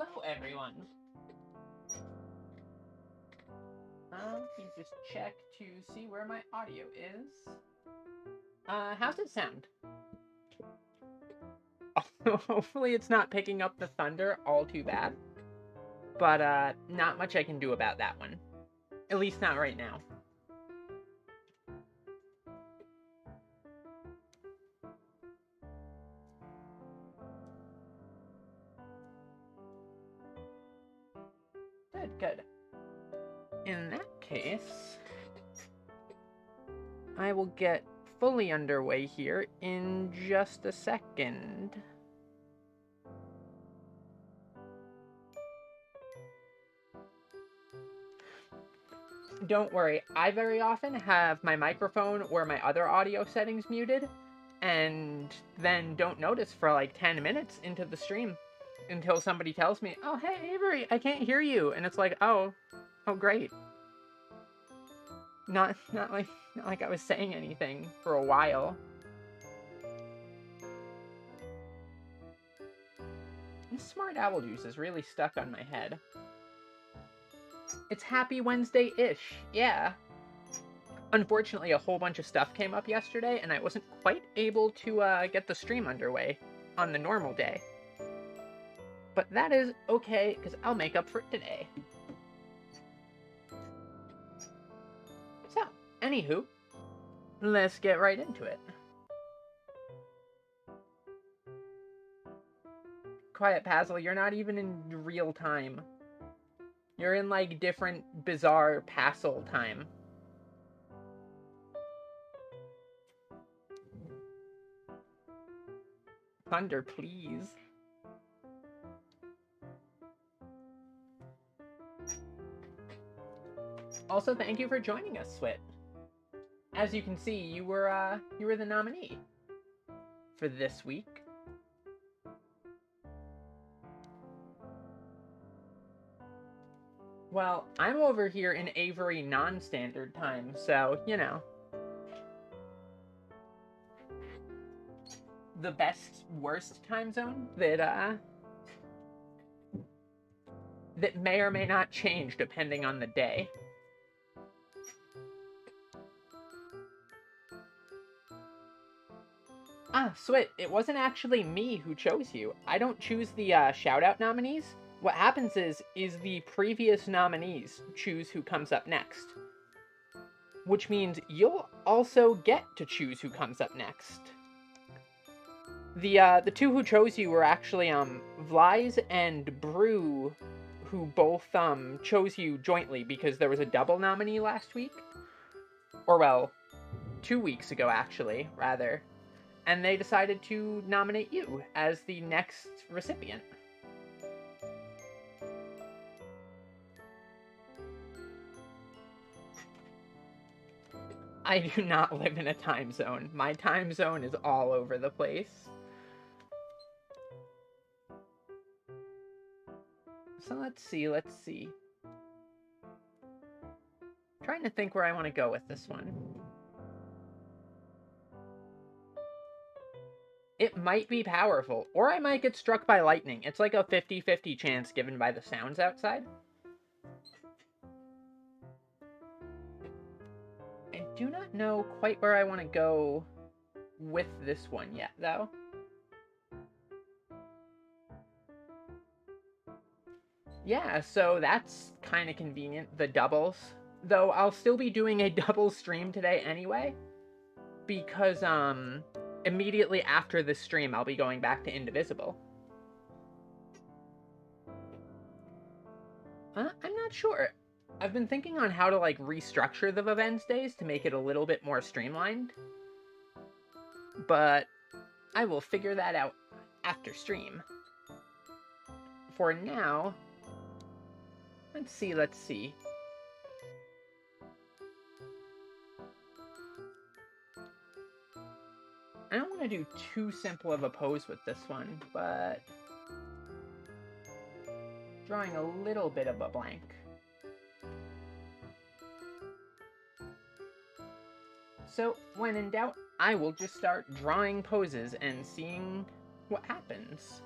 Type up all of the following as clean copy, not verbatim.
Hello, everyone. Let me just check to see where my audio is. How's it sound? Hopefully it's not picking up the thunder all too bad. But, not much I can do about that one. At least not right now. Good. In that case, I will get fully underway here in just a second. Don't worry, I very often have my microphone or my other audio settings muted, and then don't notice for like 10 minutes into the stream until somebody tells me, "Oh, hey, Avery, I can't hear you," and it's like, oh, great. Not like I was saying anything for a while. This smart apple juice is really stuck on my head. It's Happy Wednesday-ish, yeah. Unfortunately, a whole bunch of stuff came up yesterday, and I wasn't quite able to get the stream underway on the normal day. But that is okay, because I'll make up for it today. So, anywho, let's get right into it. Quiet Pazzle, you're not even in real time. You're in, like, different bizarre Pazzle time. Thunder, please. Also, thank you for joining us, Swit. As you can see, you were the nominee for this week. Well, I'm over here in Avery non-standard time, so, you know. The best, worst time zone that may or may not change depending on the day. Ah, Swit, it wasn't actually me who chose you. I don't choose the shoutout nominees. What happens is the previous nominees choose who comes up next. Which means you'll also get to choose who comes up next. The two who chose you were actually Vlies and Brew, who both chose you jointly because there was a double nominee last week. Or well, 2 weeks ago actually, rather. And they decided to nominate you as the next recipient. I do not live in a time zone. My time zone is all over the place. So let's see. Trying to think where I want to go with this one. It might be powerful, or I might get struck by lightning. It's like a 50-50 chance given by the sounds outside. I do not know quite where I want to go with this one yet, though. Yeah, so that's kind of convenient, the doubles. Though I'll still be doing a double stream today anyway, because, immediately after this stream, I'll be going back to Indivisible. I'm not sure. I've been thinking on how to, like, restructure the VVednesdays to make it a little bit more streamlined. But I will figure that out after stream. For now, let's see. I don't want to do too simple of a pose with this one, but drawing a little bit of a blank. So, when in doubt, I will just start drawing poses and seeing what happens.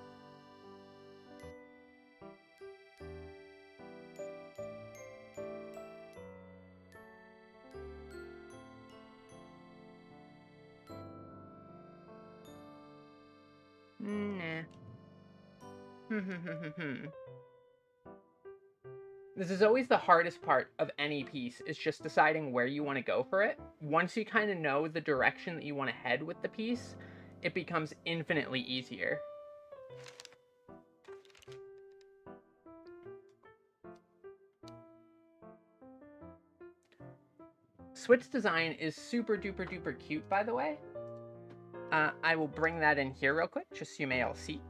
This is always the hardest part of any piece, is just deciding where you want to go for it. Once you kind of know the direction that you want to head with the piece, it becomes infinitely easier. Switch design is super duper duper cute, by the way. I will bring that in here real quick, just so you may all see.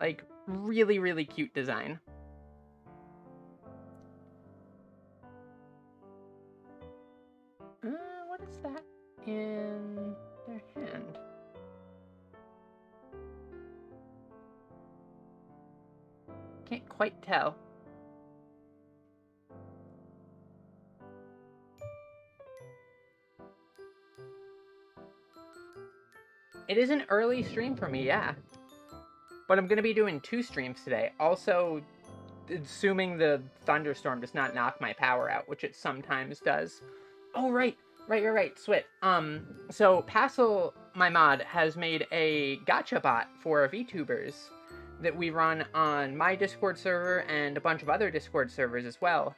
Like, really, really cute design. What is that in their hand? Can't quite tell. It is an early stream for me, yeah. But I'm going to be doing 2 streams today. Also, assuming the thunderstorm does not knock my power out, which it sometimes does. Oh, right. Swit. So Passel, my mod, has made a gacha bot for Vtubers that we run on my Discord server and a bunch of other Discord servers as well.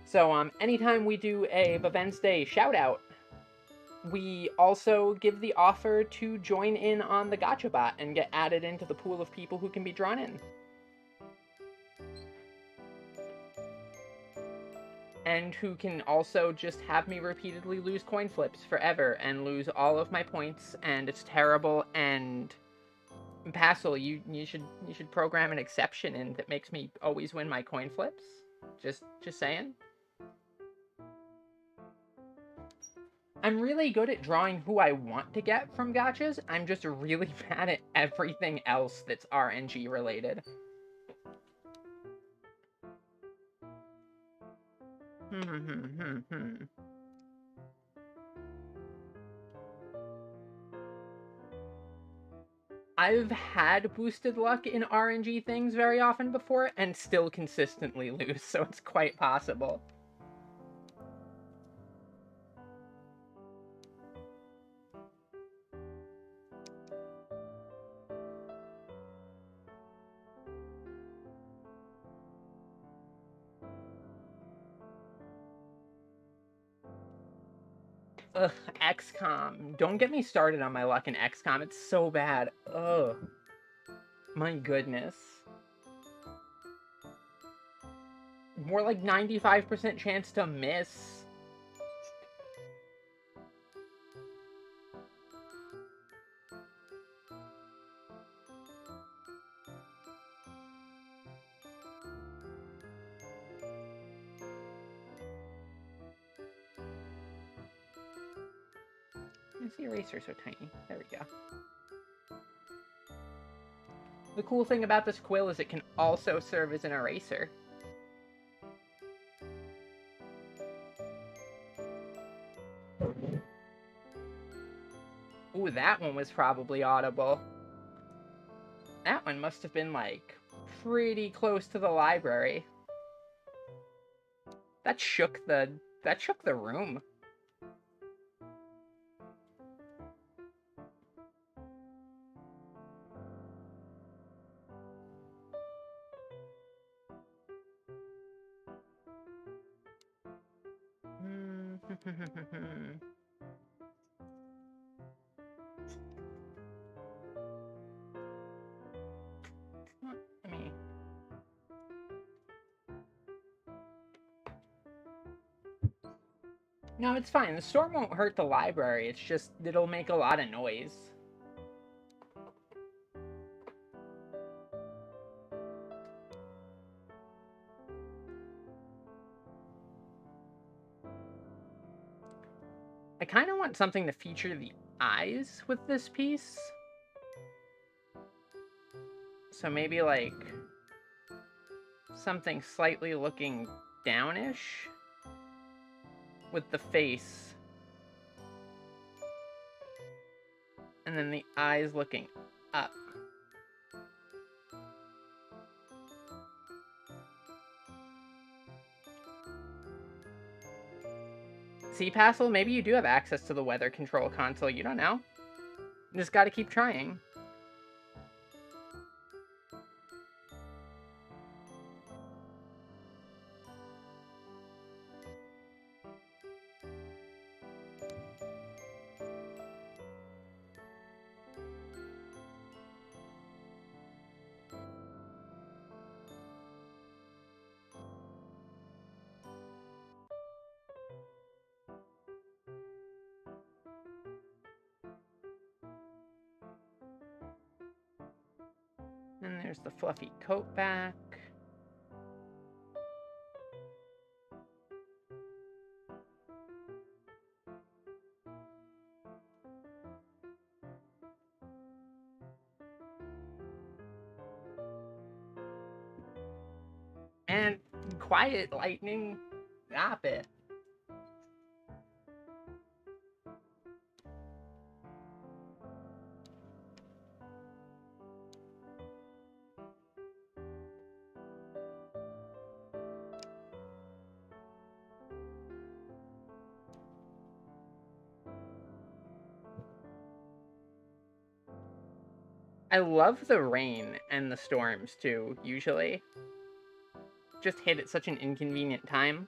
So, anytime we do a VVednesdayShoutout, we also give the offer to join in on the gacha bot and get added into the pool of people who can be drawn in. And who can also just have me repeatedly lose coin flips forever and lose all of my points, and it's terrible. And Passel, you should program an exception in that makes me always win my coin flips. Just saying. I'm really good at drawing who I want to get from gachas. I'm just really bad at everything else that's RNG related. I've had boosted luck in RNG things very often before and still consistently lose, so it's quite possible. Ugh, XCOM. Don't get me started on my luck in XCOM. It's so bad. Ugh. My goodness. More like 95% chance to miss. Why's the eraser so tiny? There we go. The cool thing about this quill is it can also serve as an eraser. Ooh, that one was probably audible. That one must have been, like, pretty close to the library. That shook the room. No, it's fine. The storm won't hurt the library. It's just, it'll make a lot of noise. I kind of want something to feature the eyes with this piece. So maybe, like, something slightly looking downish with the face. And then the eyes looking up. See, Passel, maybe you do have access to the weather control console. You don't know. You just gotta keep trying. there's the fluffy coat back. And quiet lightning, stop it. I love the rain and the storms too, usually. Just hit at such an inconvenient time.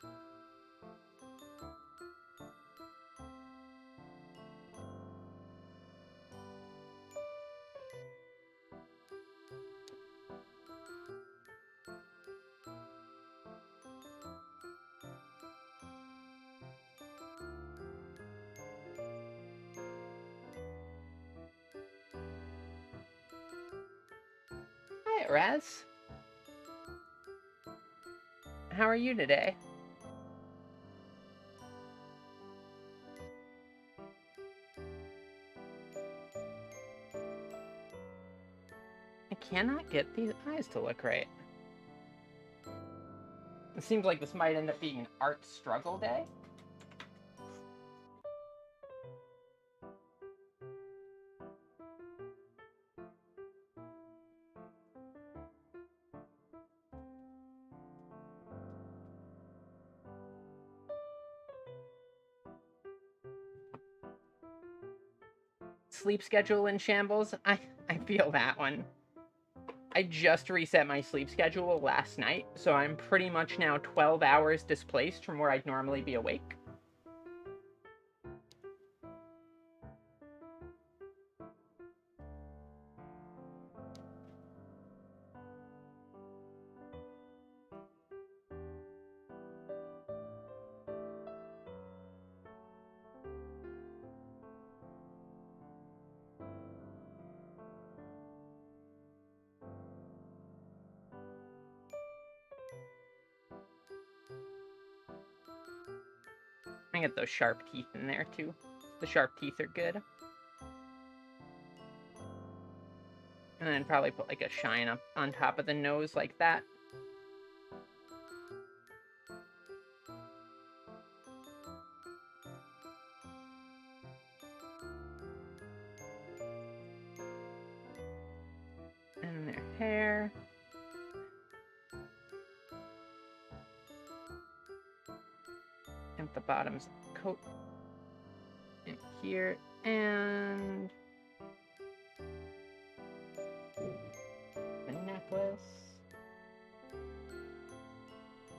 Hi, Raz. How are you today? I cannot get these eyes to look right. It seems like this might end up being an art struggle day. Sleep schedule in shambles. I feel that one. I just reset my sleep schedule last night, so I'm pretty much now 12 hours displaced from where I'd normally be awake. I get those sharp teeth in there too. The sharp teeth are good. And then probably put like a shine up on top of the nose like that. And their hair. And the bottoms of the coat. In here. And the necklace.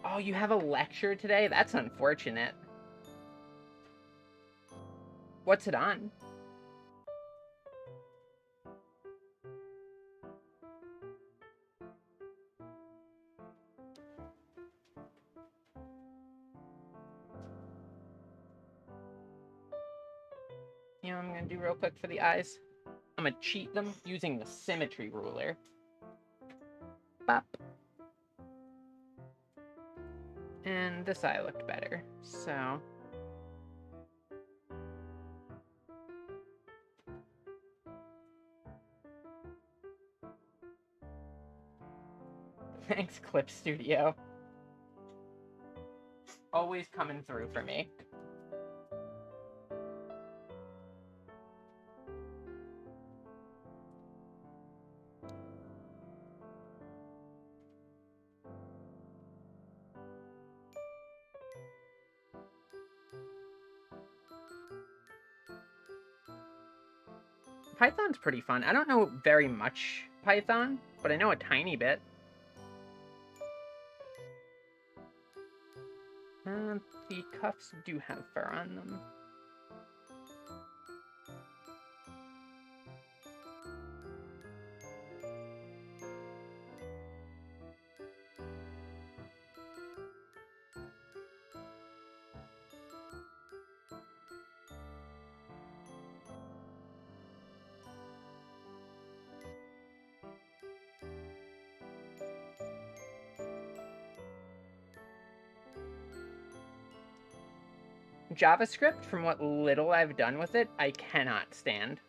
Oh, you have a lecture today? That's unfortunate. What's it on? You know what I'm gonna do real quick for the eyes? I'm gonna cheat them using the symmetry ruler. Bop. And this eye looked better, so... Thanks, Clip Studio. Always coming through for me. Python's pretty fun. I don't know very much Python, but I know a tiny bit. The cuffs do have fur on them. JavaScript, from what little I've done with it, I cannot stand.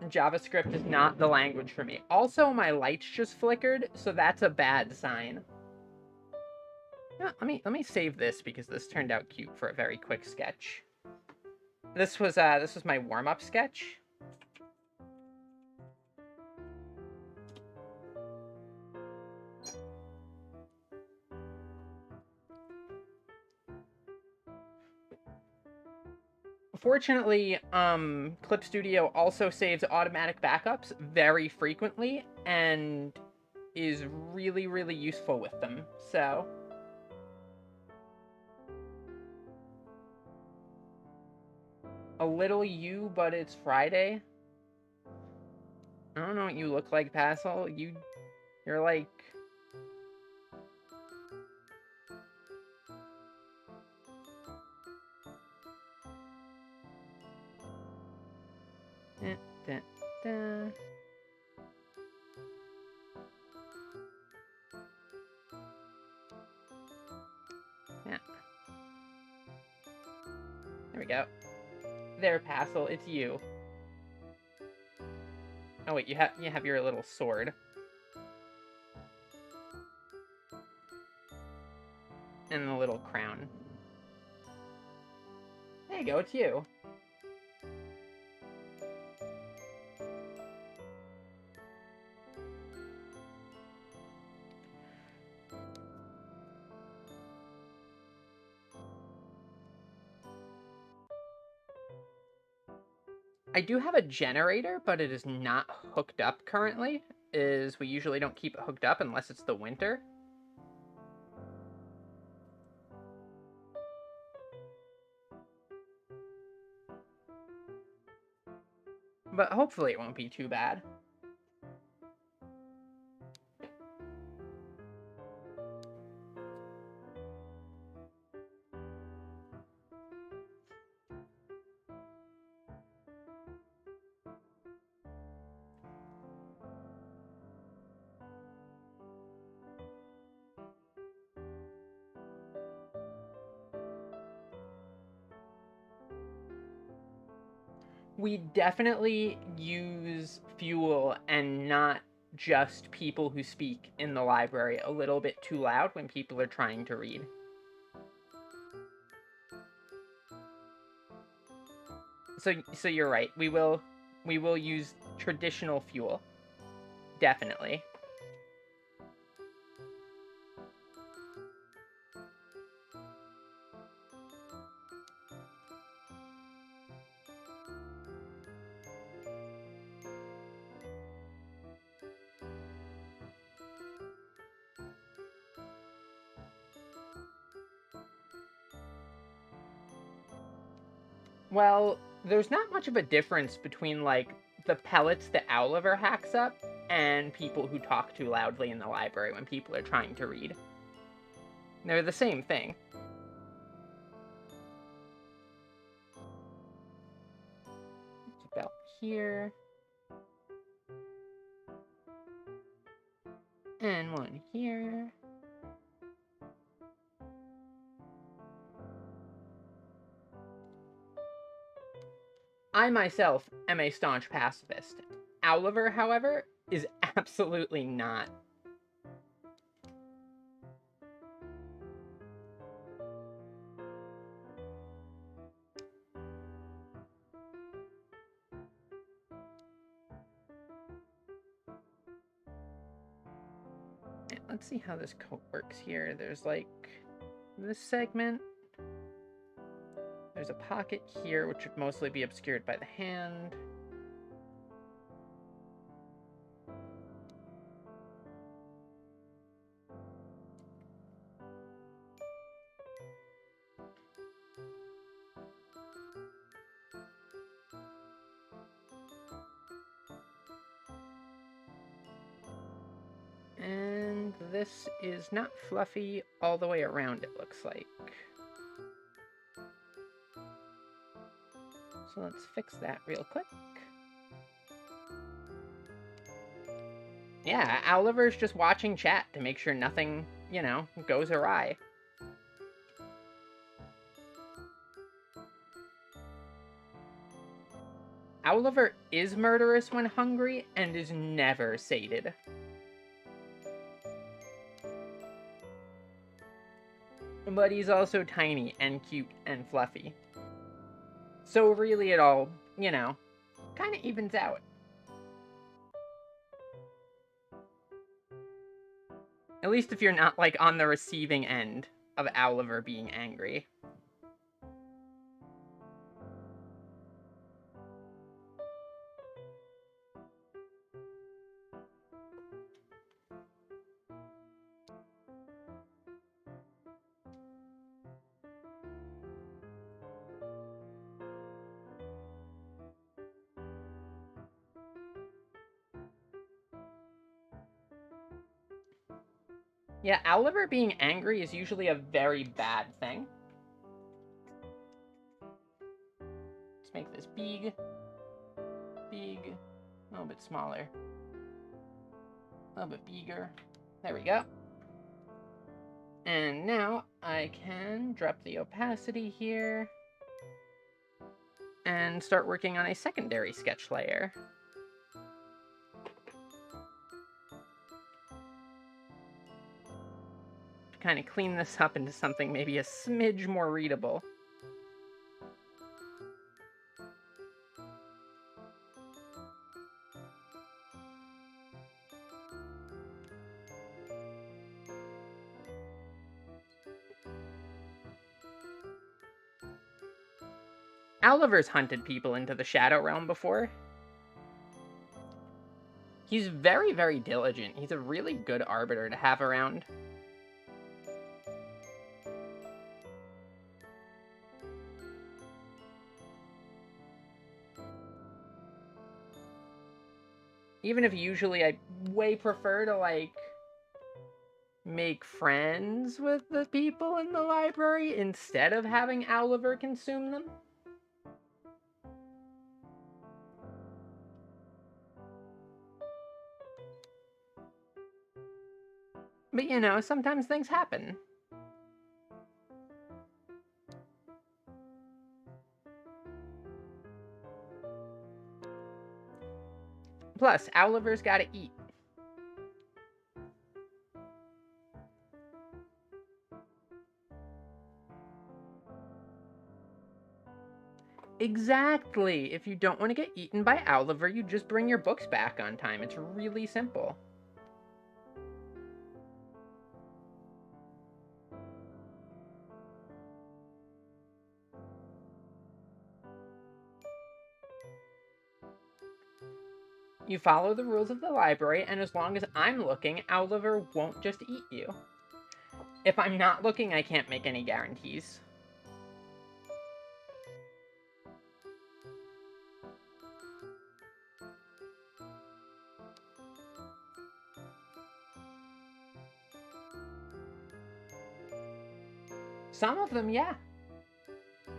JavaScript is not the language for me. Also, my lights just flickered, so that's a bad sign. Let me save this because this turned out cute for a very quick sketch. This was my warm-up sketch. Fortunately, Clip Studio also saves automatic backups very frequently and is really, really useful with them, so... A little you, but it's Friday? I don't know what you look like, Passel. You're like... Da, da. Yeah. There we go. There, Passel, it's you. Oh wait, you have your little sword. And the little crown. There you go, it's you. I do have a generator, but it is not hooked up currently, as we usually don't keep it hooked up unless it's the winter. But hopefully it won't be too bad. We definitely use fuel and not just people who speak in the library a little bit too loud when people are trying to read. So you're right. We will use traditional fuel. Definitely. Well, there's not much of a difference between, like, the pellets that Oliver hacks up and people who talk too loudly in the library when people are trying to read. They're the same thing. It's about here. And one here. I myself am a staunch pacifist. Oliver, however, is absolutely not. Let's see how this code works here. There's like this segment. There's a pocket here, which would mostly be obscured by the hand. And this is not fluffy all the way around, it looks like. So let's fix that real quick. Yeah, Oliver's just watching chat to make sure nothing, you know, goes awry. Oliver is murderous when hungry and is never sated. But he's also tiny and cute and fluffy. So really it all, you know, kind of evens out. At least if you're not, like, on the receiving end of Oliver being angry. Yeah, Oliver being angry is usually a very bad thing. Let's make this big, a little bit smaller, a little bit bigger. There we go. And now I can drop the opacity here and start working on a secondary sketch layer. Kind of clean this up into something maybe a smidge more readable. Oliver's hunted people into the Shadow Realm before. He's very, very diligent. He's a really good arbiter to have around. Even if usually I way prefer to, like, make friends with the people in the library instead of having Oliver consume them. But, you know, sometimes things happen. Plus, Oliver's gotta eat. Exactly! If you don't want to get eaten by Oliver, you just bring your books back on time. It's really simple. You follow the rules of the library, and as long as I'm looking, Oliver won't just eat you. If I'm not looking, I can't make any guarantees. Some of them, yeah.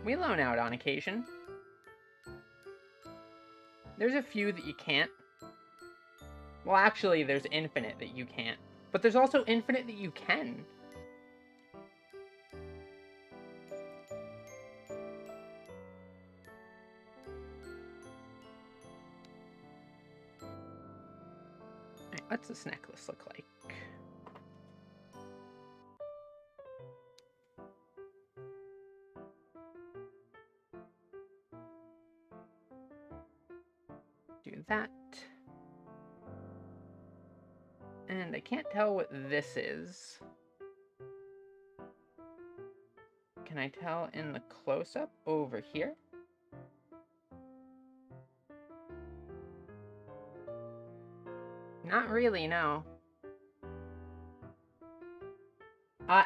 We loan out on occasion. There's a few that you can't. Well, actually, there's infinite that you can't. But there's also infinite that you can. Right, what's this necklace look like? Do that. And I can't tell what this is. Can I tell in the close-up over here? Not really, no.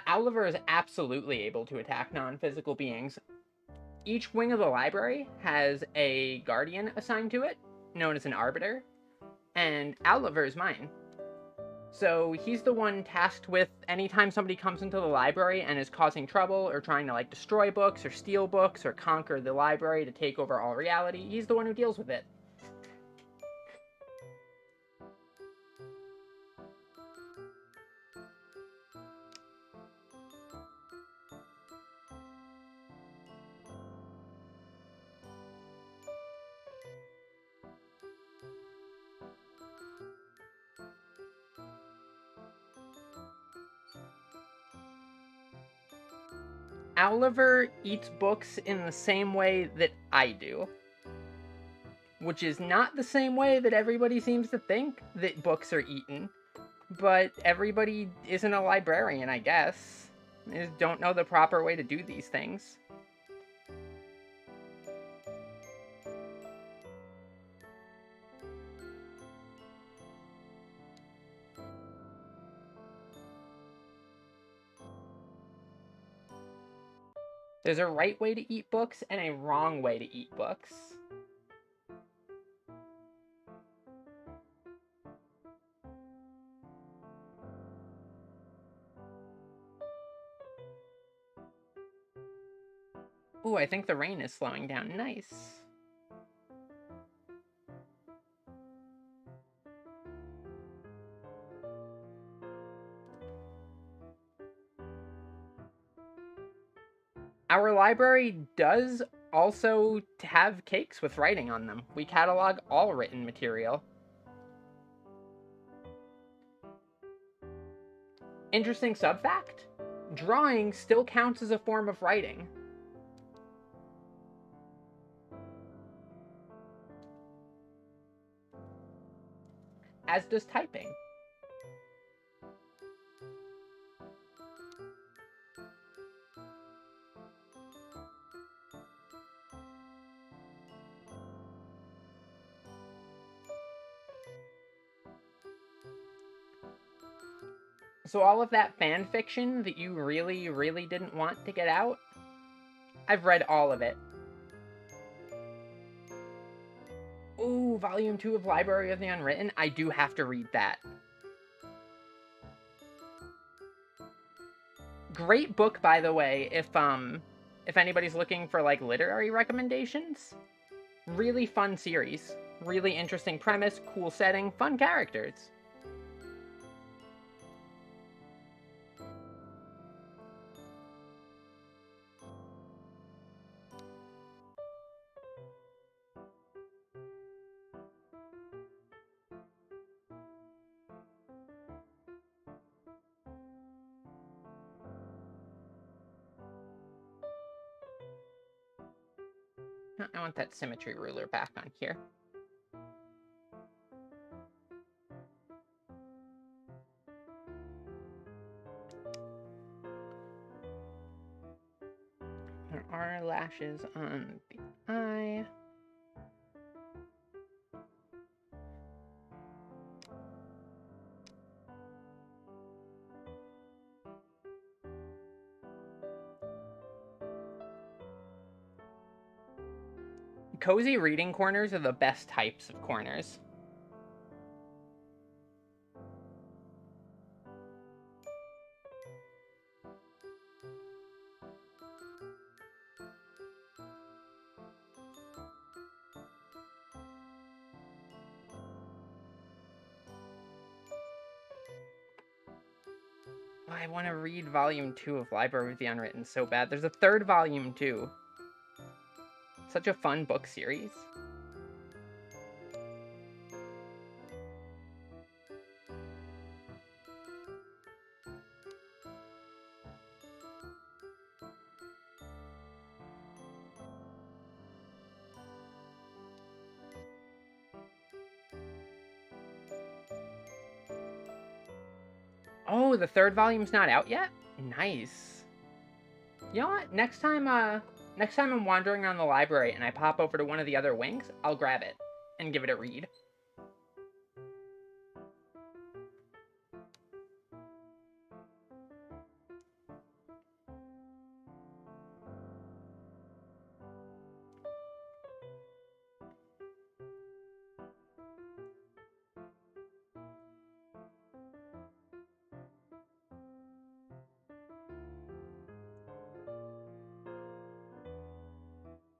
Oliver is absolutely able to attack non-physical beings. Each wing of the library has a guardian assigned to it, known as an arbiter, and Oliver is mine. So he's the one tasked with anytime somebody comes into the library and is causing trouble or trying to, like, destroy books or steal books or conquer the library to take over all reality, he's the one who deals with it. Oliver eats books in the same way that I do. Which is not the same way that everybody seems to think that books are eaten. But everybody isn't a librarian, I guess. They just don't know the proper way to do these things. There's a right way to eat books and a wrong way to eat books. Ooh, I think the rain is slowing down. Nice. Our library does also have cakes with writing on them. We catalog all written material. Interesting sub-fact? Drawing still counts as a form of writing. As does typing. So all of that fan fiction that you really, really didn't want to get out, I've read all of it. Ooh, Volume 2 of Library of the Unwritten. I do have to read that. Great book, by the way, if anybody's looking for, like, literary recommendations. Really fun series. Really interesting premise, cool setting, fun characters. I want that symmetry ruler back on here. There are lashes on the eye. Cozy reading corners are the best types of corners. I want to read Volume 2 of Library of the Unwritten so bad. There's a third volume, too. Such a fun book series. Oh, the third volume's not out yet? Nice. You know what? Next time I'm wandering around the library and I pop over to one of the other wings, I'll grab it and give it a read.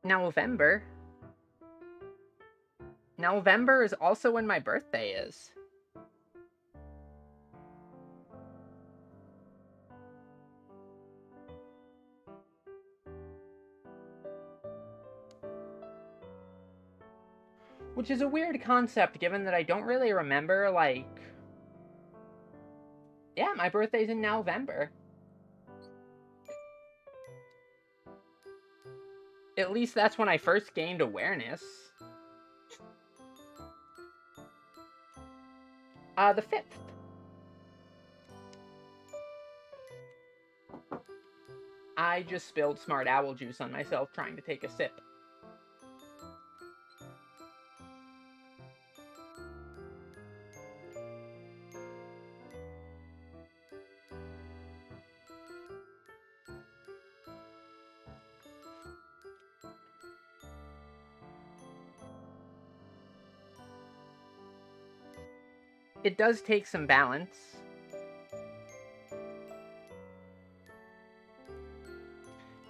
November. November is also when my birthday is. Which is a weird concept, given that I don't really remember, like... Yeah, my birthday's in November. At least that's when I first gained awareness. The 5th. I just spilled smart owl juice on myself trying to take a sip. It does take some balance.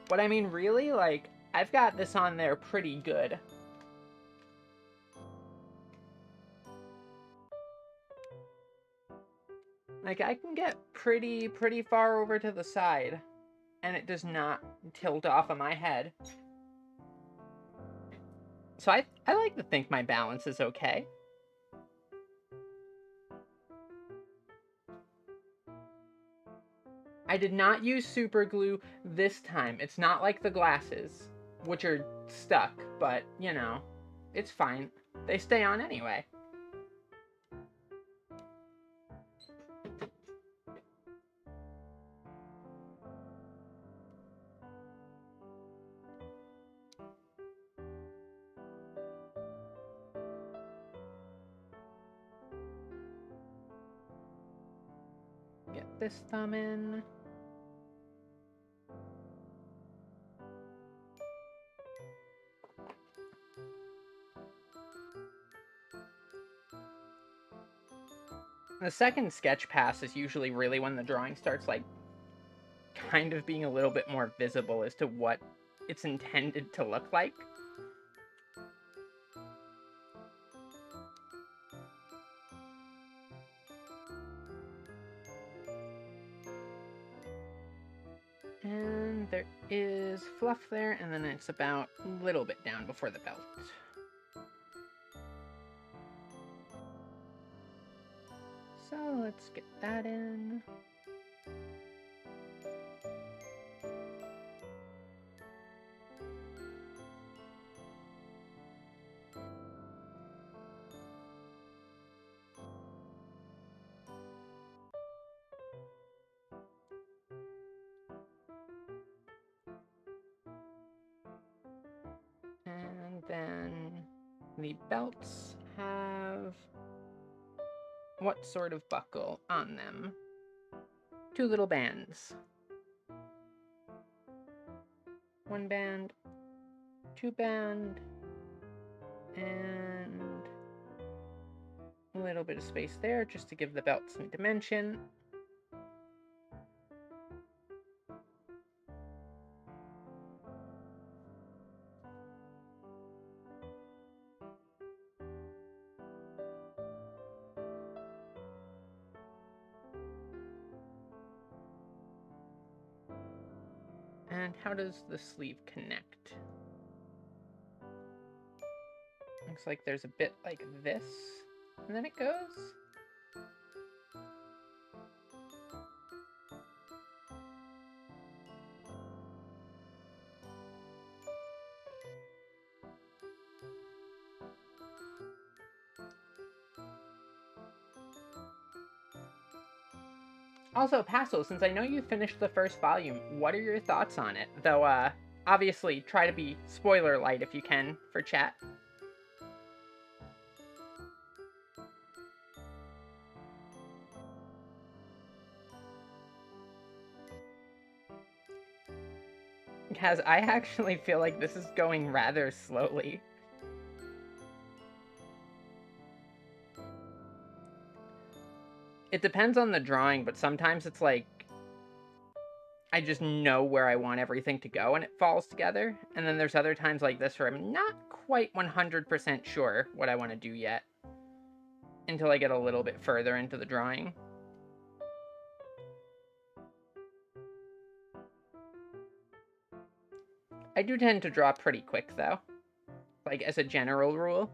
But I mean, really, like, I've got this on there pretty good. Like, I can get pretty far over to the side, and it does not tilt off of my head. So I like to think my balance is okay. I did not use super glue this time. It's not like the glasses, which are stuck, but, you know, it's fine. They stay on anyway. Get this thumb in. The second sketch pass is usually really when the drawing starts, like, kind of being a little bit more visible as to what it's intended to look like. And there is fluff there, and then it's about a little bit down before the belt. So let's get that in. And then the belts have what sort of buckle on them? 2 little bands. 1 band, 2 band, and a little bit of space there just to give the belt some dimension. And how does the sleeve connect? Looks like there's a bit like this, and then it goes. Also, Passo, since I know you finished the first volume, what are your thoughts on it? Though, obviously, try to be spoiler light if you can for chat. Because I actually feel like this is going rather slowly. It depends on the drawing, but sometimes it's like I just know where I want everything to go and it falls together. And then there's other times like this where I'm not quite 100% sure what I want to do yet until I get a little bit further into the drawing. I do tend to draw pretty quick, though, like as a general rule.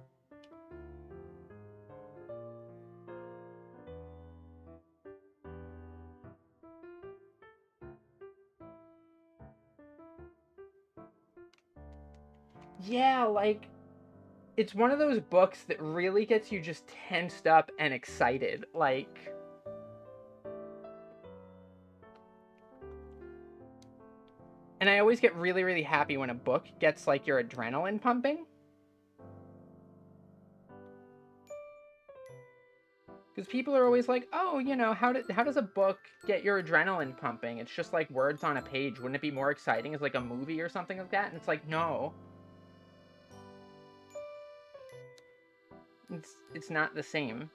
Yeah, like, it's one of those books that really gets you just tensed up and excited. Like, and I always get really, really happy when a book gets, like, your adrenaline pumping. Because people are always like, oh, how does a book get your adrenaline pumping? It's just like words on a page. Wouldn't it be more exciting as like a movie or something like that? And it's like, no. It's not the same.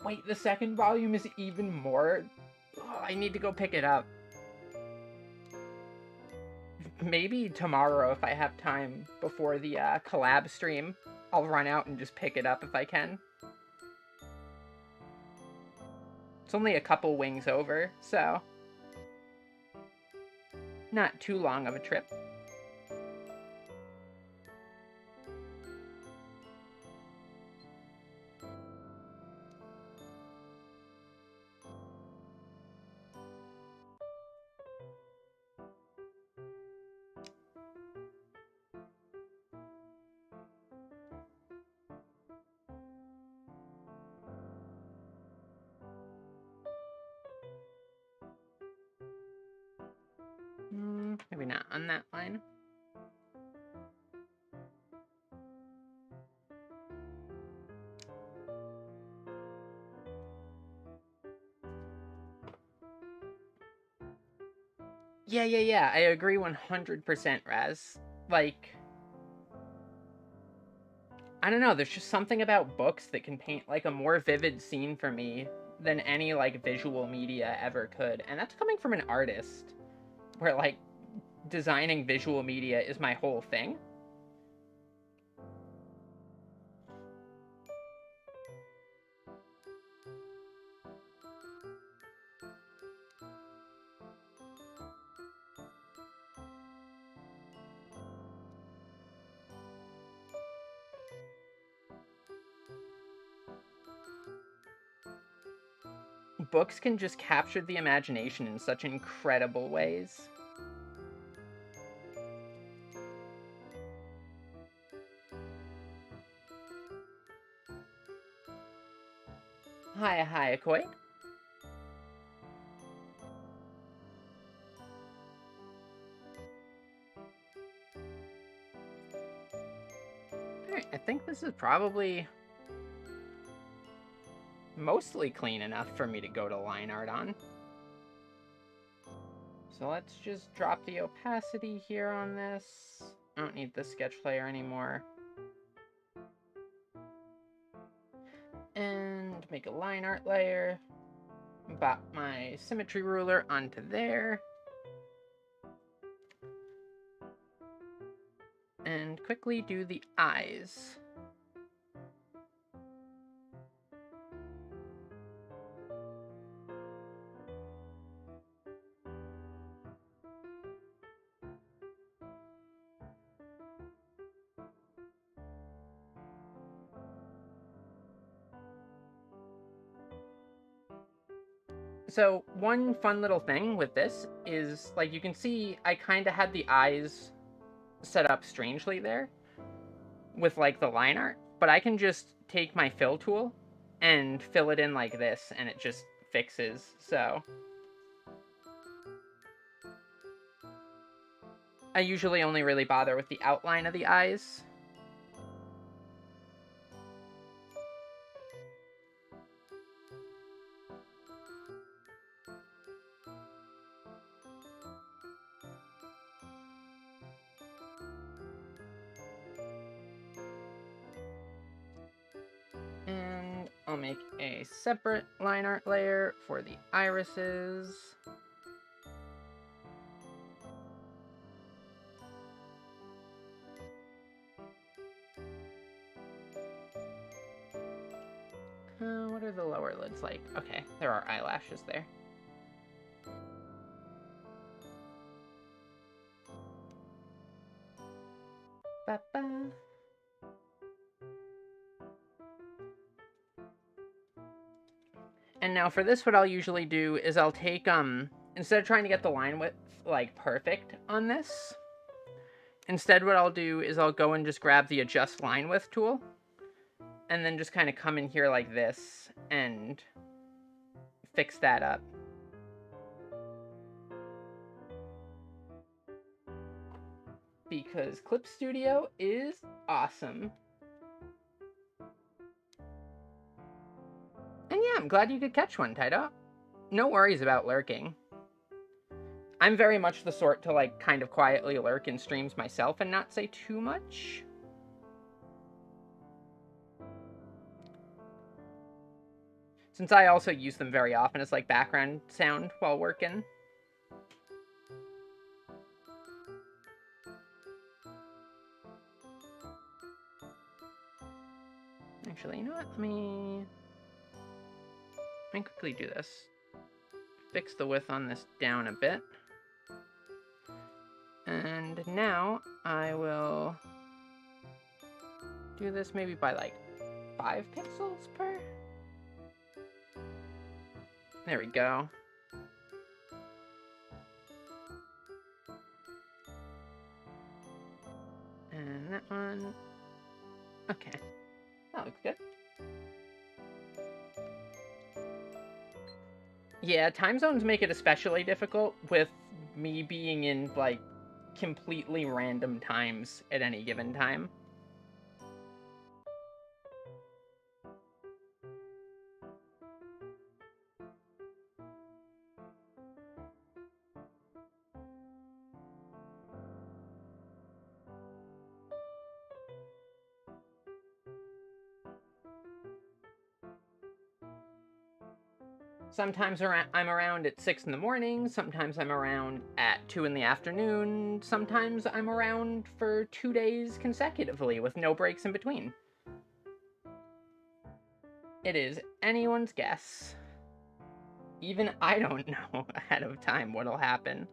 Wait, the second volume is even more. Oh, I need to go pick it up. Maybe tomorrow if I have time before the collab stream. I'll run out and just pick it up if I can. It's only a couple wings over, so not too long of a trip. Maybe not on that line. Yeah. I agree 100%, Raz. Like, I don't know, there's just something about books that can paint, like, a more vivid scene for me than any, like, visual media ever could. And that's coming from an artist, where, like, designing visual media is my whole thing. Books can just capture the imagination in such incredible ways. Hi, Akoi. Alright, I think this is probably mostly clean enough for me to go to line art on. So let's just drop the opacity here on this. I don't need the sketch layer anymore. And make a line art layer. Bop my symmetry ruler onto there. And quickly do the eyes. So one fun little thing with this is, like, you can see I kind of had the eyes set up strangely there with, like, the line art, but I can just take my fill tool and fill it in like this, and it just fixes. So I usually only really bother with the outline of the eyes. And I'll make a separate line art layer for the irises. What are the lower lids like? Okay, there are eyelashes there. Ba-ba. And now for this, what I'll usually do is I'll take, instead of trying to get the line width like, perfect on this. Instead, what I'll do is I'll go and just grab the Adjust Line Width tool, and then just kind of come in here like this, and fix that up. Because Clip Studio is awesome. And yeah, I'm glad you could catch one, Taito. No worries about lurking. I'm very much the sort to, like, kind of quietly lurk in streams myself and not say too much. Since I also use them very often as, like, background sound while working. Actually, you know what? Let me quickly do this. Fix the width on this down a bit. And now I will do this maybe by like 5 pixels per. There we go. And that one. Okay. That looks good. Yeah, time zones make it especially difficult with me being in, like, completely random times at any given time. Sometimes I'm around at 6 in the morning, sometimes I'm around at 2 in the afternoon, sometimes I'm around for 2 days consecutively with no breaks in between. It is anyone's guess. Even I don't know ahead of time what'll happen.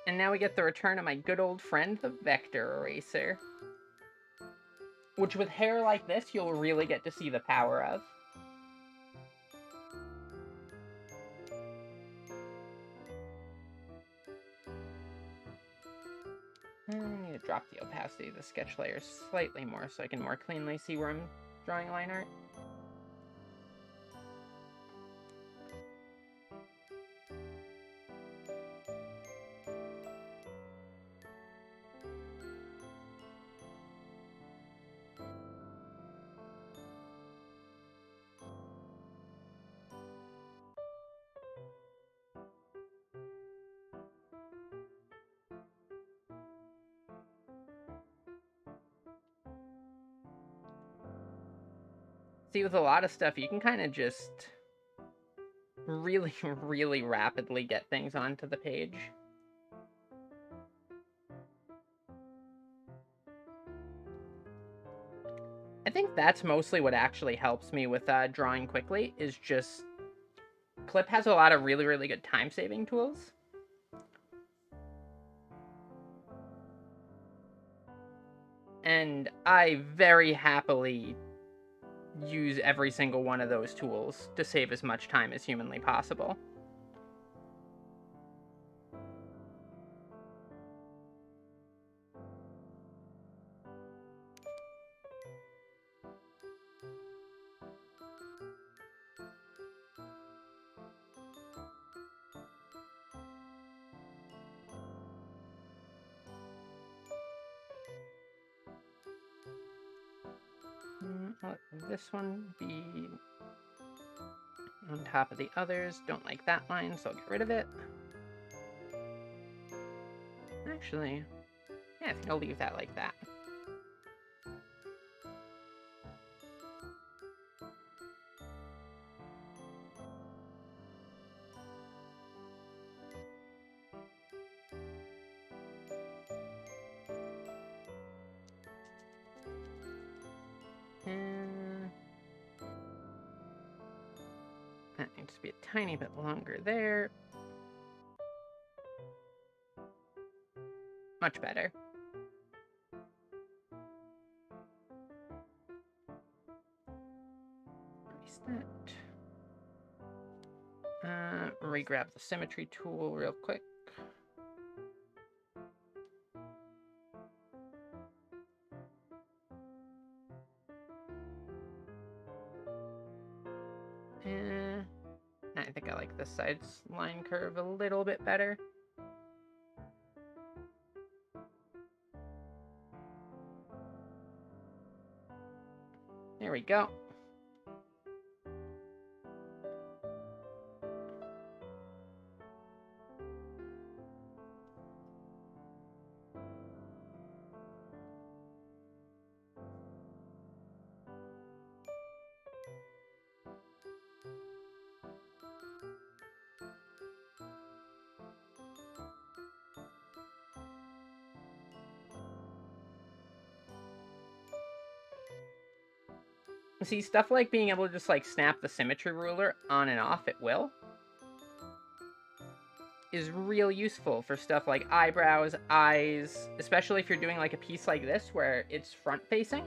And now we get the return of my good old friend, the Vector Eraser. Which, with hair like this, you'll really get to see the power of. I need to drop the opacity of the sketch layer slightly more so I can more cleanly see where I'm drawing line art. See, with a lot of stuff, you can kind of just really, really rapidly get things onto the page. I think that's mostly what actually helps me with drawing quickly, is just... Clip has a lot of really, really good time-saving tools. And I very happily use every single one of those tools to save as much time as humanly possible. Let this one be on top of the others. Don't like that line, so I'll get rid of it. Actually, yeah, I think I'll leave that like that. needs to be a tiny bit longer there. Much better. Erase that. Re-grab the symmetry tool real quick. I think I like this side's line curve a little bit better. There we go. See, stuff like being able to just, like, snap the symmetry ruler on and off at will is real useful for stuff like eyebrows, eyes, especially if you're doing, like, a piece like this where it's front-facing.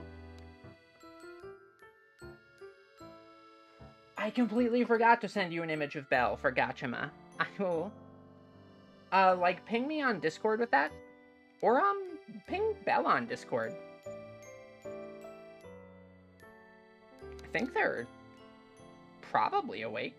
I completely forgot to send you an image of Belle for Gachama. I will, like, ping me on Discord with that. Or, ping Belle on Discord. I think they're probably awake.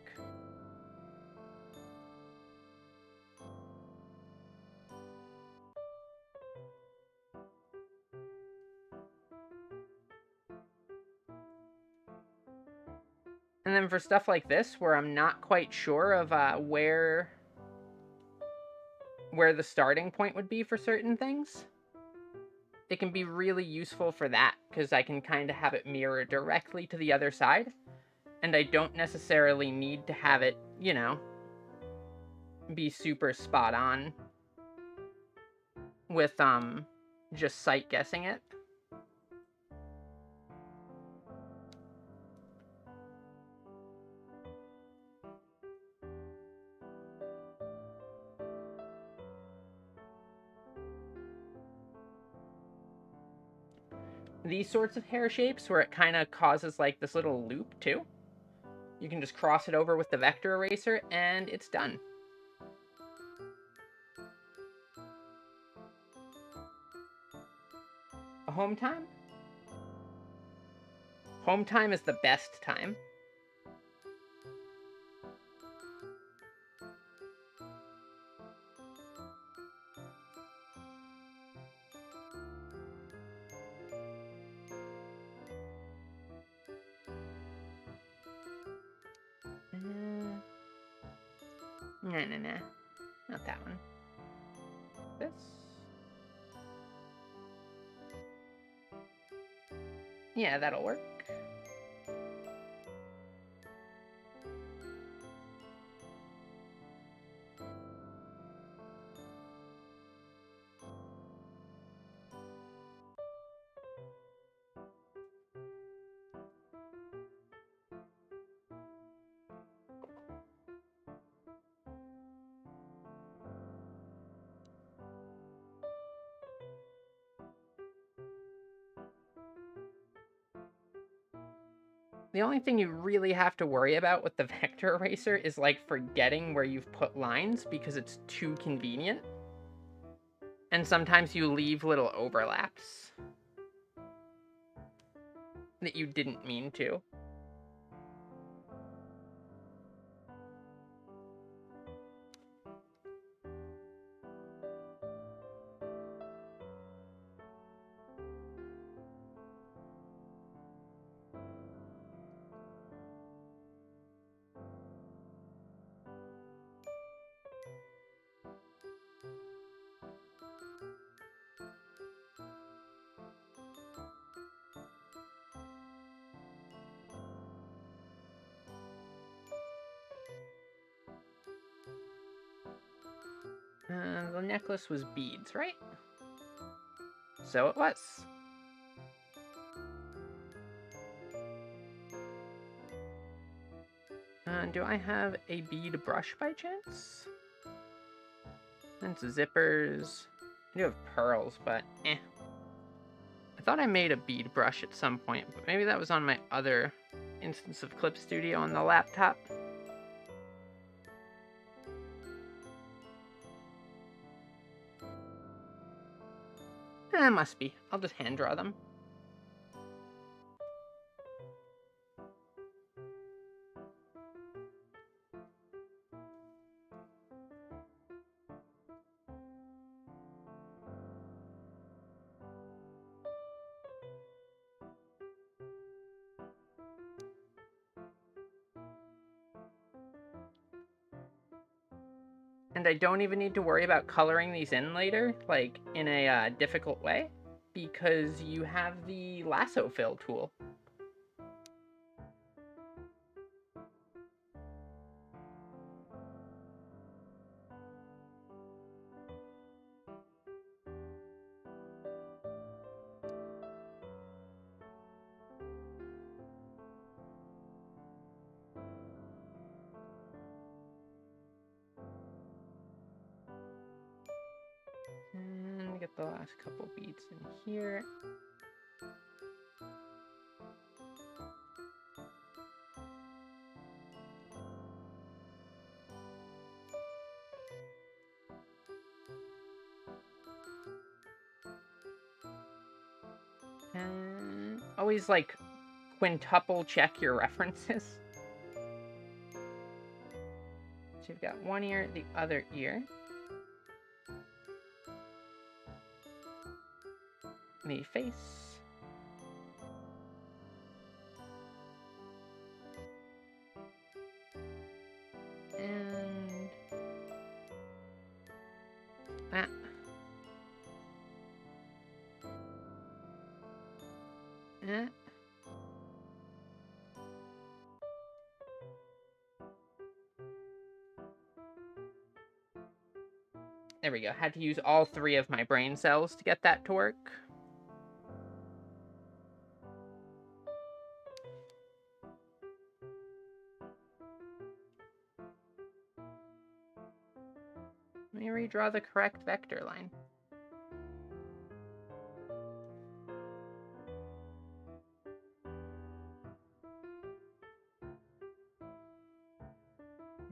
And then for stuff like this, where I'm not quite sure of where the starting point would be for certain things, it can be really useful for that, because I can kind of have it mirror directly to the other side, and I don't necessarily need to have it, you know, be super spot on with, just sight guessing it. These sorts of hair shapes, where it kind of causes, like, this little loop, too, you can just cross it over with the vector eraser, and it's done. A home time? Home time is the best time. Nah. Not that one. This. Yeah, that'll work. The only thing you really have to worry about with the vector eraser is, like, forgetting where you've put lines, because it's too convenient. And sometimes you leave little overlaps that you didn't mean to. The necklace was beads, right? So it was. Do I have a bead brush by chance? And zippers. I do have pearls, but eh. I thought I made a bead brush at some point, but maybe that was on my other instance of Clip Studio on the laptop. Must be. I'll just hand draw them. And I don't even need to worry about coloring these in later, like, in a difficult way, because you have the lasso fill tool. And get the last couple beads in here. And always, like, quintuple check your references. So you've got one ear, the other ear. The face. And that. That. There we go. Had to use all 3 of my brain cells to get that to work. Let me redraw the correct vector line.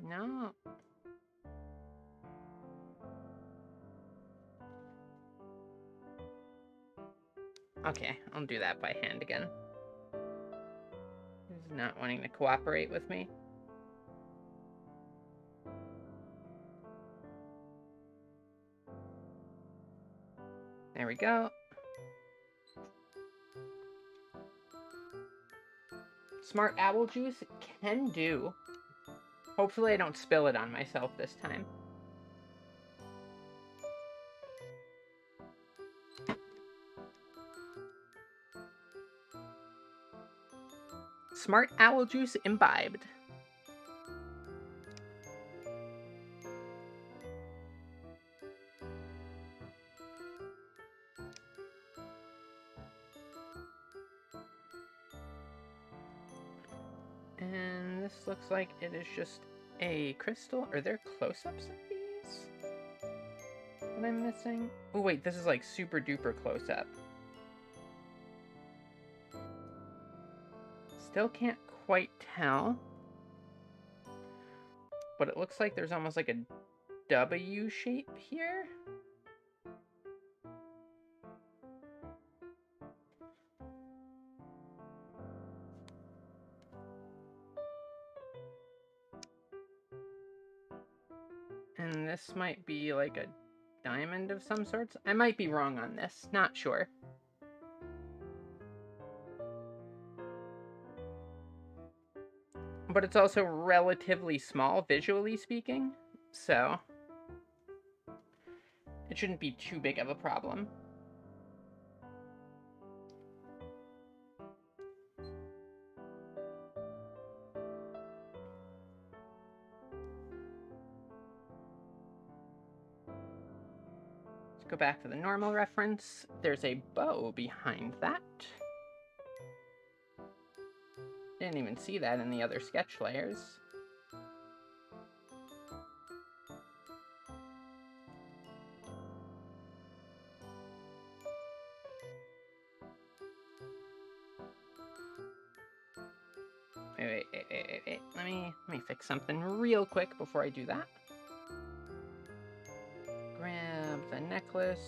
No. Okay, I'll do that by hand again. He's not wanting to cooperate with me. There we go. Smart apple juice can do. Hopefully I don't spill it on myself this time. Smart owl juice imbibed. And this looks like it is just a crystal. Are there close-ups of these that I'm missing? Oh wait, this is like super duper close-up. Still can't quite tell. But it looks like there's almost like a W shape here. And this might be like a diamond of some sorts. I might be wrong on this, not sure. But it's also relatively small, visually speaking, so it shouldn't be too big of a problem. Let's go back to the normal reference. There's a bow behind that. Didn't even see that in the other sketch layers. Wait. Let me fix something real quick before I do that. Grab the necklace.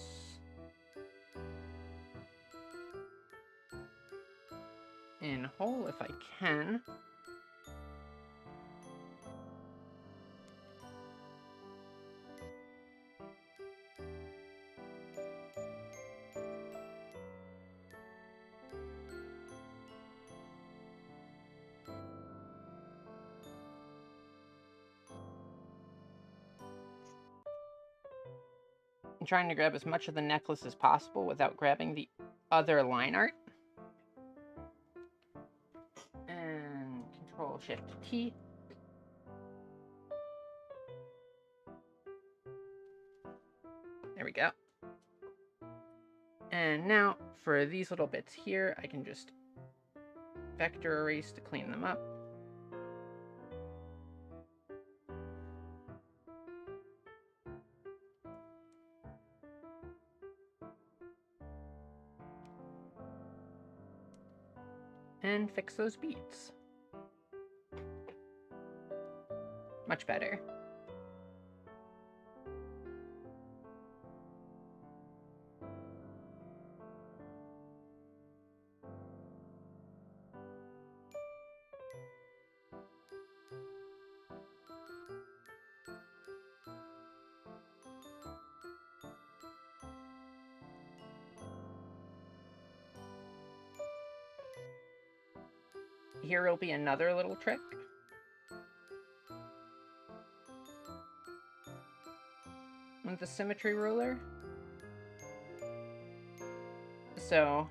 In whole if I can. I'm trying to grab as much of the necklace as possible without grabbing the other line art. And Control-Shift-T. There we go. And now, for these little bits here, I can just vector erase to clean them up. And fix those beads. Much better. Here will be another little trick. With the symmetry ruler. So,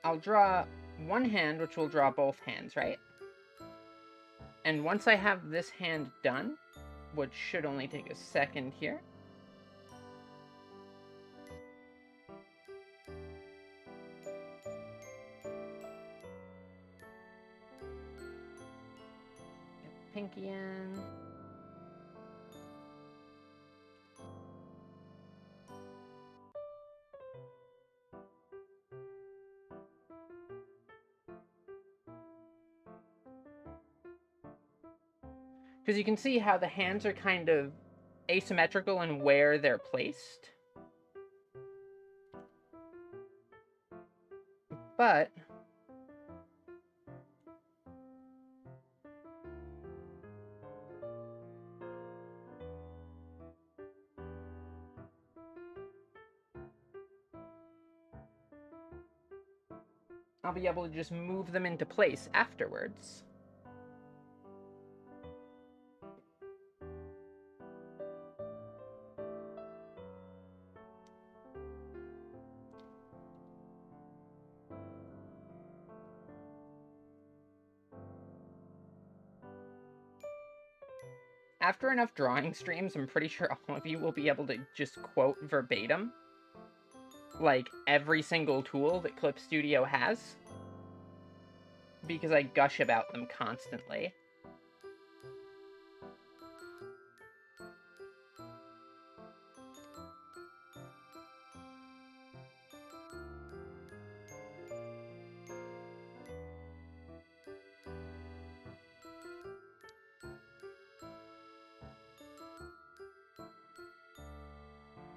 I'll draw one hand, which will draw both hands, right? And once I have this hand done, which should only take a second here, pinky in. Because you can see how the hands are kind of asymmetrical in where they're placed. But I'll be able to just move them into place afterwards. After enough drawing streams, I'm pretty sure all of you will be able to just quote verbatim, like, every single tool that Clip Studio has, because I gush about them constantly.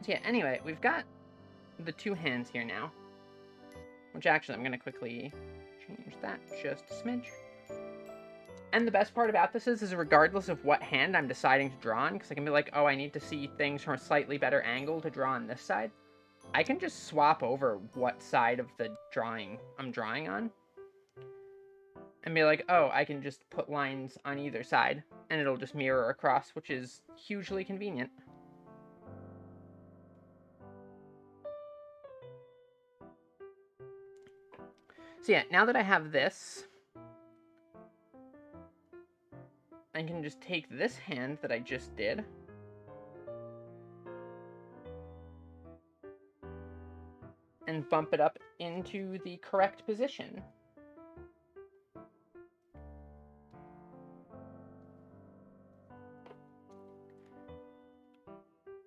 So yeah, anyway, we've got the two hands here now, which actually I'm going to quickly change that just a smidge. And the best part about this is regardless of what hand I'm deciding to draw on, because I can be like, oh, I need to see things from a slightly better angle to draw on this side, I can just swap over what side of the drawing I'm drawing on. And be like, oh, I can just put lines on either side, and it'll just mirror across, which is hugely convenient. So yeah, now that I have this, I can just take this hand that I just did, and bump it up into the correct position.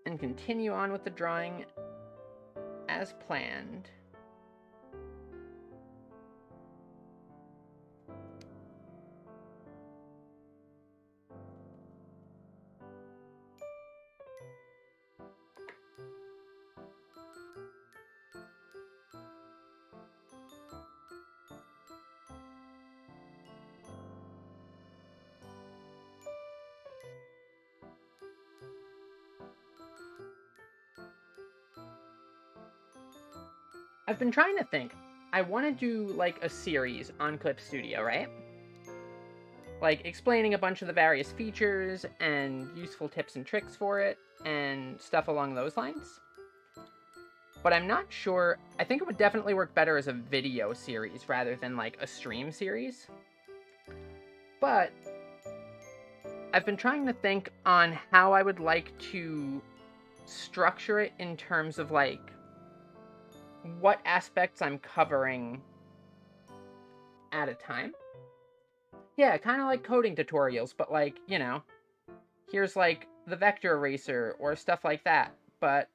And continue on with the drawing as planned. I've been trying to think. I want to do, like, a series on Clip Studio, right? Like, explaining a bunch of the various features and useful tips and tricks for it, and stuff along those lines. But I'm not sure. I think it would definitely work better as a video series rather than, like, a stream series. But I've been trying to think on how I would like to structure it in terms of, like, what aspects I'm covering at a time. Yeah, kind of like coding tutorials, but, like, you know, here's, like, the vector eraser or stuff like that. But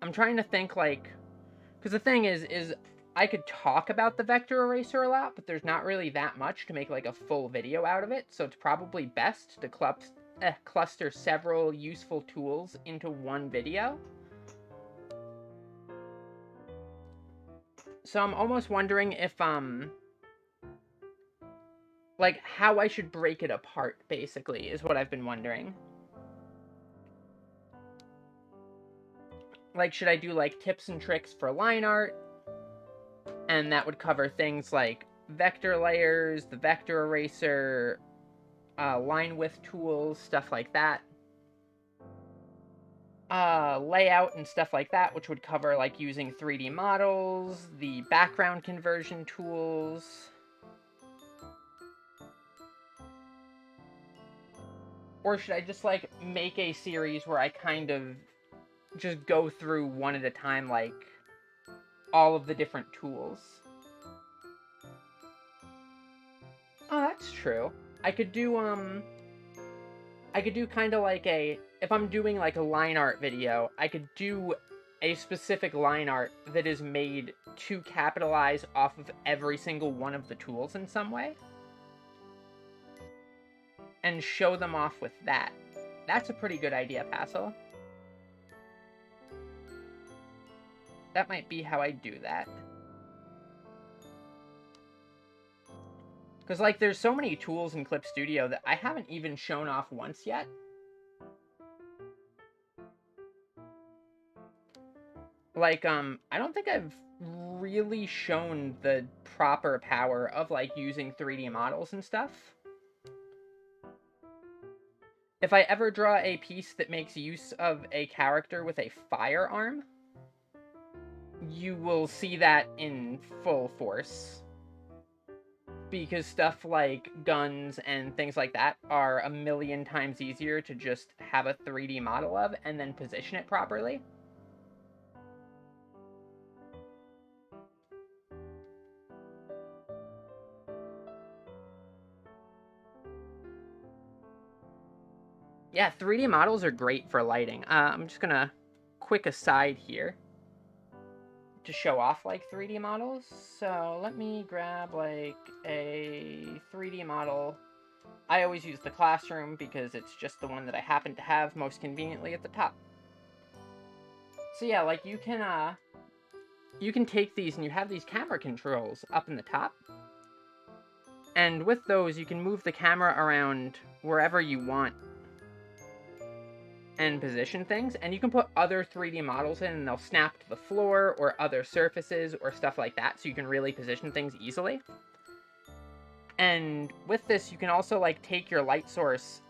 I'm trying to think, like, because the thing is I could talk about the vector eraser a lot, but there's not really that much to make, like, a full video out of it, so it's probably best to cluster several useful tools into one video. So I'm almost wondering if, like, how I should break it apart, basically, is what I've been wondering. Like, should I do, like, tips and tricks for line art? And that would cover things like vector layers, the vector eraser, line width tools, stuff like that. Layout and stuff like that, which would cover, like, using 3D models, the background conversion tools. Or should I just, like, make a series where I kind of just go through one at a time, like, all of the different tools? Oh, that's true. I could do kind of like if I'm doing, like, a line art video, I could do a specific line art that is made to capitalize off of every single one of the tools in some way. And show them off with that. That's a pretty good idea, Passel. That might be how I do that. Because, like, there's so many tools in Clip Studio that I haven't even shown off once yet. Like, I don't think I've really shown the proper power of, like, using 3D models and stuff. If I ever draw a piece that makes use of a character with a firearm, you will see that in full force. Because stuff like guns and things like that are a million times easier to just have a 3D model of and then position it properly. Yeah, 3D models are great for lighting. I'm just gonna quick aside here to show off, like, 3D models. So let me grab, like, a 3D model. I always use the Classroom because it's just the one that I happen to have most conveniently at the top. So yeah, like, you can take these and you have these camera controls up in the top. And with those, you can move the camera around wherever you want and position things, and you can put other 3D models in and they'll snap to the floor or other surfaces or stuff like that, so you can really position things easily. And with this, you can also, like, take your light source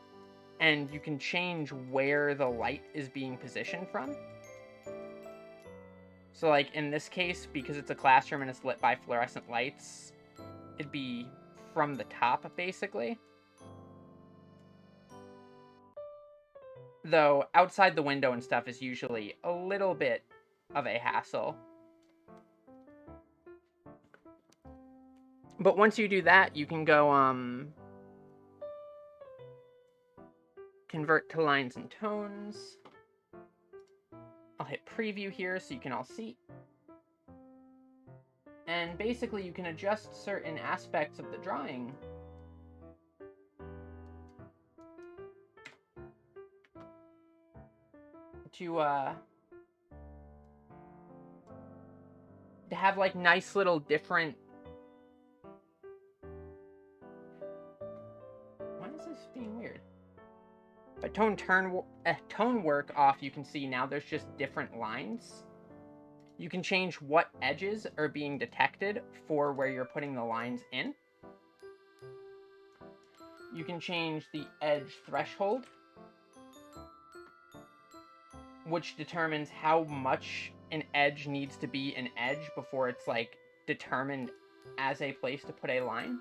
and you can change where the light is being positioned from. So, like, in this case, because it's a classroom and it's lit by fluorescent lights, it'd be from the top, basically. Though, outside the window and stuff is usually a little bit of a hassle. But once you do that, you can go, convert to lines and tones. I'll hit preview here so you can all see. And basically you can adjust certain aspects of the drawing to have, like, nice little different... Why is this being weird? If I tone work off, you can see now there's just different lines. You can change what edges are being detected for where you're putting the lines in. You can change the edge threshold, which determines how much an edge needs to be an edge before it's like determined as a place to put a line.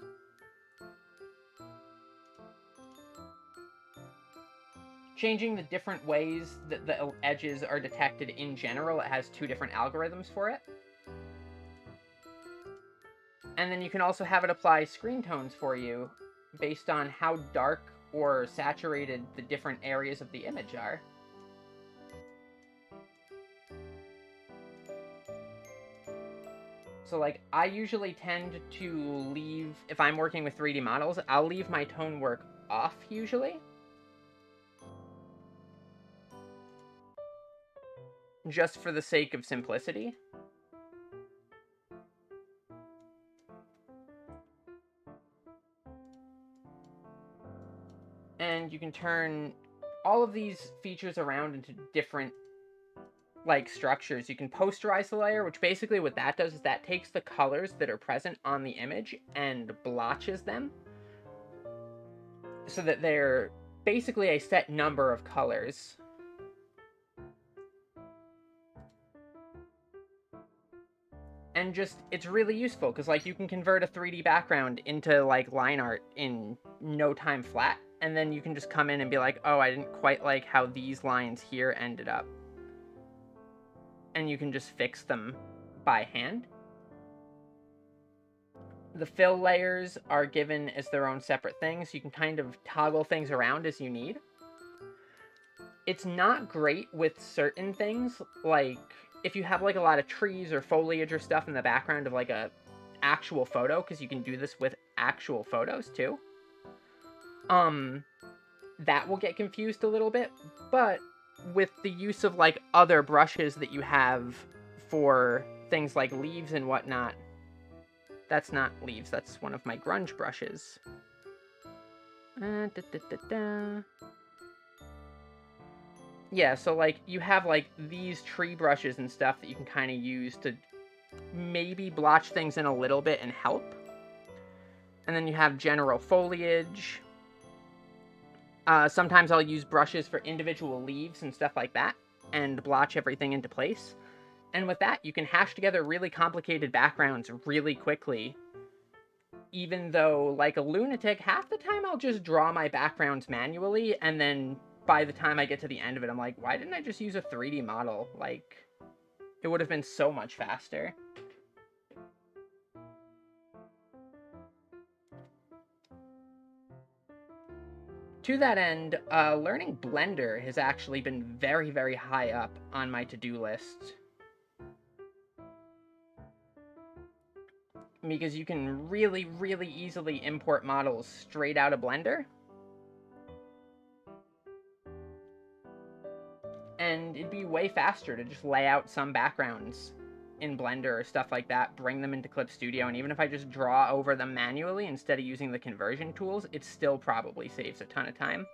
Changing the different ways that the edges are detected in general. It has 2 different algorithms for it. And then you can also have it apply screen tones for you based on how dark or saturated the different areas of the image are. So like, I usually tend to leave, if I'm working with 3D models, I'll leave my tone work off usually. Just for the sake of simplicity. And you can turn all of these features around into different like structures. You can posterize the layer, which basically what that does is that takes the colors that are present on the image and blotches them so that they're basically a set number of colors. And just, it's really useful because like you can convert a 3D background into like line art in no time flat, and then you can just come in and be like, oh, I didn't quite like how these lines here ended up. And you can just fix them by hand. The fill layers are given as their own separate things. You can kind of toggle things around as you need. It's not great with certain things, like if you have like a lot of trees or foliage or stuff in the background of like a actual photo, because you can do this with actual photos too. That will get confused a little bit, but with the use of like other brushes that you have for things like leaves and whatnot, that's not leaves, that's one of my grunge brushes. Yeah, so like you have like these tree brushes and stuff that you can kind of use to maybe blotch things in a little bit and help. And then you have general foliage. Sometimes I'll use brushes for individual leaves and stuff like that and blotch everything into place. And with that, you can hash together really complicated backgrounds really quickly. Even though, like a lunatic, half the time I'll just draw my backgrounds manually, and then by the time I get to the end of it, I'm like, why didn't I just use a 3D model? Like, it would have been so much faster. To that end, learning Blender has actually been very, very high up on my to-do list. Because you can really, really easily import models straight out of Blender. And it'd be way faster to just lay out some backgrounds in Blender or stuff like that, bring them into Clip Studio, and even if I just draw over them manually instead of using the conversion tools, it still probably saves a ton of time.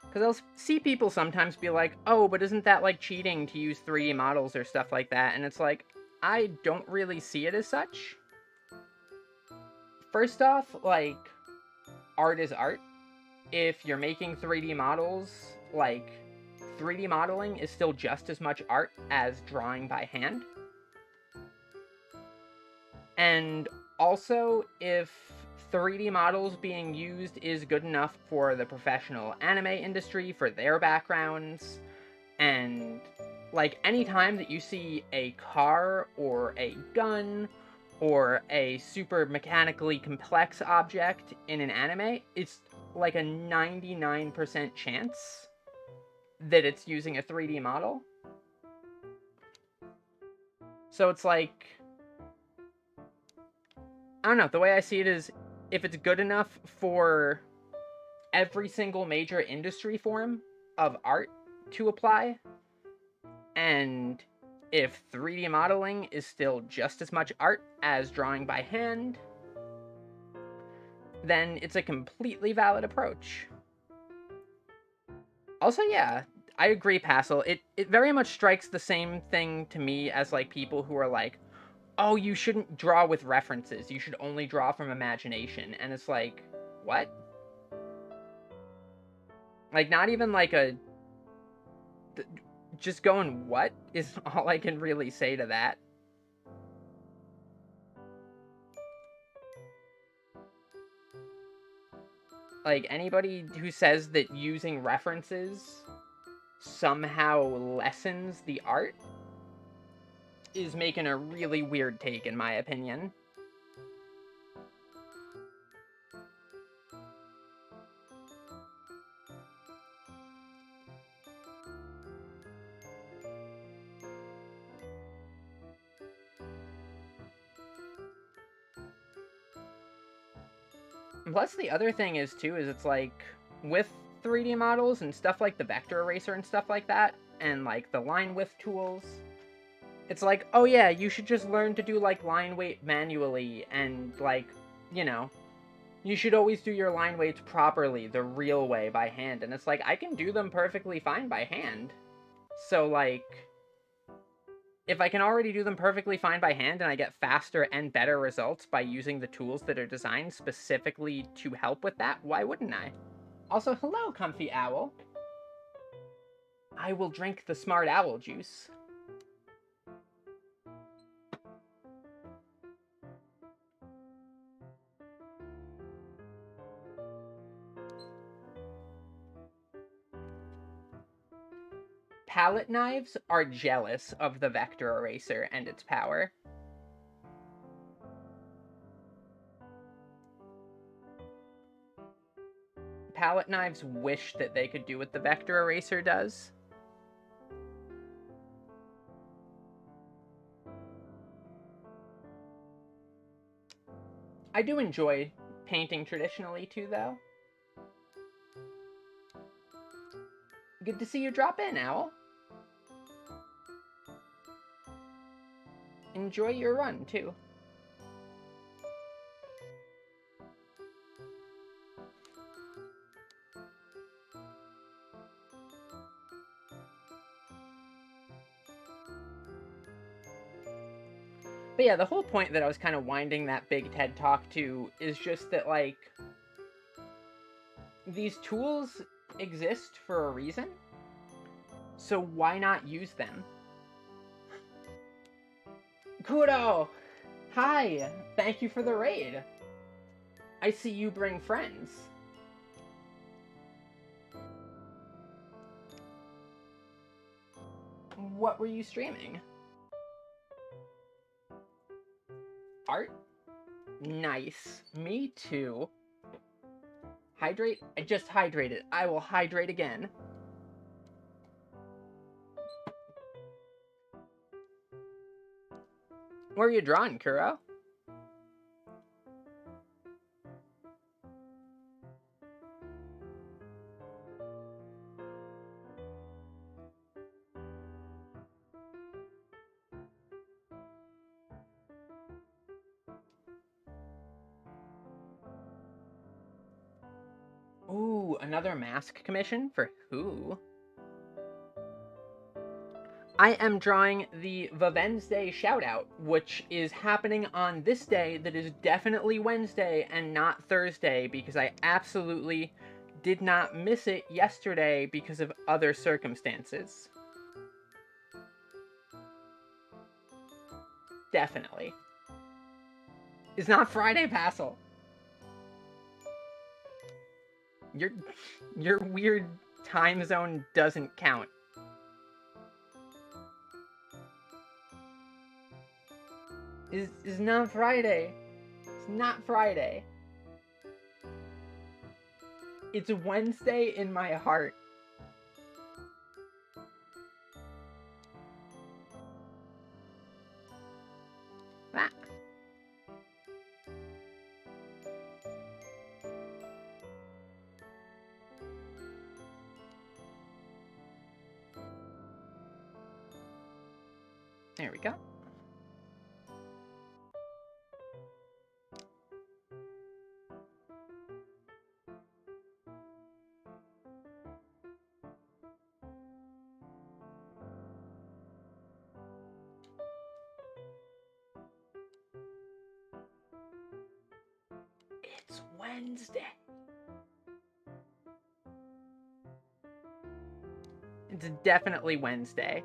Because I'll see people sometimes be like, oh, but isn't that like cheating to use 3D models or stuff like that? And it's like, I don't really see it as such. First off, like, art is art. If you're making 3D models, like, 3D modeling is still just as much art as drawing by hand. And also, if 3D models being used is good enough for the professional anime industry, for their backgrounds, and like anytime that you see a car or a gun or a super mechanically complex object in an anime, it's like a 99% chance that it's using a 3D model. So it's like, I don't know, the way I see it is, if it's good enough for every single major industry form of art to apply, and if 3D modeling is still just as much art as drawing by hand, then it's a completely valid approach. Also, yeah, I agree, Passel. It very much strikes the same thing to me as, like, people who are like, oh, you shouldn't draw with references. You should only draw from imagination. And it's like, what? Like, not even like a... Just going, what? Is all I can really say to that. Like, anybody who says that using references somehow lessens the art is making a really weird take, in my opinion. Plus, the other thing is, too, is it's like, with 3D models and stuff like the vector eraser and stuff like that, and, like, the line width tools, it's like, oh yeah, you should just learn to do, like, line weight manually, and, like, you know, you should always do your line weights properly, the real way, by hand. And it's like, I can do them perfectly fine by hand. So, like, if I can already do them perfectly fine by hand and I get faster and better results by using the tools that are designed specifically to help with that, why wouldn't I? Also, hello, Comfy Owl. I will drink the Smart Owl juice. Palette knives are jealous of the vector eraser and its power. Palette knives wish that they could do what the vector eraser does. I do enjoy painting traditionally too, though. Good to see you drop in, Owl. Enjoy your run, too. But yeah, the whole point that I was kind of winding that big TED Talk to is just that, like, these tools exist for a reason, so why not use them? Kudo! Hi! Thank you for the raid! I see you bring friends. What were you streaming? Art? Nice. Me too. Hydrate? I just hydrated. I will hydrate again. Where are you drawing, Kuro? Ooh, another mask commission? For who? I am drawing the VVednesdayShoutout, which is happening on this day that is definitely Wednesday and not Thursday, because I absolutely did not miss it yesterday because of other circumstances. Definitely. It's not Friday, Passel. Your weird time zone doesn't count. It's not Friday. It's not Friday. It's Wednesday in my heart. Ah. There we go. Wednesday. It's definitely Wednesday.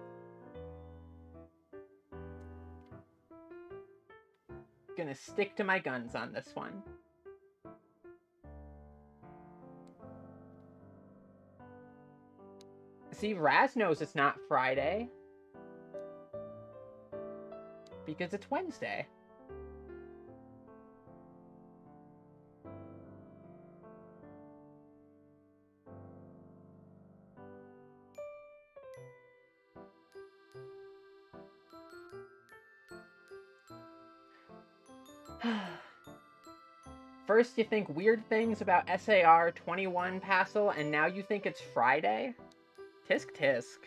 Gonna stick to my guns on this one. See, Raz knows it's not Friday. Because it's Wednesday. First you think weird things about SAR 21 Passel, and now you think it's Friday? Tisk tisk.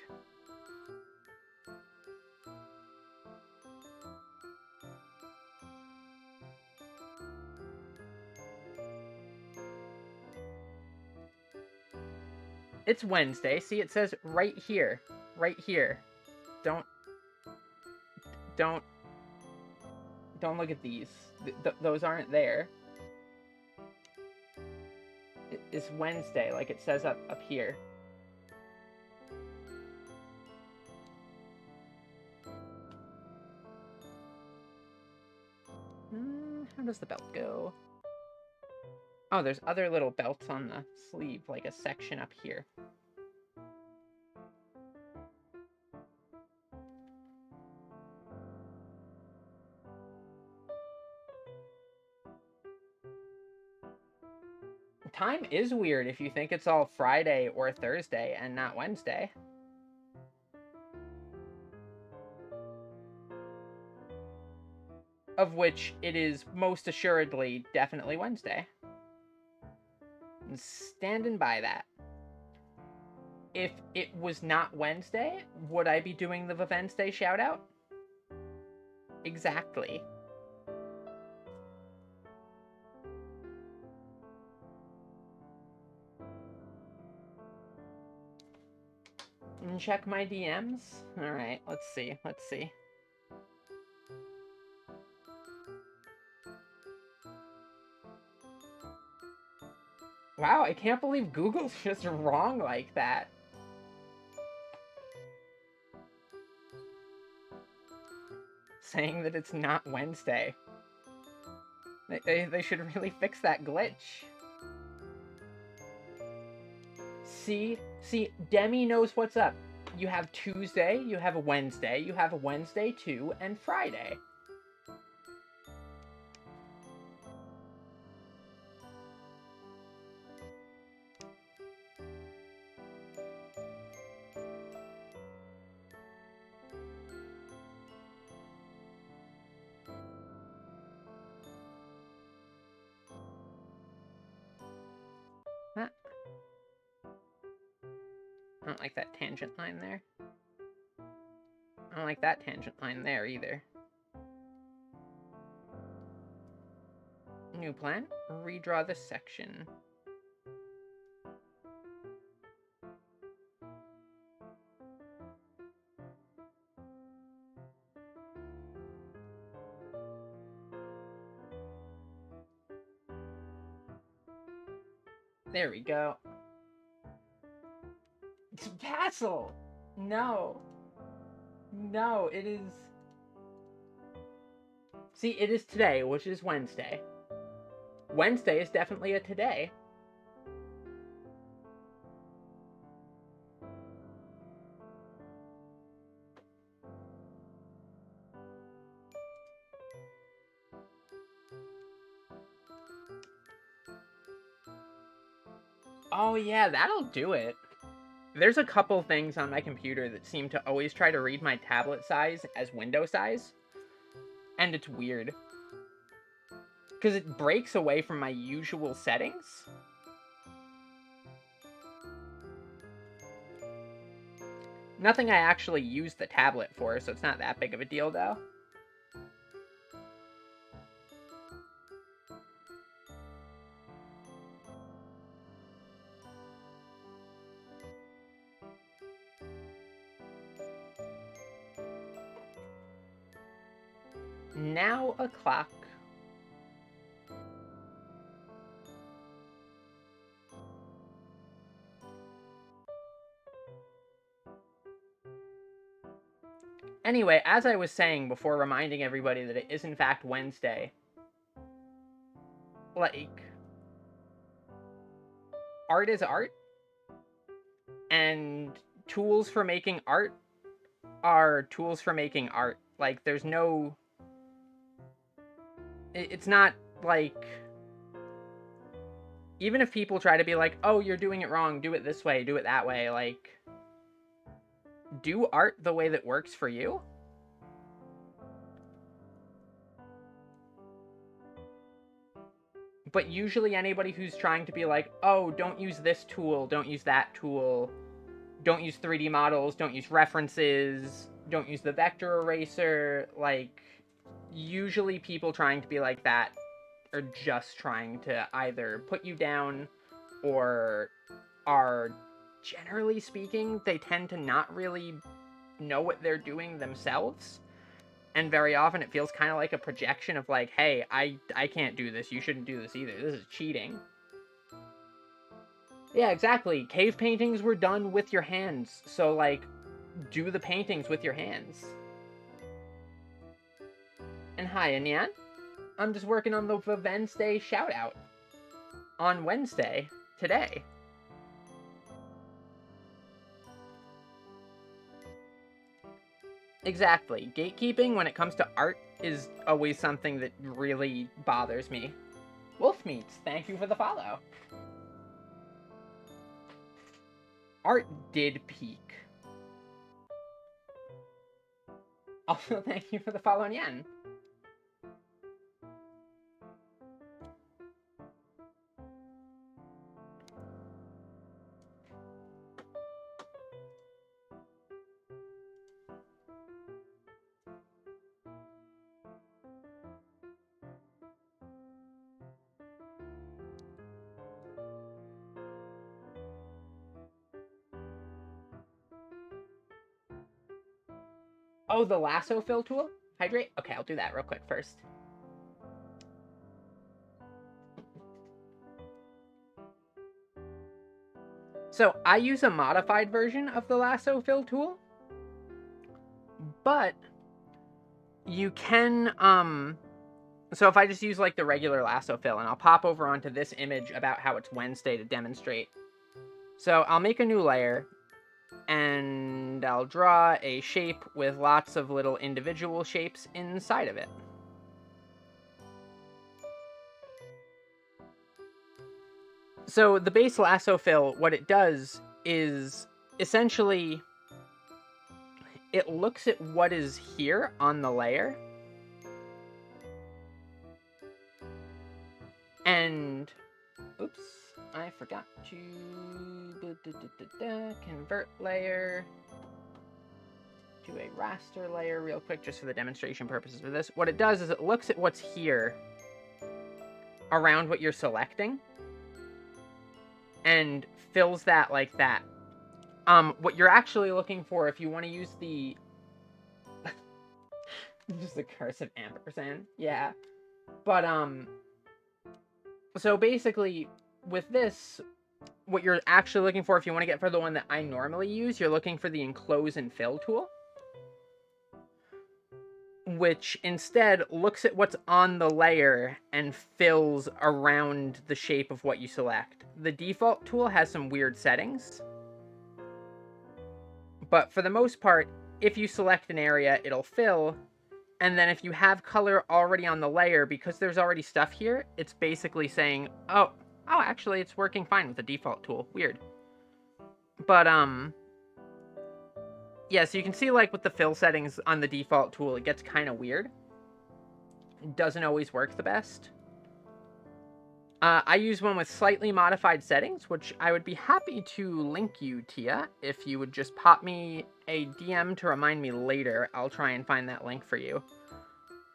It's Wednesday. See, it says right here. Right here. Don't look at these. Those aren't there. It's Wednesday, like it says up here. How does the belt go? Oh, there's other little belts on the sleeve, like a section up here. Time is weird if you think it's all Friday or Thursday and not Wednesday. Of which it is most assuredly definitely Wednesday. I'm standing by that. If it was not Wednesday, would I be doing the VVednesday shoutout? Exactly. And check my DMs? Alright, let's see. Wow, I can't believe Google's just wrong like that. Saying that it's not Wednesday. They should really fix that glitch. See, Demi knows what's up. You have Tuesday, you have a Wednesday, you have a Wednesday too, and Friday. Huh. I don't like that tangent line there. I don't like that tangent line there either. New plan? Redraw this section. There we go. It's Passel! No. No, it is... See, it is today, which is Wednesday. Wednesday is definitely a today. Oh yeah, that'll do it. There's a couple things on my computer that seem to always try to read my tablet size as window size. And it's weird. Because it breaks away from my usual settings. Nothing I actually use the tablet for, so it's not that big of a deal, though. Now o'clock. Anyway, as I was saying before, reminding everybody that it is in fact Wednesday, like, art is art, and tools for making art are tools for making art. Like, there's no... It's not, like... Even if people try to be like, oh, you're doing it wrong, do it this way, do it that way, like... Do art the way that works for you. But usually anybody who's trying to be like, oh, don't use this tool, don't use that tool, don't use 3D models, don't use references, don't use the vector eraser, like, usually people trying to be like that are just trying to either put you down or are, generally speaking, they tend to not really know what they're doing themselves. And very often it feels kind of like a projection of like, hey, I can't do this, you shouldn't do this either, this is cheating. Yeah, exactly. Cave paintings were done with your hands, so like, do the paintings with your hands. And hi, Anyan. I'm just working on the Wednesday shoutout. On Wednesday, today. Exactly. Gatekeeping when it comes to art is always something that really bothers me. Wolfmeats, thank you for the follow. Art did peak. Also, thank you for the follow, Nyan. Oh, the lasso fill tool? Hydrate? Okay, I'll do that real quick first. So, I use a modified version of the lasso fill tool. But you can, so if I just use like the regular lasso fill, and I'll pop over onto this image about how it's Wednesday to demonstrate. So I'll make a new layer, and I'll draw a shape with lots of little individual shapes inside of it. So the base lasso fill, what it does is essentially it looks at what is here on the layer, and oops, I forgot to convert layer to a raster layer real quick, just for the demonstration purposes for this. What it does is it looks at what's here around what you're selecting and fills that like that. What you're actually looking for, if you want to use the just the cursive ampersand, yeah. But so basically with this, what you're actually looking for, if you want to get for the one that I normally use, you're looking for the enclose and fill tool, which instead looks at what's on the layer and fills around the shape of what you select. The default tool has some weird settings, but for the most part, if you select an area, it'll fill, and then if you have color already on the layer, because there's already stuff here, it's basically saying, oh, actually, it's working fine with the default tool. Weird. But, yeah, so you can see, like, with the fill settings on the default tool, it gets kind of weird. It doesn't always work the best. I use one with slightly modified settings, which I would be happy to link you, Tia. If you would just pop me a DM to remind me later, I'll try and find that link for you.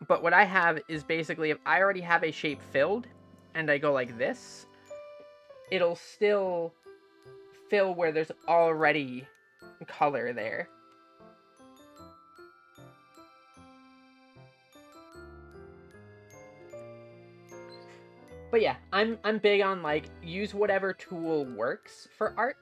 But what I have is basically, if I already have a shape filled, and I go like this, it'll still fill where there's already color there. But yeah, I'm big on, like, use whatever tool works for art.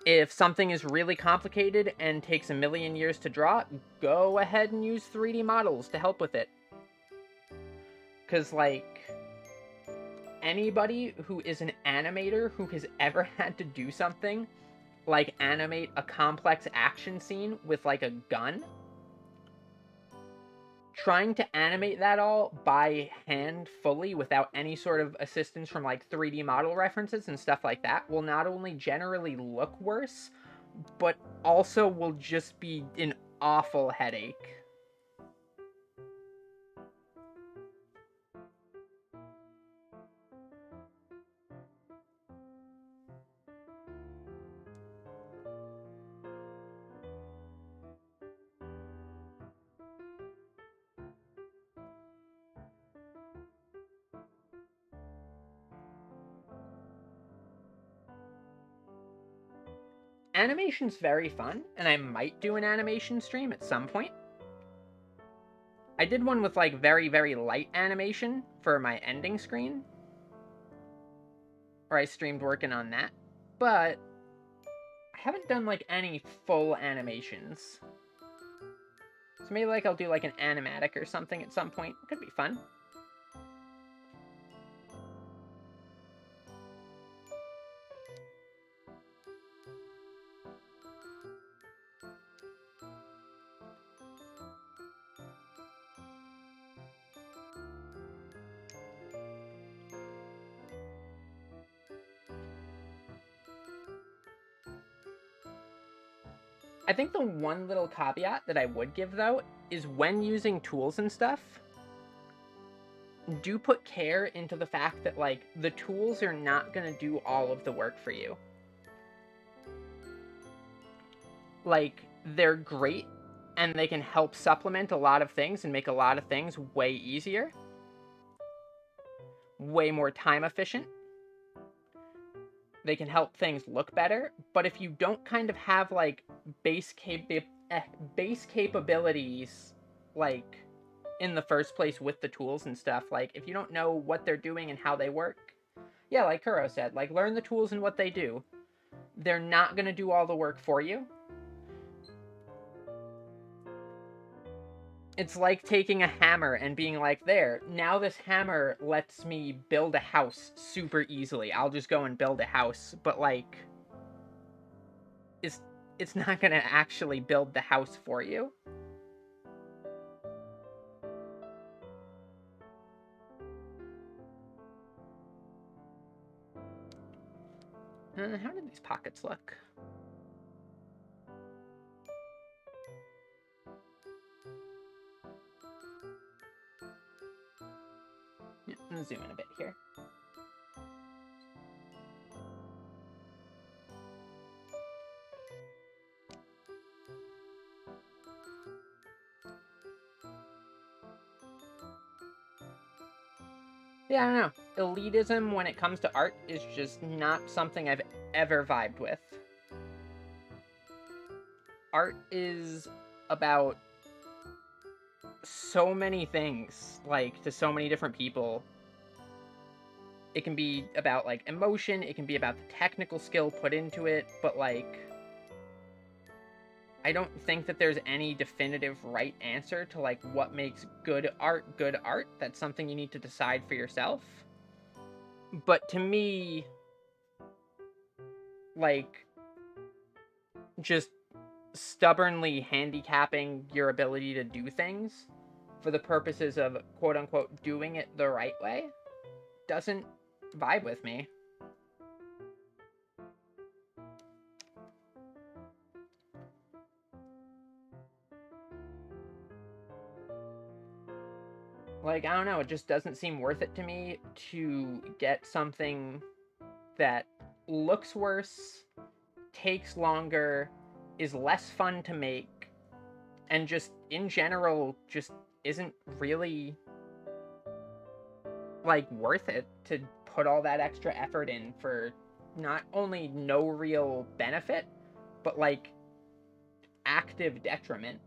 If something is really complicated and takes a million years to draw, go ahead and use 3D models to help with it. Because, like, anybody who is an animator who has ever had to do something, like animate a complex action scene with, like, a gun, trying to animate that all by hand fully without any sort of assistance from, like, 3D model references and stuff like that will not only generally look worse, but also will just be an awful headache. Animation's very fun, and I might do an animation stream at some point. I did one with, like, very, very light animation for my ending screen, or I streamed working on that, but I haven't done, like, any full animations. So maybe, like, I'll do, like, an animatic or something at some point. It could be fun. I think the one little caveat that I would give, though, is when using tools and stuff, do put care into the fact that, like, the tools are not going to do all of the work for you. Like, they're great, and they can help supplement a lot of things and make a lot of things way easier, way more time efficient. They can help things look better, but if you don't kind of have, like, base capabilities, like, in the first place with the tools and stuff, like, if you don't know what they're doing and how they work, yeah, like Kuro said, like, learn the tools and what they do. They're not going to do all the work for you. It's like taking a hammer and being like, there, now this hammer lets me build a house super easily. I'll just go and build a house. But, like, it's not going to actually build the house for you. How did these pockets look? Yeah, I'm gonna zoom in a bit here. Yeah, I don't know. Elitism when it comes to art is just not something I've ever vibed with. Art is about so many things, like, to so many different people. It can be about, like, emotion, it can be about the technical skill put into it, but, like, I don't think that there's any definitive right answer to, like, what makes good art good art. That's something you need to decide for yourself. But to me, like, just stubbornly handicapping your ability to do things for the purposes of quote-unquote doing it the right way doesn't vibe with me. Like, I don't know, it just doesn't seem worth it to me to get something that looks worse, takes longer, is less fun to make, and just, in general, just isn't really, like, worth it to put all that extra effort in for not only no real benefit, but, like, active detriment.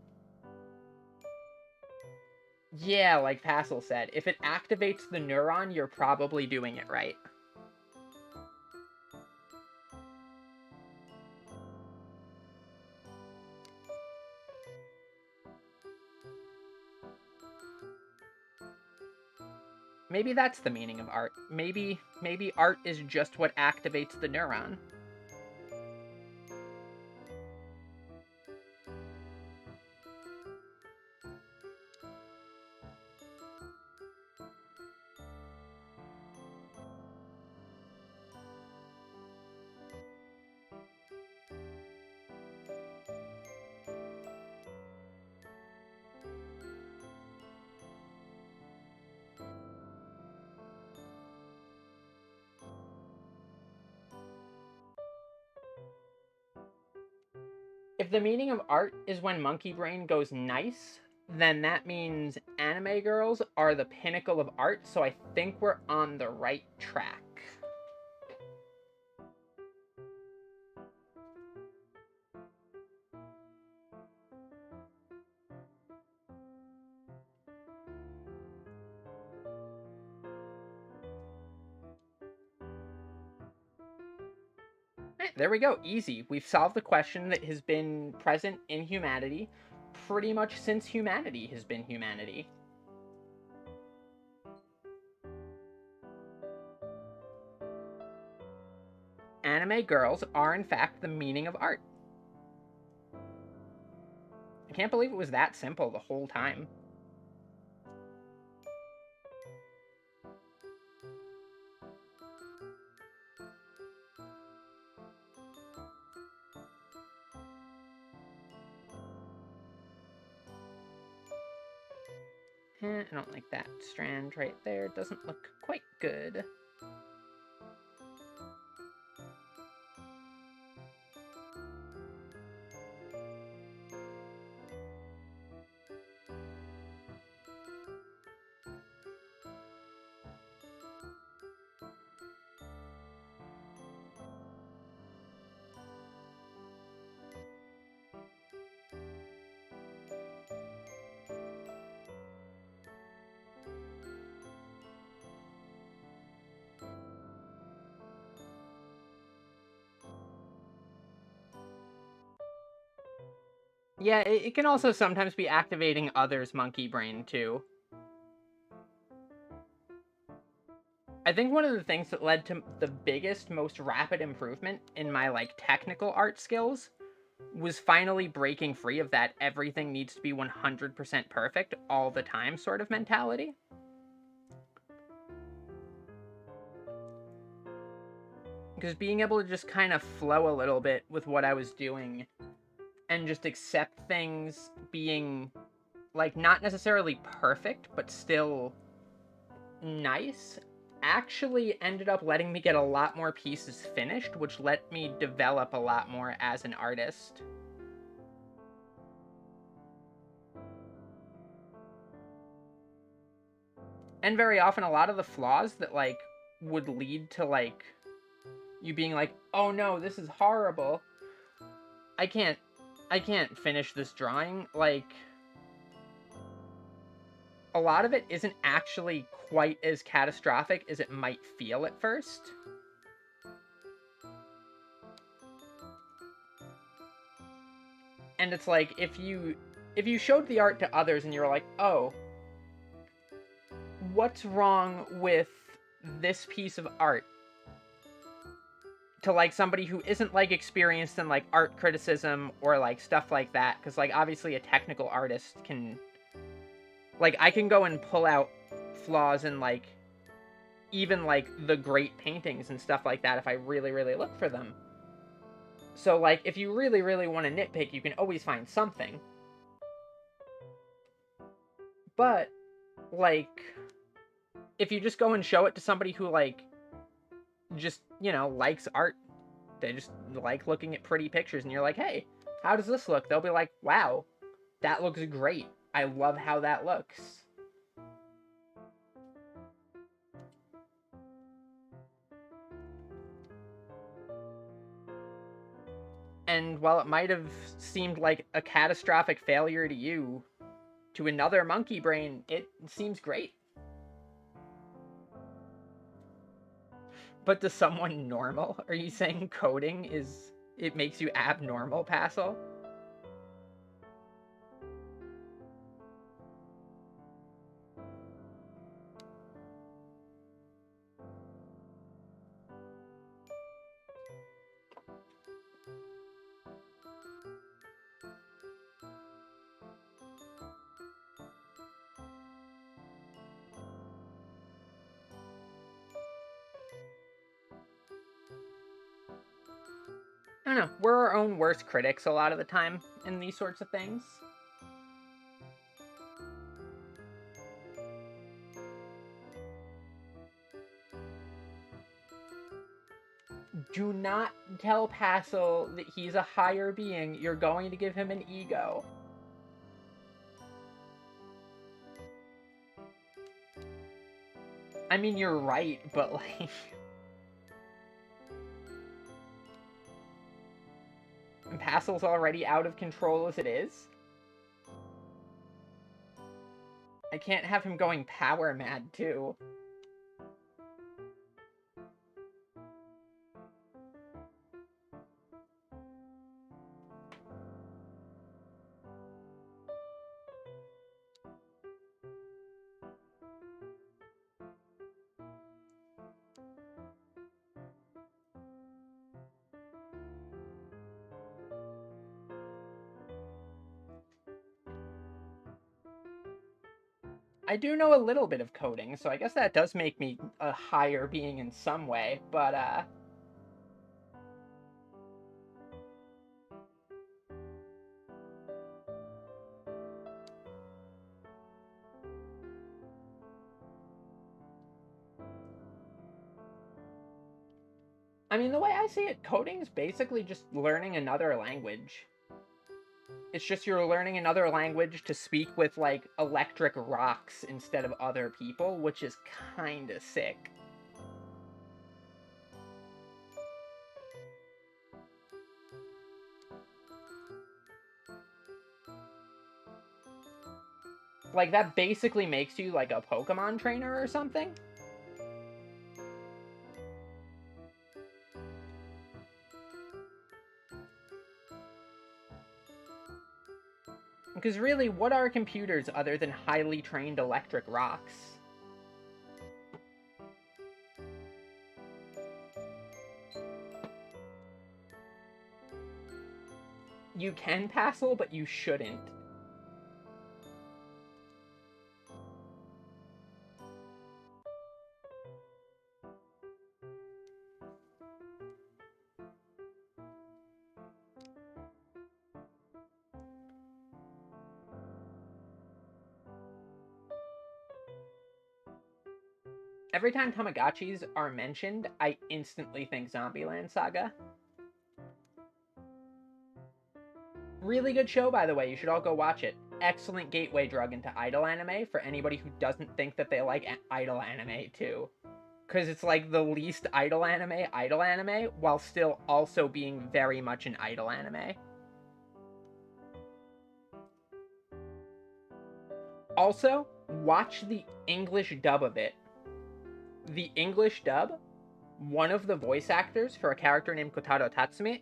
Yeah, like Passel said, if it activates the neuron, you're probably doing it right. Maybe that's the meaning of art. Maybe art is just what activates the neuron. If the meaning of art is when monkey brain goes nice, then that means anime girls are the pinnacle of art, so I think we're on the right track. There we go. Easy. We've solved the question that has been present in humanity pretty much since humanity has been humanity. Anime girls are, in fact, the meaning of art. I can't believe it was that simple the whole time. I don't like that strand right there. It doesn't look quite good. Yeah, it can also sometimes be activating others' monkey brain, too. I think one of the things that led to the biggest, most rapid improvement in my, technical art skills was finally breaking free of that everything needs to be 100% perfect all the time sort of mentality. Because being able to just kind of flow a little bit with what I was doing and just accept things being, not necessarily perfect, but still nice, actually ended up letting me get a lot more pieces finished, which let me develop a lot more as an artist. And very often, a lot of the flaws that, would lead to, you being like, oh no, this is horrible. I can't finish this drawing. A lot of it isn't actually quite as catastrophic as it might feel at first. And it's like, if you showed the art to others and you're like, oh, what's wrong with this piece of art? To somebody who isn't experienced in art criticism or stuff like that, because obviously a technical artist can I can go and pull out flaws in even the great paintings and stuff like that if I really, really look for them. So if you really, really want to nitpick, you can always find something. But if you just go and show it to somebody who just, likes art, they just like looking at pretty pictures, and you're like, hey, how does this look? They'll be like, wow, that looks great. I love how that looks. And while it might have seemed like a catastrophic failure to you, to another monkey brain, it seems great. But to someone normal, are you saying coding it makes you abnormal, Passel? I don't know, we're our own worst critics a lot of the time in these sorts of things. Do not tell Passel that he's a higher being. You're going to give him an ego. I mean, you're right, but like... Passel's already out of control as it is. I can't have him going power mad, too. I do know a little bit of coding, so I guess that does make me a higher being in some way, but, I mean, the way I see it, coding's basically just learning another language. It's just you're learning another language to speak with, like, electric rocks instead of other people, which is kinda sick. Like, that basically makes you, like, a Pokemon trainer or something? Because really, what are computers other than highly trained electric rocks? You can Passel, but you shouldn't. Every time Tamagotchis are mentioned, I instantly think Zombieland Saga. Really good show, by the way. You should all go watch it. Excellent gateway drug into idol anime for anybody who doesn't think that they like idol anime, too. Because it's like the least idol anime, while still also being very much an idol anime. Also, watch the English dub of it. The English dub, one of the voice actors for a character named Kotaro Tatsumi,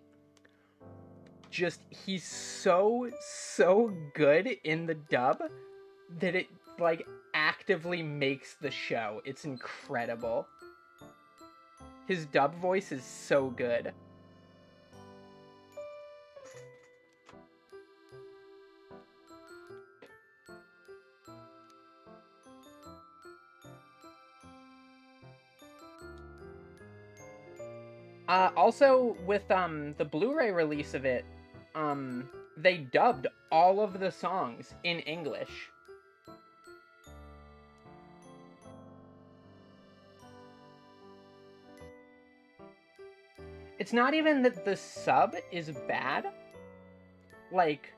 he's so good in the dub that it, like, actively makes the show. It's incredible. His dub voice is so good. Also, with, the Blu-ray release of it, they dubbed all of the songs in English. It's not even that the sub is bad. Like,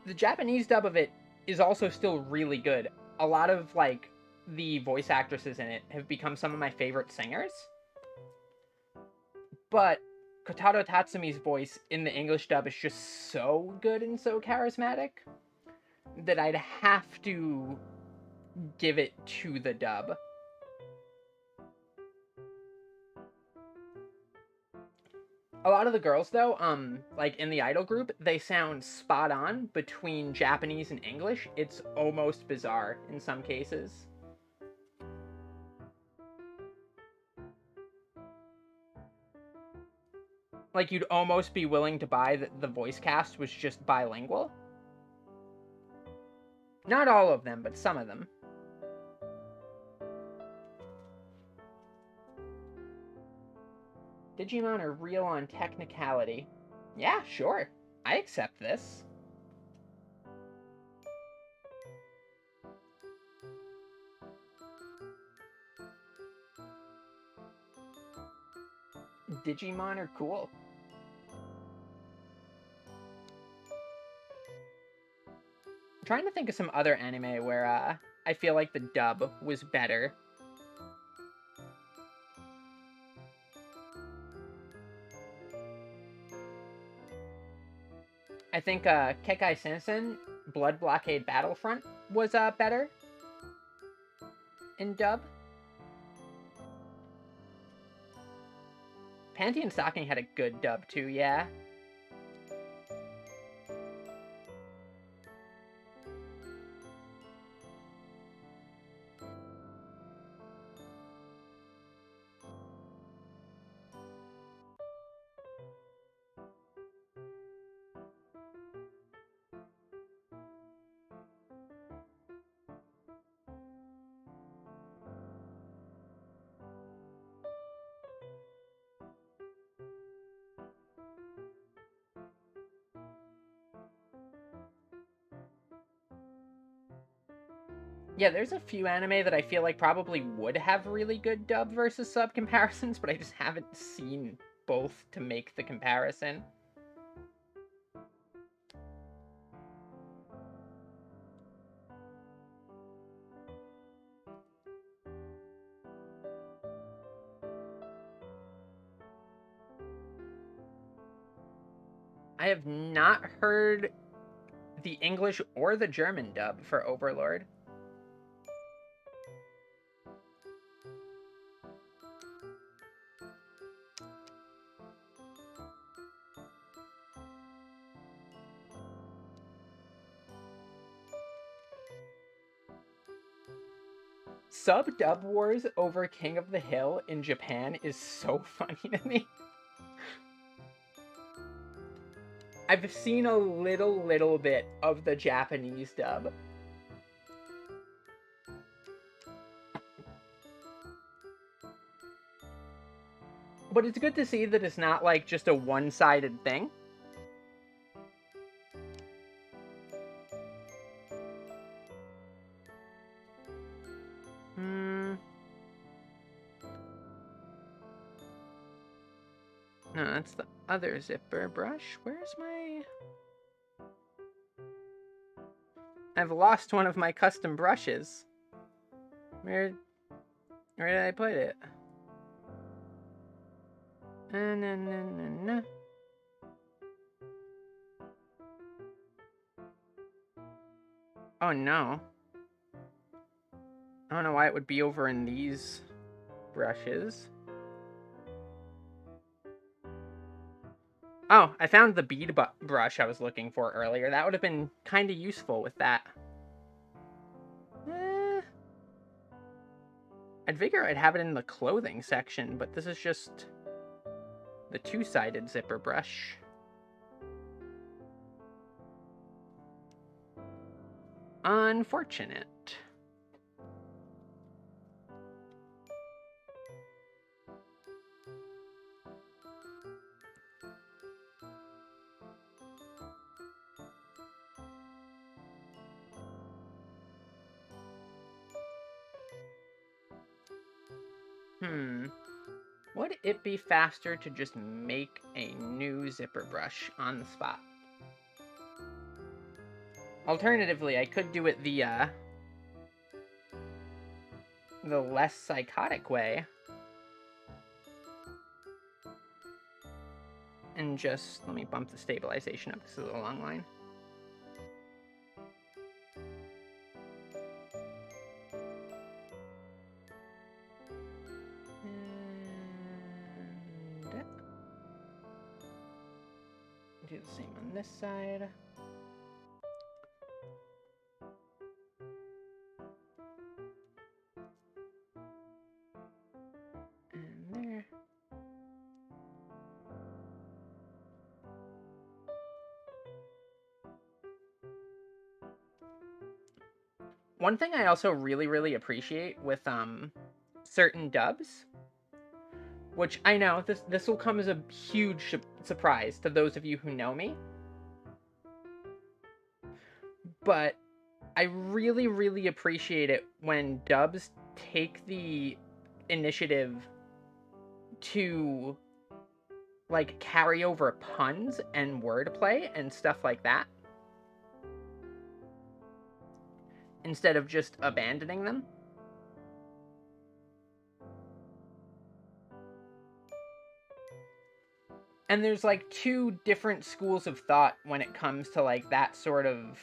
the Japanese dub of it is also still really good. A lot of, like, the voice actresses in it have become some of my favorite singers. But Kotaro Tatsumi's voice in the English dub is just so good and so charismatic that I'd have to give it to the dub. A lot of the girls, though, like, in the idol group, they sound spot on between Japanese and English. It's almost bizarre in some cases. Like, you'd almost be willing to buy that the voice cast was just bilingual. Not all of them, but some of them. Digimon are real on technicality. Yeah, sure. I accept this. Digimon are cool. I'm trying to think of some other anime where I feel like the dub was better. I think Kekai Sensen, Blood Blockade Battlefront was better in dub. Panty and Stocking had a good dub too, yeah. Yeah, there's a few anime that I feel like probably would have really good dub versus sub comparisons, but I just haven't seen both to make the comparison. I have not heard the English or the German dub for Overlord. Sub-dub wars over King of the Hill in Japan is so funny to me. I've seen a little bit of the Japanese dub. But it's good to see that it's not like just a one-sided thing. No, that's the other zipper brush. Where's my... I've lost one of my custom brushes. Where did I put it? Oh no. I don't know why it would be over in these brushes. Oh, I found the bead brush I was looking for earlier. That would have been kind of useful with that. I'd figure I'd have it in the clothing section, but this is just the two-sided zipper brush. Unfortunate. Would it be faster to just make a new zipper brush on the spot? Alternatively, I could do it the less psychotic way. And just, let me bump the stabilization up because it's a long line. Do the same on this side. And there. One thing I also really appreciate with certain dubs which I know this will come as a huge surprise to those of you who know me. But I really, really appreciate it when dubs take the initiative to, like, carry over puns and wordplay and stuff like that, instead of just abandoning them. And there's, like, two different schools of thought when it comes to, like, that sort of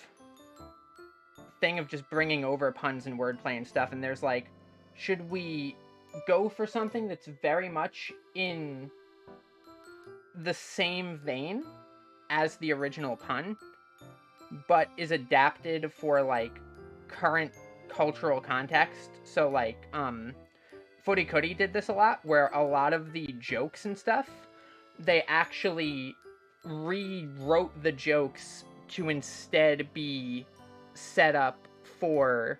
thing of just bringing over puns and wordplay and stuff. And there's, like, should we go for something that's very much in the same vein as the original pun, but is adapted for, like, current cultural context? So, like, Footy Cootie did this a lot, where a lot of the jokes and stuff, they actually rewrote the jokes to instead be set up for,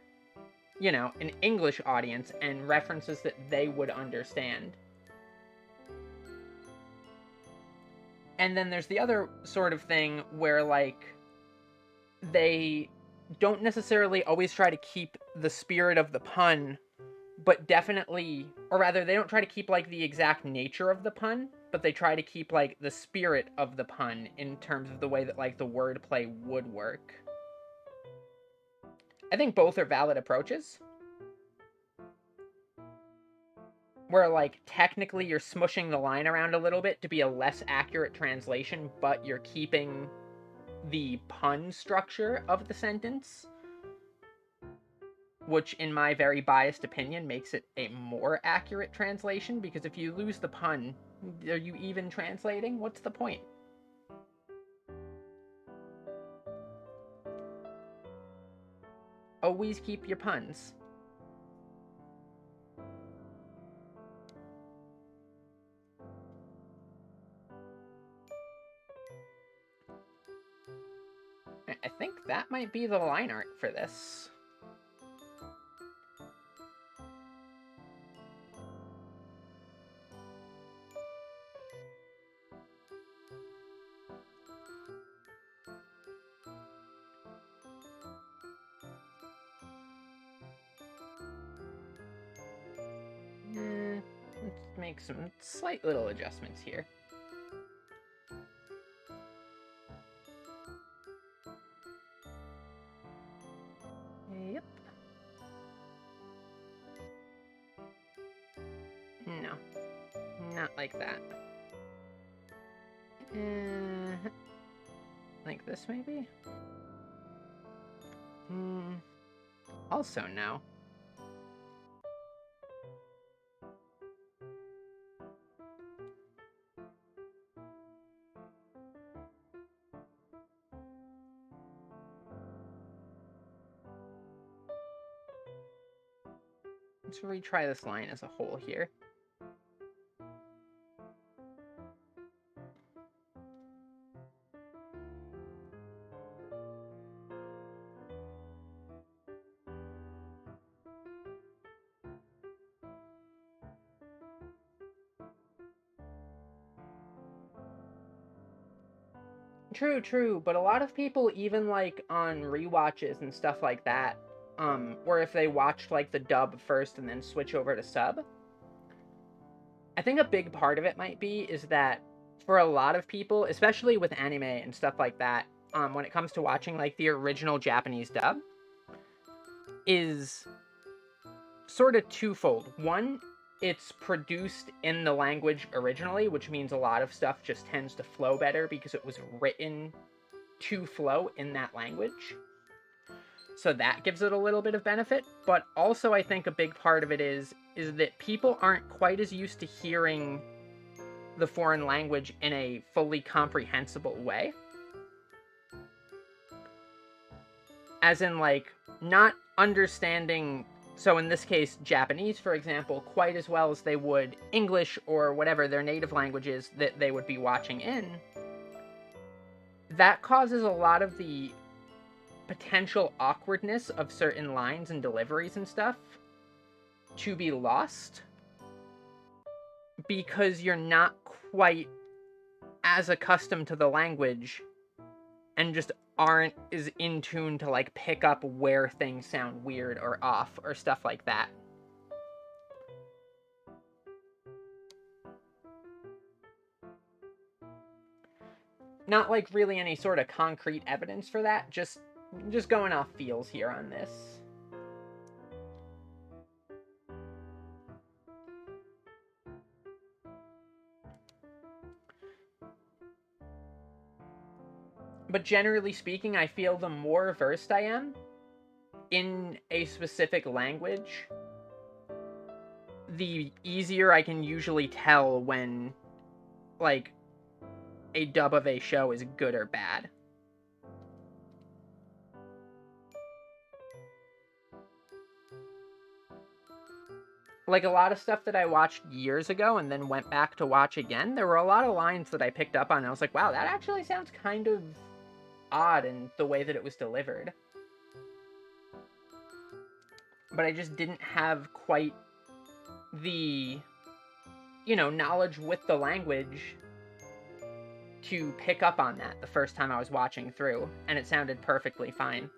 you know, an English audience and references that they would understand. And then there's the other sort of thing where, like, they don't necessarily always try to keep the spirit of the pun, but definitely, or rather, they don't try to keep, like, the exact nature of the pun, but they try to keep, like, the spirit of the pun in terms of the way that, like, the wordplay would work. I think both are valid approaches. Where, like, technically you're smushing the line around a little bit to be a less accurate translation, but you're keeping the pun structure of the sentence, which, in my very biased opinion, makes it a more accurate translation, because if you lose the pun, are you even translating? What's the point? Always keep your puns. I think that might be the line art for this. Let's make some slight little adjustments here. Yep. No. Not like that. Like this, maybe? Also no. Let's retry this line as a whole here. True, but a lot of people, even, like, on rewatches and stuff like that, or if they watched, like, the dub first and then switch over to sub, I think a big part of it might be is that for a lot of people, especially with anime and stuff like that, when it comes to watching, like, the original Japanese dub, is sort of twofold. One, it's produced in the language originally, which means a lot of stuff just tends to flow better because it was written to flow in that language. So that gives it a little bit of benefit. But also, I think a big part of it is that people aren't quite as used to hearing the foreign language in a fully comprehensible way. As in, like, not understanding, so in this case, Japanese, for example, quite as well as they would English or whatever their native language is that they would be watching in. That causes a lot of the potential awkwardness of certain lines and deliveries and stuff to be lost. because you're not quite as accustomed to the language and just aren't as in tune to like pick up where things sound weird or off or stuff like that. Not like really any sort of concrete evidence for that, just going off feels here on this. But generally speaking, I feel the more versed I am in a specific language, the easier I can usually tell when, like, a dub of a show is good or bad. Like, a lot of stuff that I watched years ago and then went back to watch again, there were a lot of lines that I picked up on, and I was like, wow, that actually sounds kind of odd in the way that it was delivered. But I just didn't have quite the, knowledge with the language to pick up on that the first time I was watching through, and it sounded perfectly fine.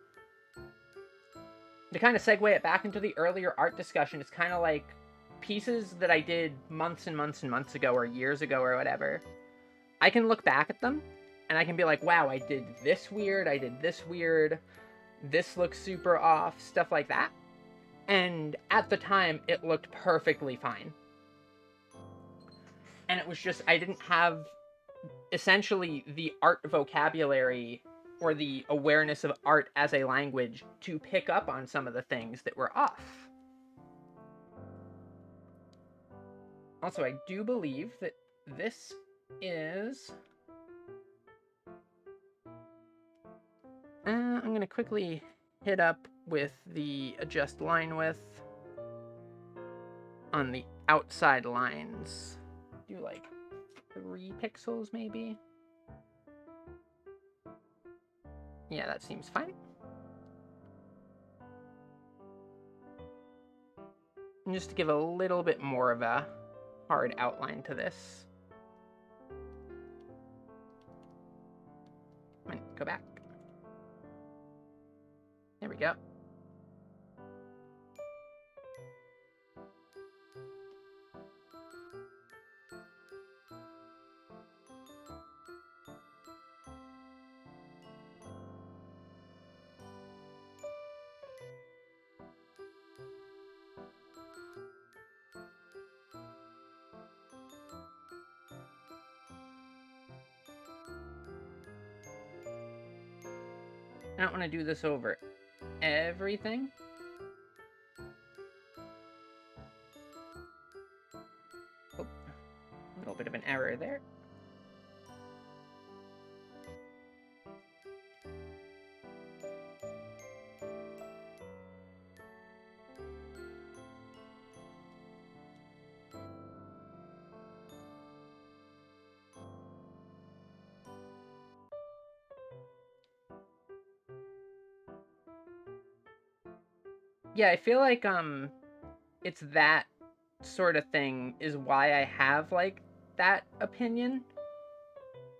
To kind of segue it back into the earlier art discussion, it's kind of like pieces that I did months and months and months ago or years ago or whatever. I can look back at them and I can be like, wow, I did this weird, I did this weird, this looks super off, stuff like that. And at the time, it looked perfectly fine. And it was just, I didn't have essentially the art vocabulary or the awareness of art as a language to pick up on some of the things that were off. Also, I do believe that this is... I'm going to quickly hit up with the adjust line width on the outside lines. Do like 3 pixels maybe? Yeah, that seems fine. And just to give a little bit more of a hard outline to this. Go back. There we go. I don't want to do this over everything. Oh, a little bit of an error there. Yeah, I feel like it's that sort of thing is why I have like that opinion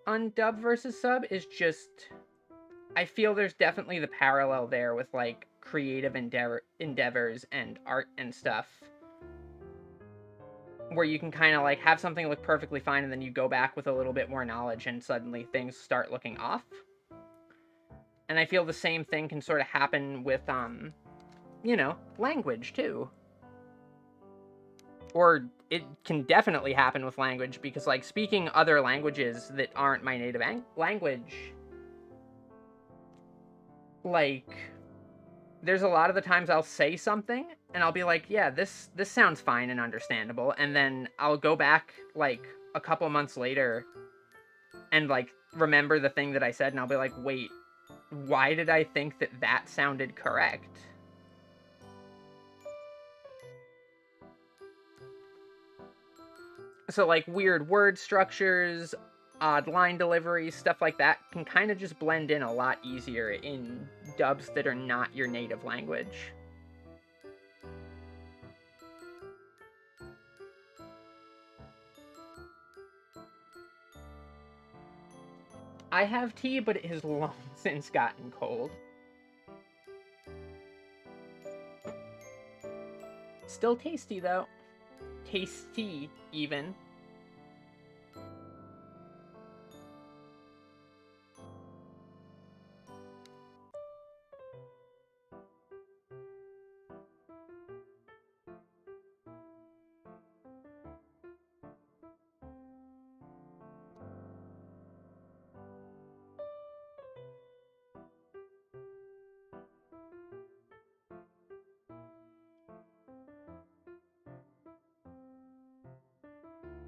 on dub versus sub, is just I feel there's definitely the parallel there with like creative endeavors and art and stuff, where you can kind of like have something look perfectly fine and then you go back with a little bit more knowledge and suddenly things start looking off. And I feel the same thing can sort of happen with language too. Or it can definitely happen with language, because like speaking other languages that aren't my native language, like there's a lot of the times I'll say something and I'll be like, yeah, this sounds fine and understandable, and then I'll go back like a couple months later and like remember the thing that I said, and I'll be like, wait, why did I think that sounded correct? So like weird word structures, odd line deliveries, stuff like that can kind of just blend in a lot easier in dubs that are not your native language. I have tea, but it has long since gotten cold. Still tasty, though. Tasty, even.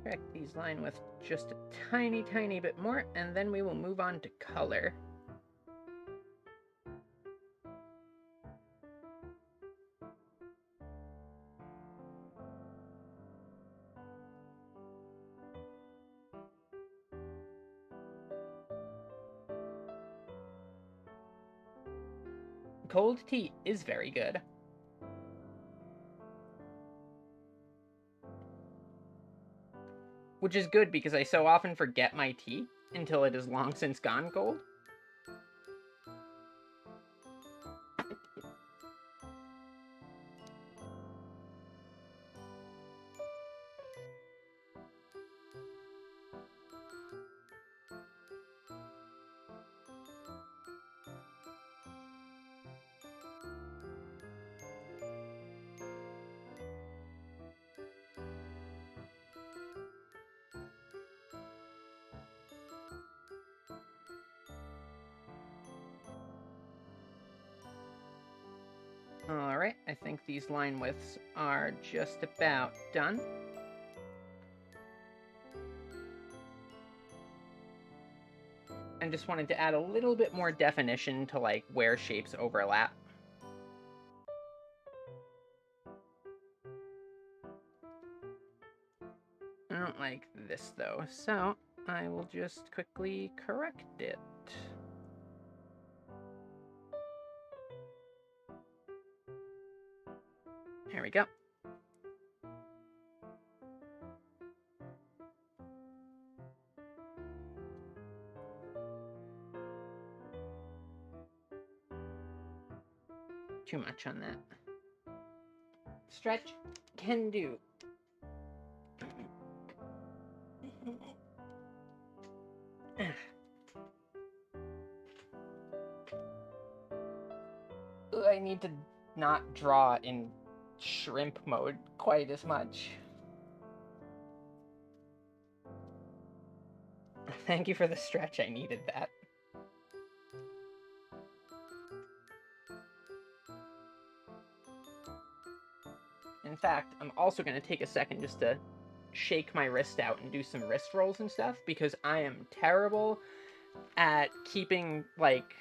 Correct these line with just a tiny, tiny bit more, and then we will move on to color. Cold tea is very good. Which is good because I so often forget my tea until it is long since gone cold. Alright, I think these line widths are just about done. And just wanted to add a little bit more definition to like where shapes overlap. I don't like this though, so I will just quickly correct it. There we go. Too much on that. Stretch can do. I need to not draw in shrimp mode quite as much. Thank you for the stretch, I needed that. In fact, I'm also going to take a second just to shake my wrist out and do some wrist rolls and stuff, because I am terrible at keeping, like,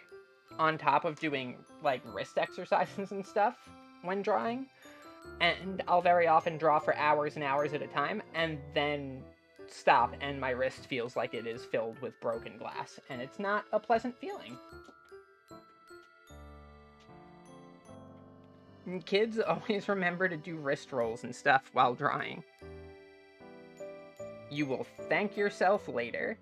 on top of doing, like, wrist exercises and stuff when drawing. And I'll very often draw for hours and hours at a time, and then stop, and my wrist feels like it is filled with broken glass, and it's not a pleasant feeling. And kids, always remember to do wrist rolls and stuff while drawing. You will thank yourself later.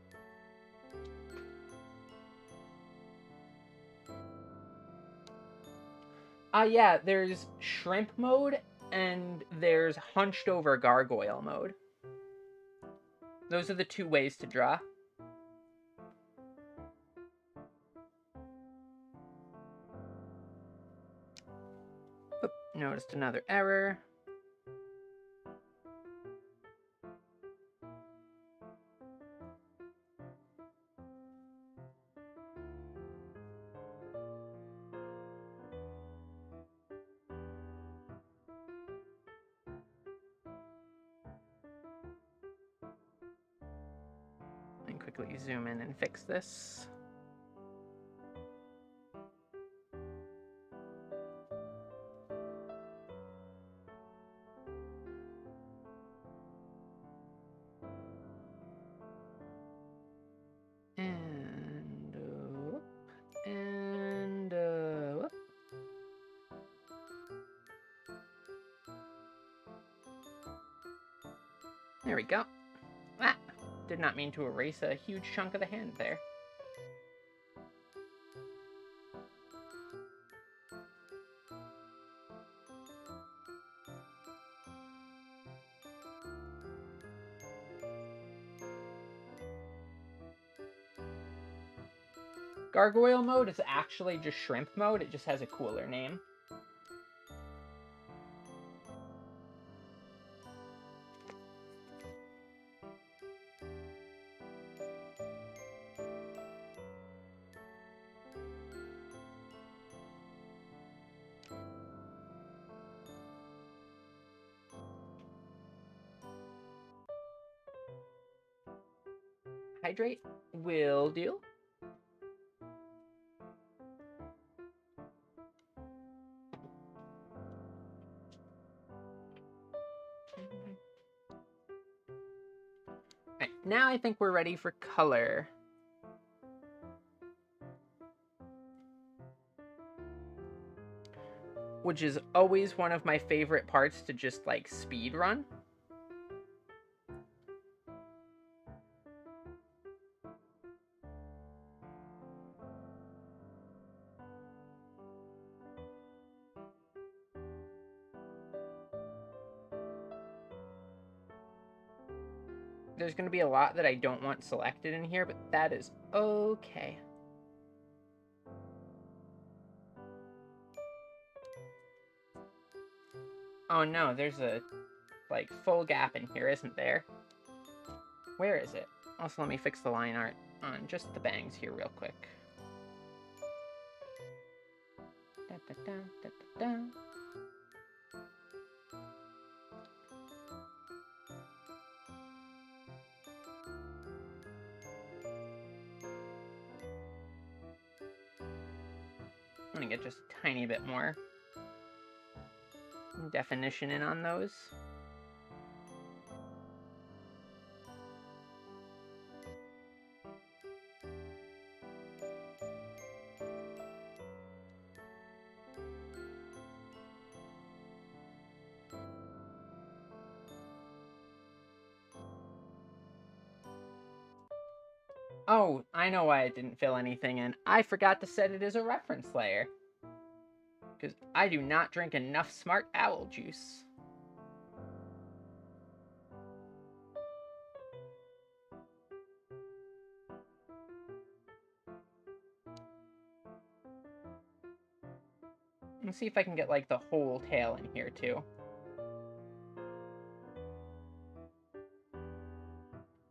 Yeah, there's shrimp mode, and there's hunched over gargoyle mode. Those are the two ways to draw. Oop, noticed another error. And quickly zoom in and fix this. There we go. Ah, did not mean to erase a huge chunk of the hand there. Gargoyle mode is actually just shrimp mode, it just has a cooler name. Hydrate will do. Right, now I think we're ready for color. Which is always one of my favorite parts to just, like, speed run. There's going to be a lot that I don't want selected in here, but that is okay. Oh no, there's a, like, full gap in here, isn't there? Where is it? Also, let me fix the line art on just the bangs here real quick. Da, da, da, da, da, da. I'm gonna get just a tiny bit more definition in on those. Oh, I know why I didn't fill anything in. I forgot to set it as a reference layer. Because I do not drink enough smart owl juice. Let's see if I can get, like, the whole tail in here, too.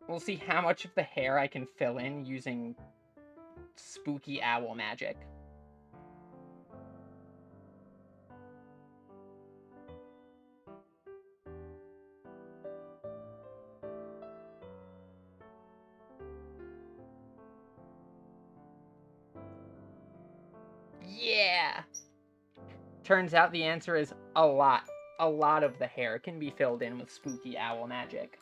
We'll see how much of the hair I can fill in using spooky owl magic. Yeah! Turns out the answer is a lot. A lot of the hair can be filled in with spooky owl magic.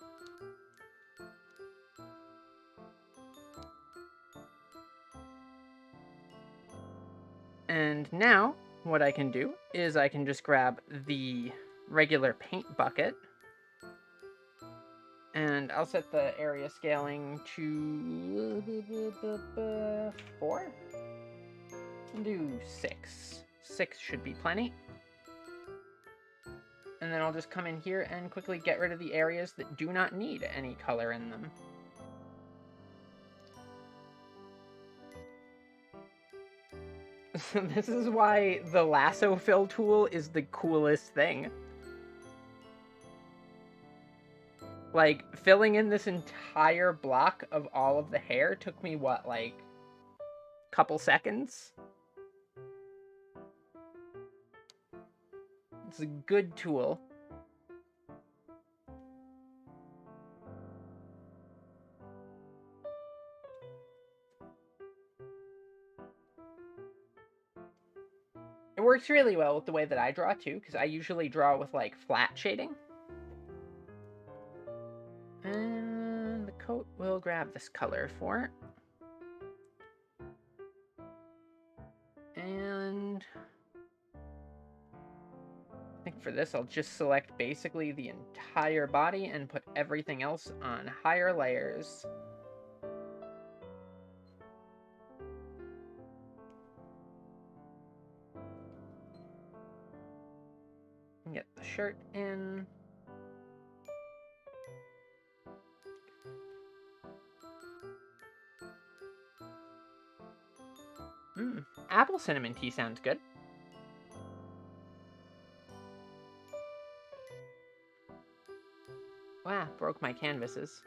And now, what I can do is I can just grab the regular paint bucket, and I'll set the area scaling to 4. And do 6. 6 should be plenty. And then I'll just come in here and quickly get rid of the areas that do not need any color in them. So this is why the lasso fill tool is the coolest thing. Like, filling in this entire block of all of the hair took me, what, like, couple seconds? It's a good tool. It works really well with the way that I draw, too, because I usually draw with, like, flat shading. And the coat will grab this color for it. And I think for this, I'll just select basically the entire body and put everything else on higher layers. Get the shirt in. Apple cinnamon tea sounds good. Wow, broke my canvases.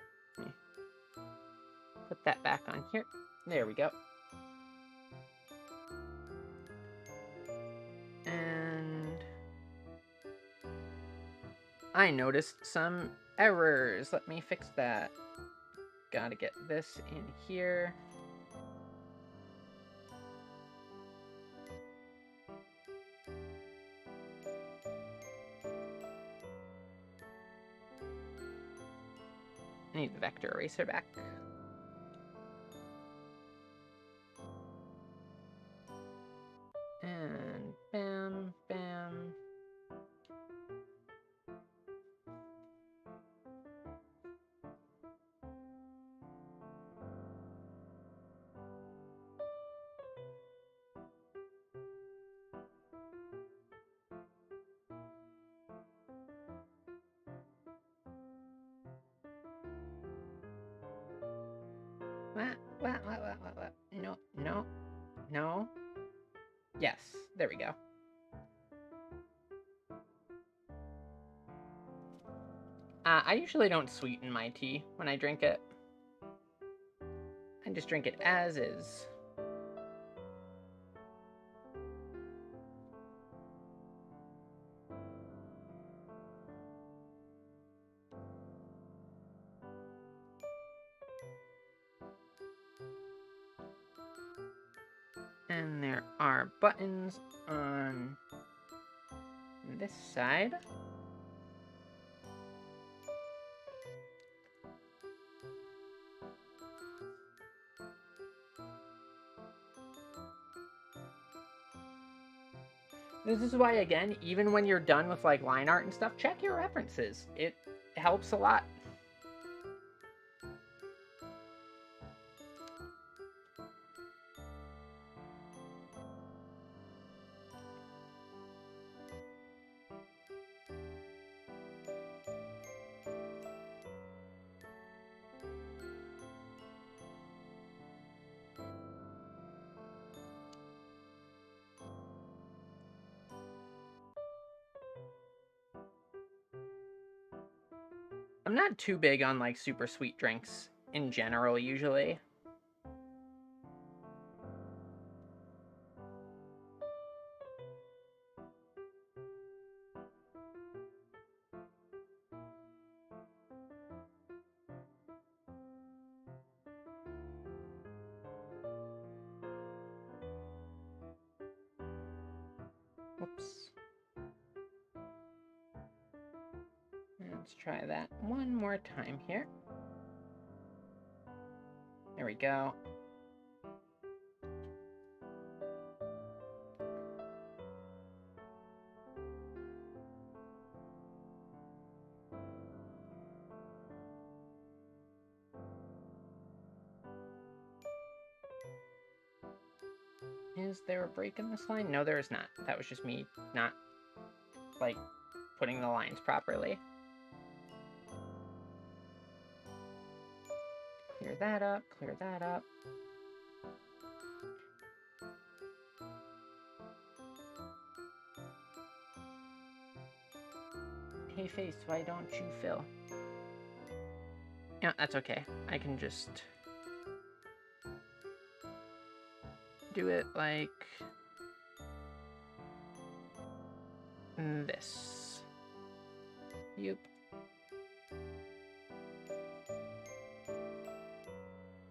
Put that back on here. There we go. And I noticed some errors. Let me fix that. Gotta get this in here. I need the vector eraser back. And bam, bam. What? No. Yes, there we go. I usually don't sweeten my tea when I drink it. I just drink it as is. And there are buttons on this side. This is why, again, even when you're done with like line art and stuff, check your references. It helps a lot. I'm not too big on like super sweet drinks in general, usually. Whoops. Let's try that one more time here. There we go. Is there a break in this line? No, there is not. That was just me not, like, putting the lines properly. Clear that up, clear that up. Hey, Face, why don't you fill? Yeah, that's okay. I can just do it like this. Yep.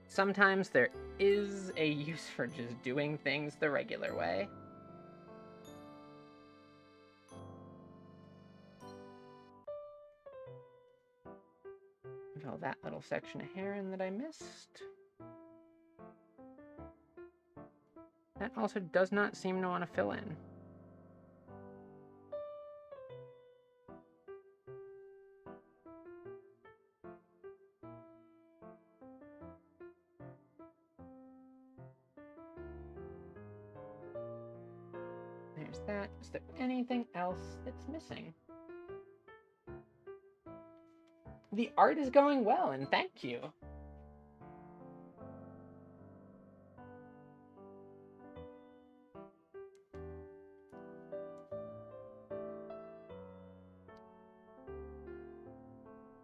Sometimes there is a use for just doing things the regular way. Fill that little section of heron that I missed. That also does not seem to want to fill in. There's that. Is there anything else that's missing? The art is going well, and thank you.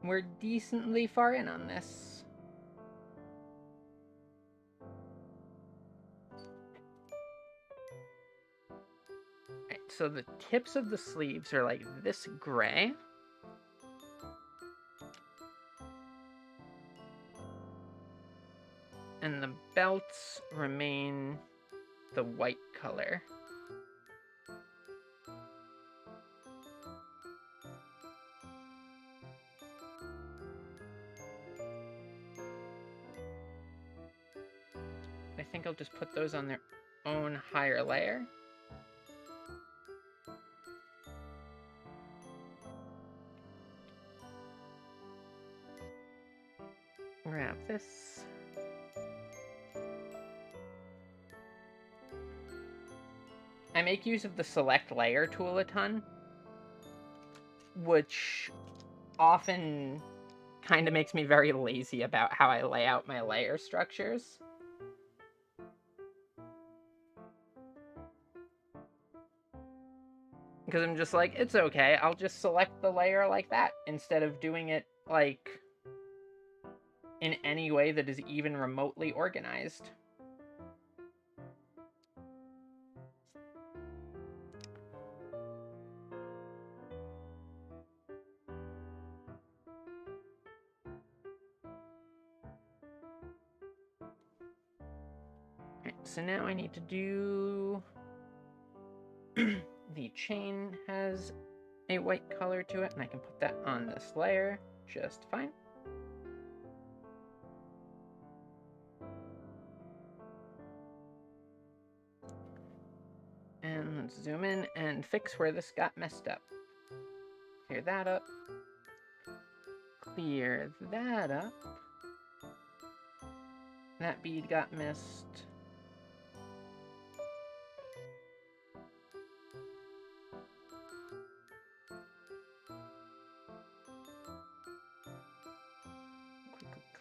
We're decently far in on this. Right, so the tips of the sleeves are like this gray. And the belts remain the white color. I think I'll just put those on their own higher layer. Grab this. I make use of the select layer tool a ton, which often kind of makes me very lazy about how I lay out my layer structures. Because I'm just like, it's okay, I'll just select the layer like that instead of doing it like in any way that is even remotely organized. Right, so now I need to do... The chain has a white color to it, and I can put that on this layer just fine. And let's zoom in and fix where this got messed up. Clear that up. Clear that up. That bead got missed.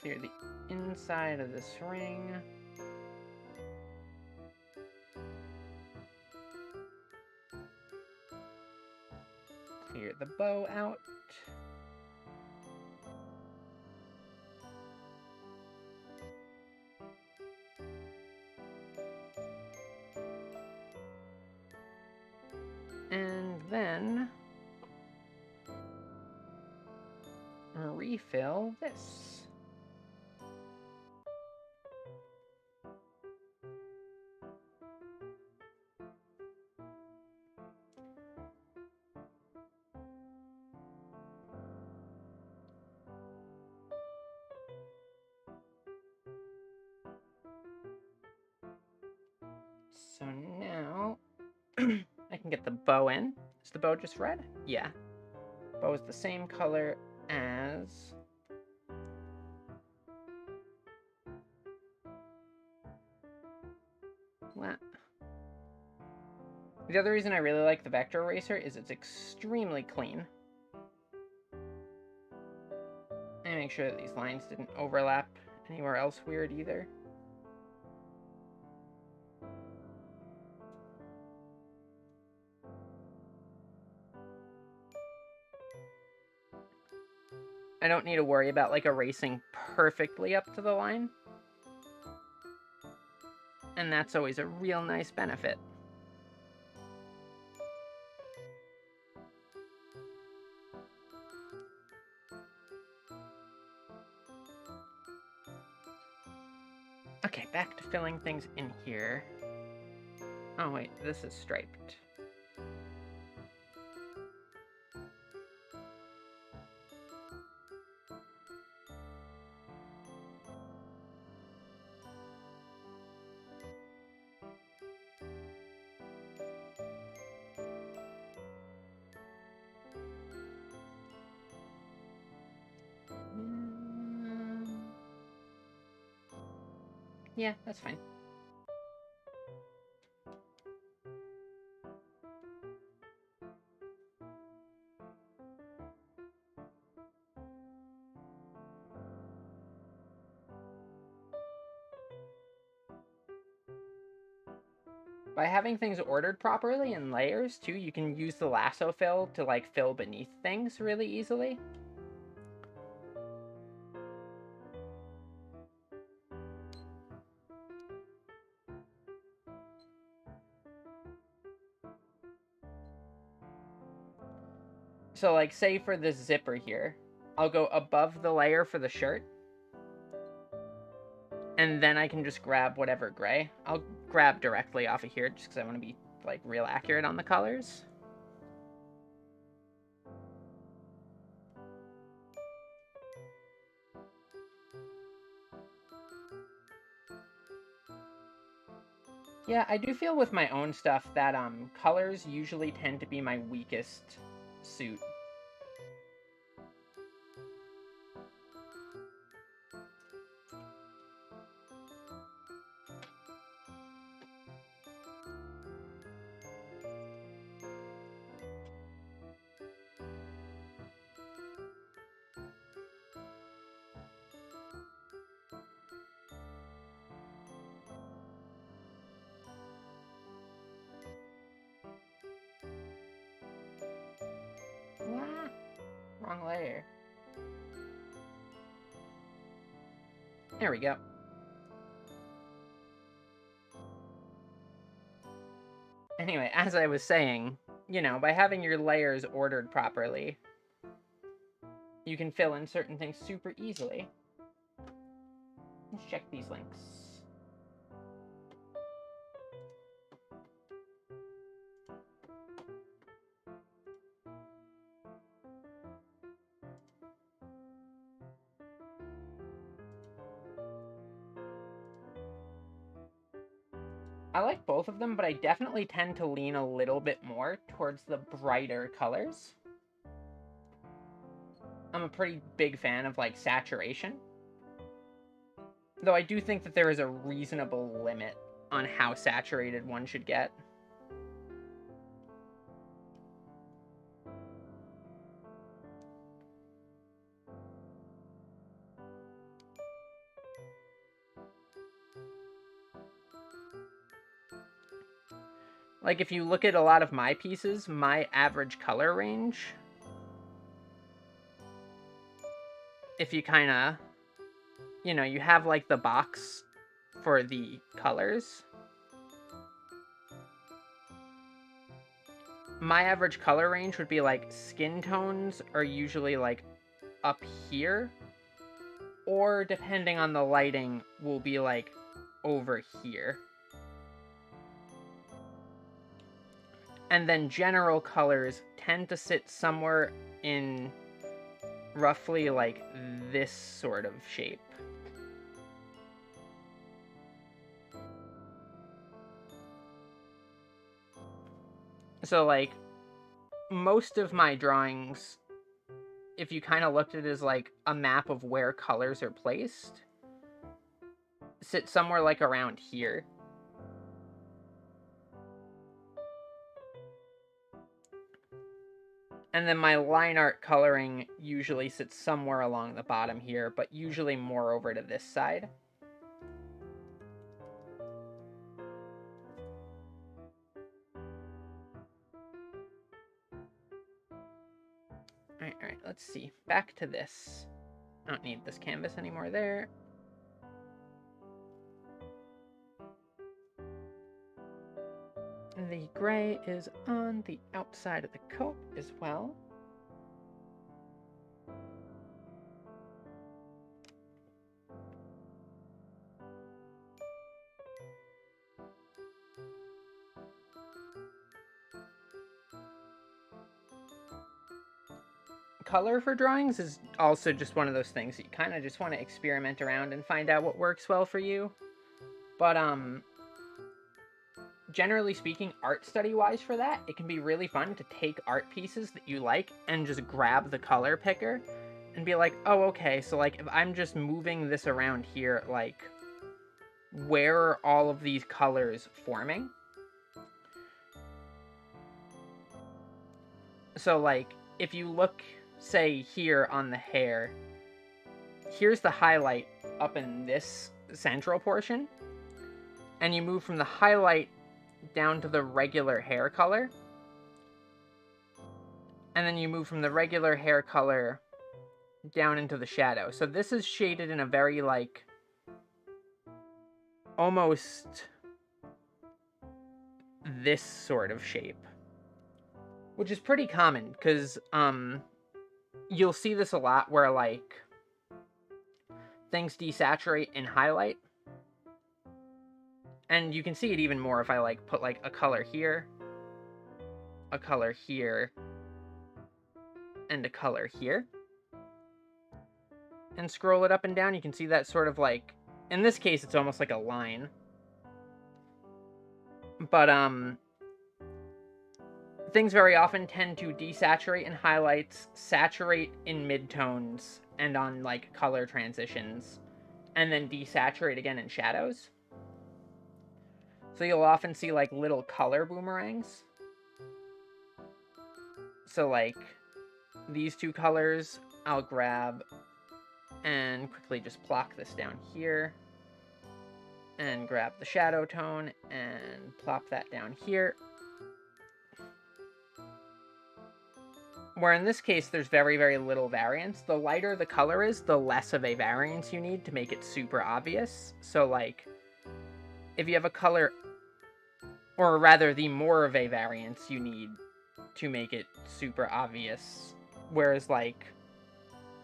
Clear the inside of this ring. Clear the bow out. And then refill this. So now I can get the bow in. Is the bow just red? Yeah. Bow is the same color as that. The other reason I really like the vector eraser is it's extremely clean. And make sure that these lines didn't overlap anywhere else weird either. I don't need to worry about like erasing perfectly up to the line. And that's always a real nice benefit. Okay, back to filling things in here. Oh wait, this is striped. Yeah, that's fine. By having things ordered properly in layers, too, you can use the lasso fill to, like, fill beneath things really easily. So, like, say for this zipper here, I'll go above the layer for the shirt, and then I can just grab whatever gray. I'll grab directly off of here just because I want to be, like, real accurate on the colors. Yeah, I do feel with my own stuff that colors usually tend to be my weakest suit. What? Wrong layer. There we go. Anyway, as I was saying, you know, by having your layers ordered properly, you can fill in certain things super easily. Let's check these links. I like both of them, but I definitely tend to lean a little bit more towards the brighter colors. I'm a pretty big fan of, like, saturation. Though I do think that there is a reasonable limit on how saturated one should get. Like, if you look at a lot of my pieces, my average color range, if you kind of, you know, you have, like, the box for the colors. My average color range would be, like, skin tones are usually, like, up here. Or, depending on the lighting, will be, like, over here. And then general colors tend to sit somewhere in roughly, like, this sort of shape. So, like, most of my drawings, if you kind of looked at it as, like, a map of where colors are placed, sit somewhere, like, around here. And then my line art coloring usually sits somewhere along the bottom here, but usually more over to this side. Alright, let's see. Back to this. I don't need this canvas anymore there. The gray is on the outside of the coat as well. Color for drawings is also just one of those things that you kind of just want to experiment around and find out what works well for you. But, generally speaking, art study-wise for that, it can be really fun to take art pieces that you like and just grab the color picker and be like, oh, okay, so, like, if I'm just moving this around here, like, where are all of these colors forming? So, like, if you look, say, here on the hair, here's the highlight up in this central portion, and you move from the highlight down to the regular hair color, and then you move from the regular hair color down into the shadow. So this is shaded in a very, like, almost this sort of shape. which is pretty common, because, you'll see this a lot where, like, things desaturate in highlight. And you can see it even more if I, like, put, like, a color here, and a color here. And scroll it up and down, you can see that sort of, like, in this case, it's almost like a line. But, things very often tend to desaturate in highlights, saturate in midtones, and on, like, color transitions, and then desaturate again in shadows. So you'll often see, like, little color boomerangs. So, like, these two colors, I'll grab and quickly just plop this down here. And grab the shadow tone and plop that down here. Where in this case, there's very, very little variance. The lighter the color is, the less of a variance you need to make it super obvious. So, like, if you have a color, or rather, the more of a variance you need to make it super obvious. Whereas, like,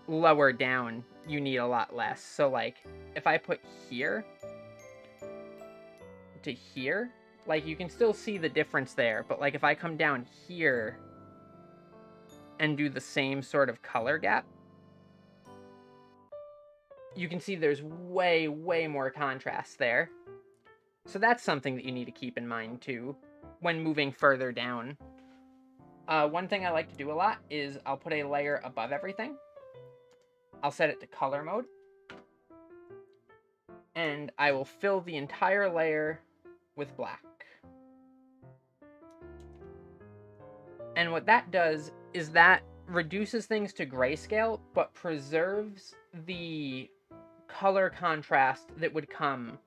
lower down, you need a lot less. So, like, if I put here to here, like, you can still see the difference there. But, like, if I come down here and do the same sort of color gap, you can see there's way, way more contrast there. So that's something that you need to keep in mind, too, when moving further down. One thing I like to do a lot is I'll put a layer above everything. I'll set it to color mode. And I will fill the entire layer with black. And what that does is that reduces things to grayscale, but preserves the color contrast that would come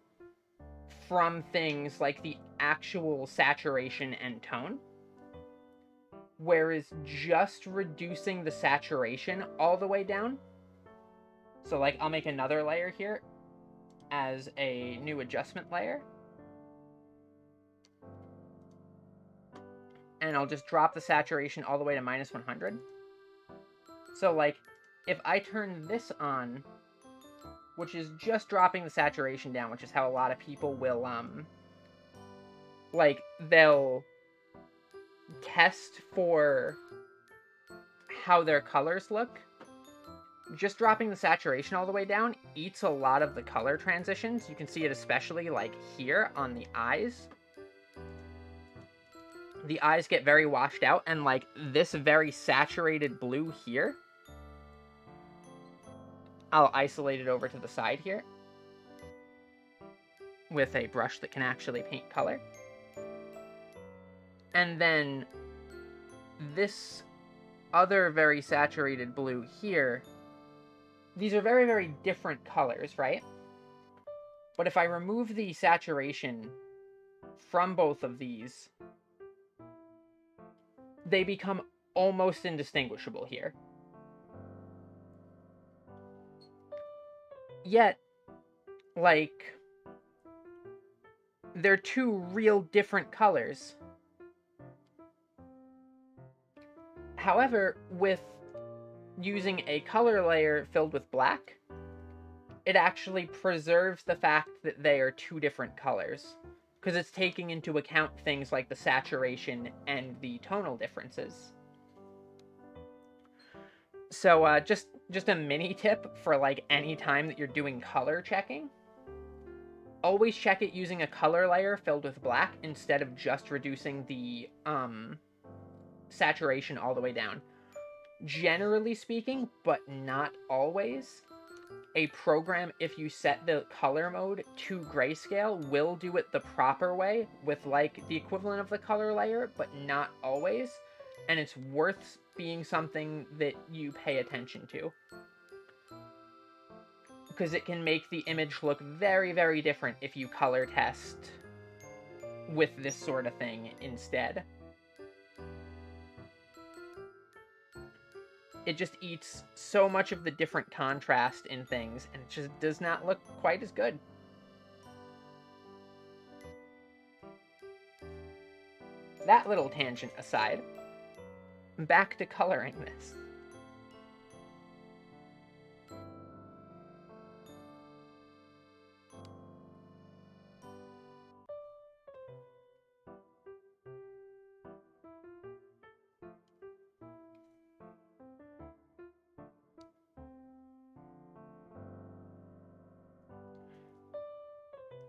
from things like the actual saturation and tone. Whereas just reducing the saturation all the way down, so, like, I'll make another layer here as a new adjustment layer. And I'll just drop the saturation all the way to -100. So, like, if I turn this on, which is just dropping the saturation down, which is how a lot of people will, like, they'll test for how their colors look. Just dropping the saturation all the way down eats a lot of the color transitions. You can see it especially, like, here on the eyes. The eyes get very washed out, and, like, this very saturated blue here, I'll isolate it over to the side here with a brush that can actually paint color. And then this other very saturated blue here, these are very, very different colors, right? But if I remove the saturation from both of these, they become almost indistinguishable here. Yet, like, they're two real different colors. However, with using a color layer filled with black, it actually preserves the fact that they are two different colors, because it's taking into account things like the saturation and the tonal differences. So just a mini tip for, like, any time that you're doing color checking. Always check it using a color layer filled with black instead of just reducing the saturation all the way down. Generally speaking, but not always, a program, if you set the color mode to grayscale, will do it the proper way with, like, the equivalent of the color layer, but not always. And it's worth being something that you pay attention to, because it can make the image look very, very different if you color test with this sort of thing instead. It just eats so much of the different contrast in things, and it just does not look quite as good. That little tangent aside, back to coloring this.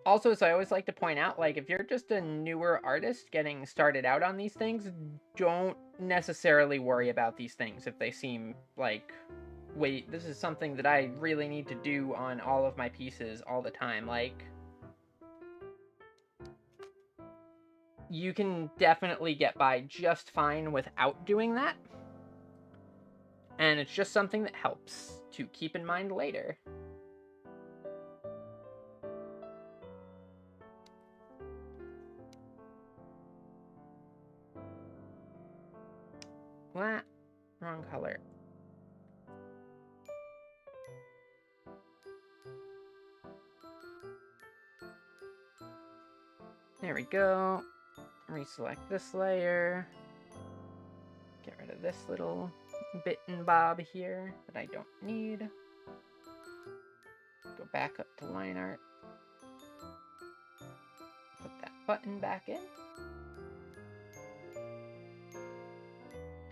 Also, so I always like to point out, like, if you're just a newer artist getting started out on these things, don't necessarily worry about these things if they seem like, wait, this is something that I really need to do on all of my pieces all the time. Like, you can definitely get by just fine without doing that. And it's just something that helps to keep in mind later. What? Wrong color. There we go. Reselect this layer. Get rid of this little bit and bob here that I don't need. Go back up to line art. Put that button back in.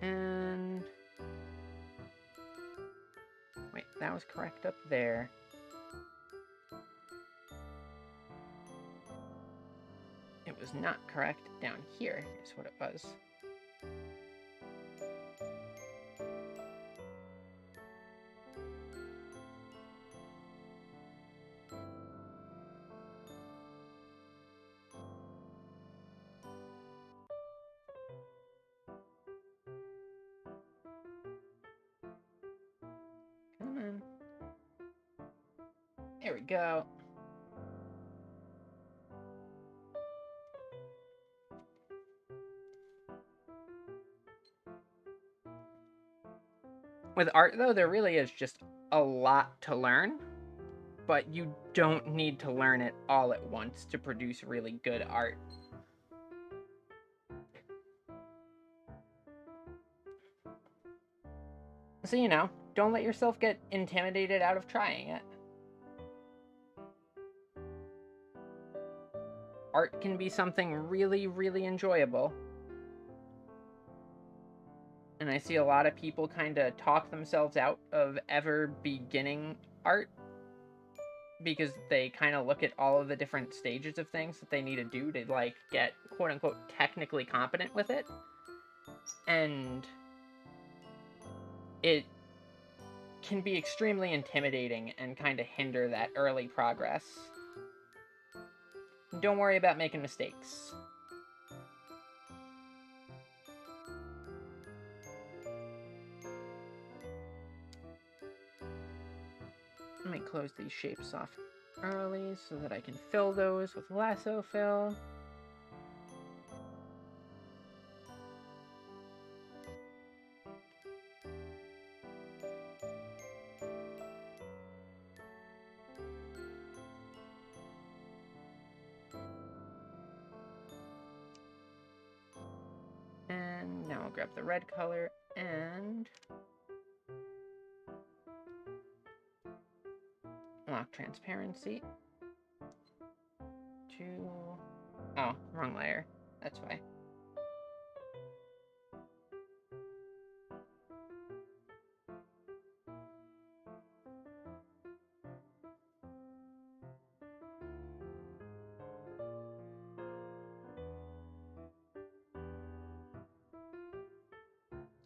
And wait, that was correct up there. It was not correct down here, is what it was. Come on. There we go. With art, though, there really is just a lot to learn, but you don't need to learn it all at once to produce really good art. So, you know, don't let yourself get intimidated out of trying it. Art can be something really, really enjoyable. And I see a lot of people kind of talk themselves out of ever beginning art because they kind of look at all of the different stages of things that they need to do to, like, get quote-unquote technically competent with it. And it can be extremely intimidating and kind of hinder that early progress. Don't worry about making mistakes. Let me close these shapes off early so that I can fill those with lasso fill. And now I'll grab the red color and lock transparency to... Oh, wrong layer. That's why.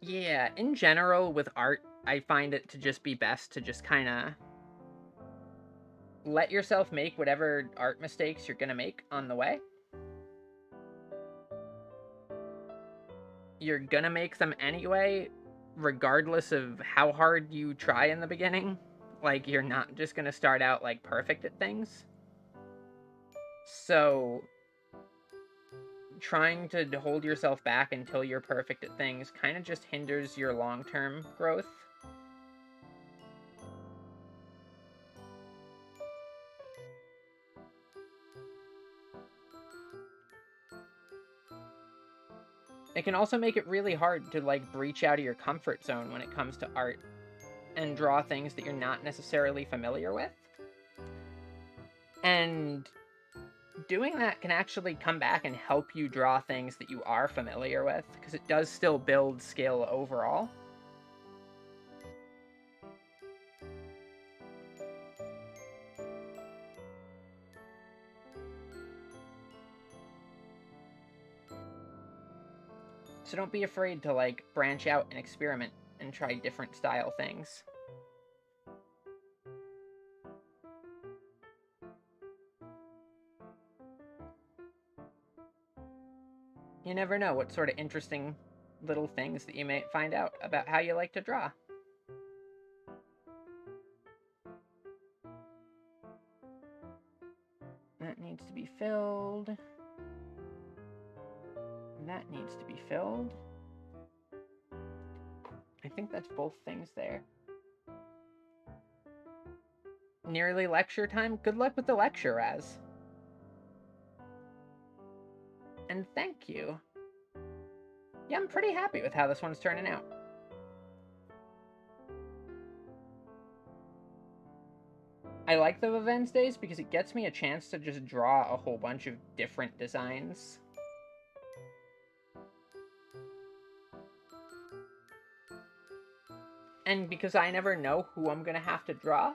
Yeah, in general with art, I find it to just be best to just kind of let yourself make whatever art mistakes you're gonna make on the way. You're gonna make them anyway, regardless of how hard you try in the beginning. Like, you're not just gonna start out, like, perfect at things. So, trying to hold yourself back until you're perfect at things kind of just hinders your long-term growth. It can also make it really hard to, like, breach out of your comfort zone when it comes to art and draw things that you're not necessarily familiar with. And doing that can actually come back and help you draw things that you are familiar with, because it does still build skill overall. So don't be afraid to, like, branch out and experiment and try different style things. You never know what sort of interesting little things that you may find out about how you like to draw. That needs to be filled. That needs to be filled. I think that's both things there. Nearly lecture time? Good luck with the lecture, Raz. And thank you. Yeah, I'm pretty happy with how this one's turning out. I like the Wednesdays because it gets me a chance to just draw a whole bunch of different designs. And because I never know who I'm gonna have to draw,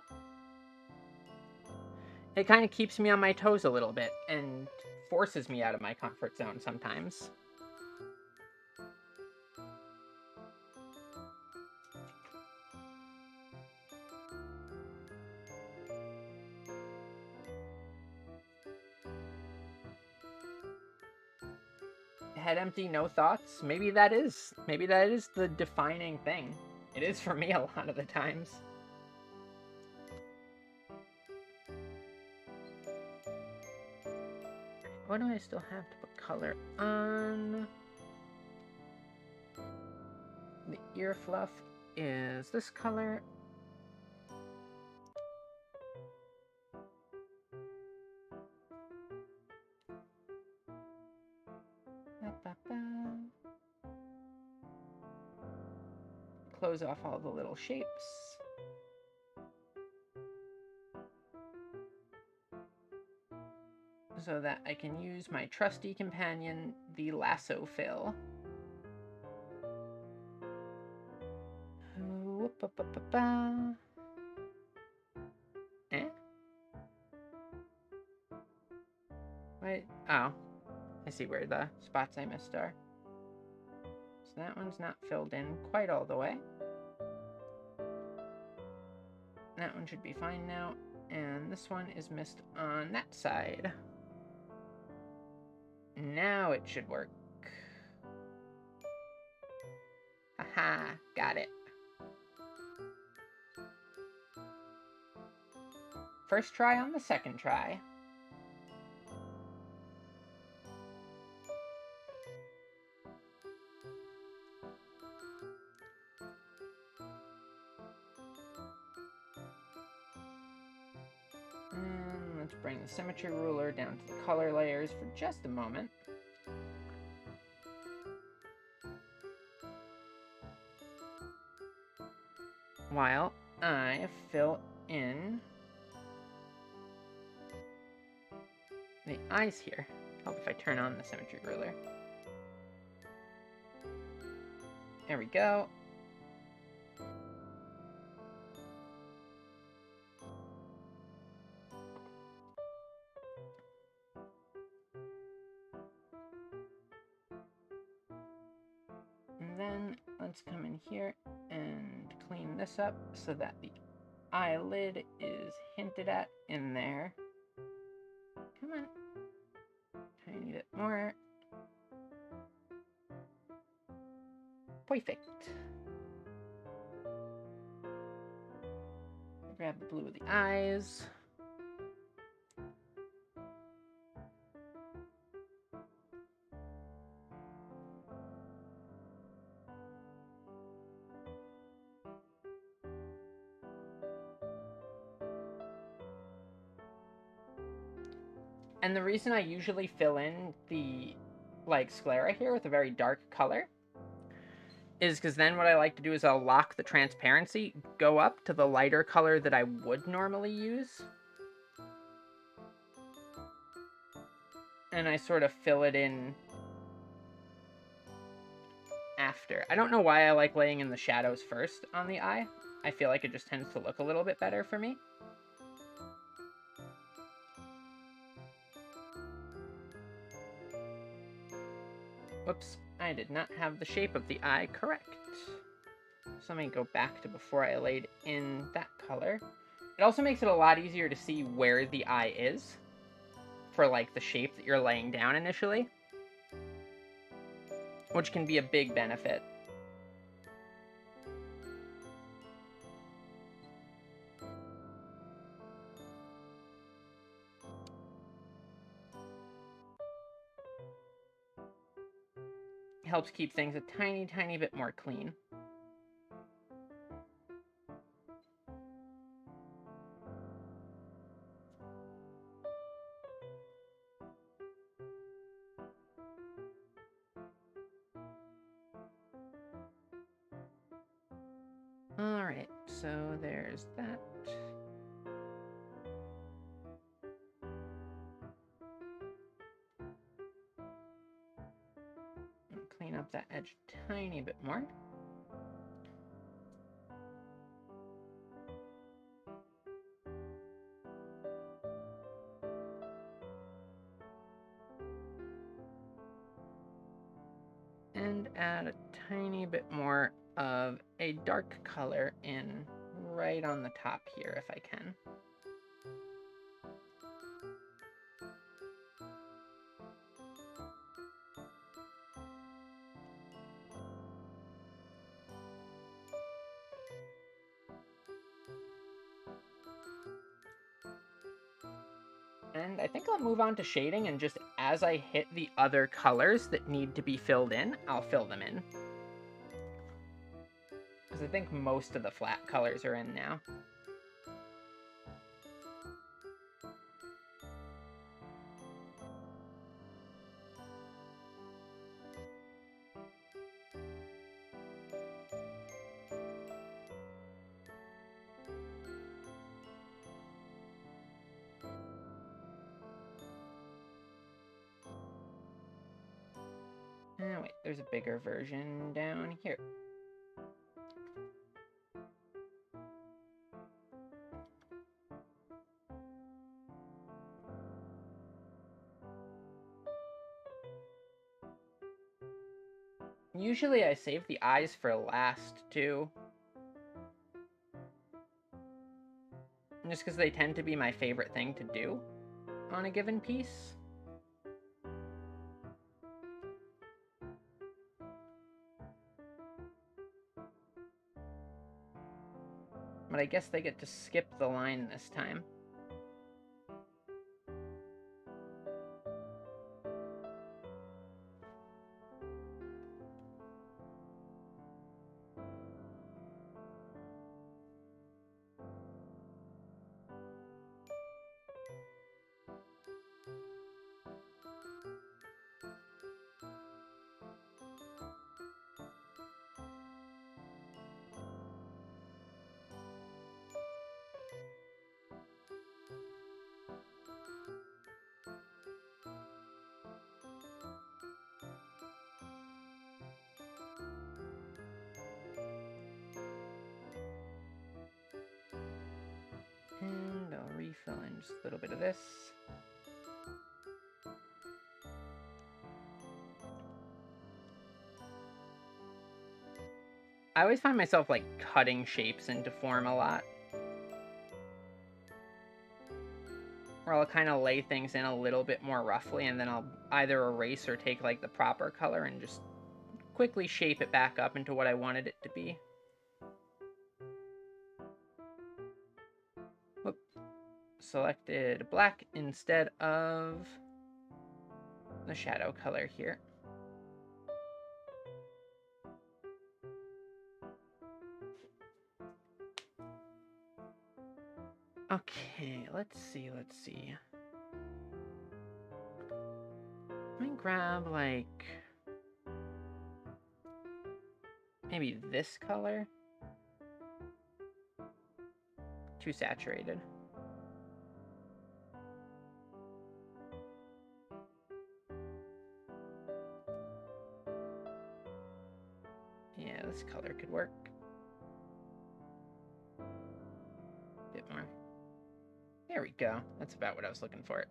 it kind of keeps me on my toes a little bit and forces me out of my comfort zone sometimes. Head empty, no thoughts? Maybe that is the defining thing. It is for me a lot of the times. What do I still have to put color on? The ear fluff is this color. Close off all the little shapes. So that I can use my trusty companion, the lasso fill. Eh? Wait, oh. I see where the spots I missed are. So that one's not filled in quite all the way. That one should be fine now. And this one is missed on that side. Now it should work. Haha, got it. First try on the second try. And let's bring the symmetry ruler down to the color layers for just a moment. While I fill in the eyes here. Help if I turn on the symmetry ruler. There we go. And then let's come in here and clean this up so that the eyelid is hinted at in there. Come on. Tiny bit more. Perfect. Grab the blue of the eyes. And the reason I usually fill in the like sclera here with a very dark color is because then what I like to do is I'll lock the transparency, go up to the lighter color that I would normally use, and I sort of fill it in after. I don't know why I like laying in the shadows first on the eye. I feel like it just tends to look a little bit better for me. Whoops, I did not have the shape of the eye correct. So let me go back to before I laid in that color. It also makes it a lot easier to see where the eye is for like the shape that you're laying down initially, which can be a big benefit. Helps keep things a tiny bit more clean. Alright, so there's that. Clean up that edge a tiny bit more. And add a tiny bit more of a dark color in right on the top here if I can. And I think I'll move on to shading, and just as I hit the other colors that need to be filled in, I'll fill them in. Because I think most of the flat colors are in now. Oh, wait, there's a bigger version down here. Usually I save the eyes for last, too. Just because they tend to be my favorite thing to do on a given piece. But I guess they get to skip the line this time. And I'll refill in just a little bit of this. I always find myself like cutting shapes into form a lot. Or I'll kind of lay things in a little bit more roughly, and then I'll either erase or take like the proper color and just quickly shape it back up into what I wanted it to be. Whoop. Selected black instead of the shadow color here. Okay, let's see. Let me grab, like, maybe this color. Too saturated. Yeah, this color could work. Bit more. There we go. That's about what I was looking for.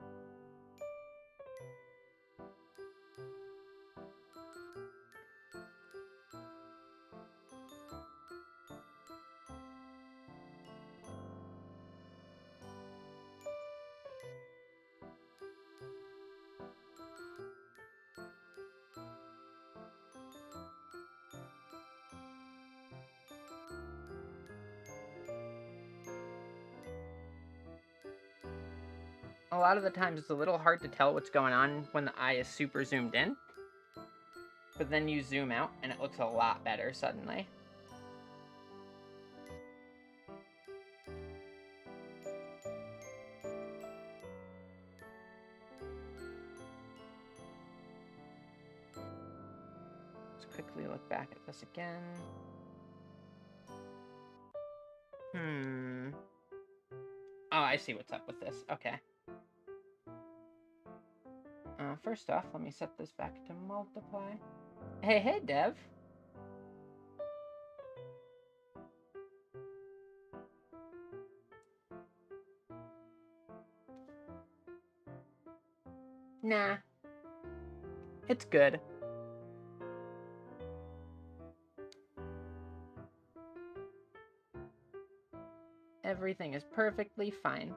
A lot of the times it's a little hard to tell what's going on when the eye is super zoomed in. But then you zoom out and it looks a lot better suddenly. Let's quickly look back at this again. Oh, I see what's up with this. Okay. First off, let me set this back to multiply. Hey, Dev. Nah. It's good. Everything is perfectly fine.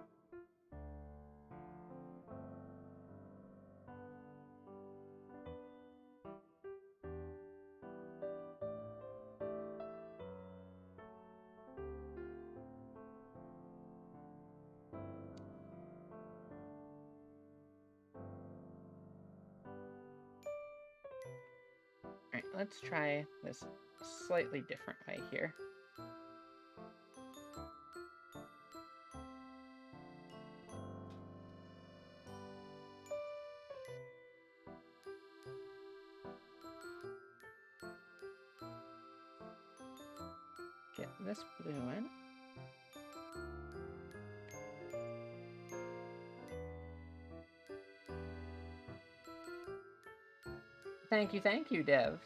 Alright, let's try this slightly different way here. Get this blue in. Thank you, Dev.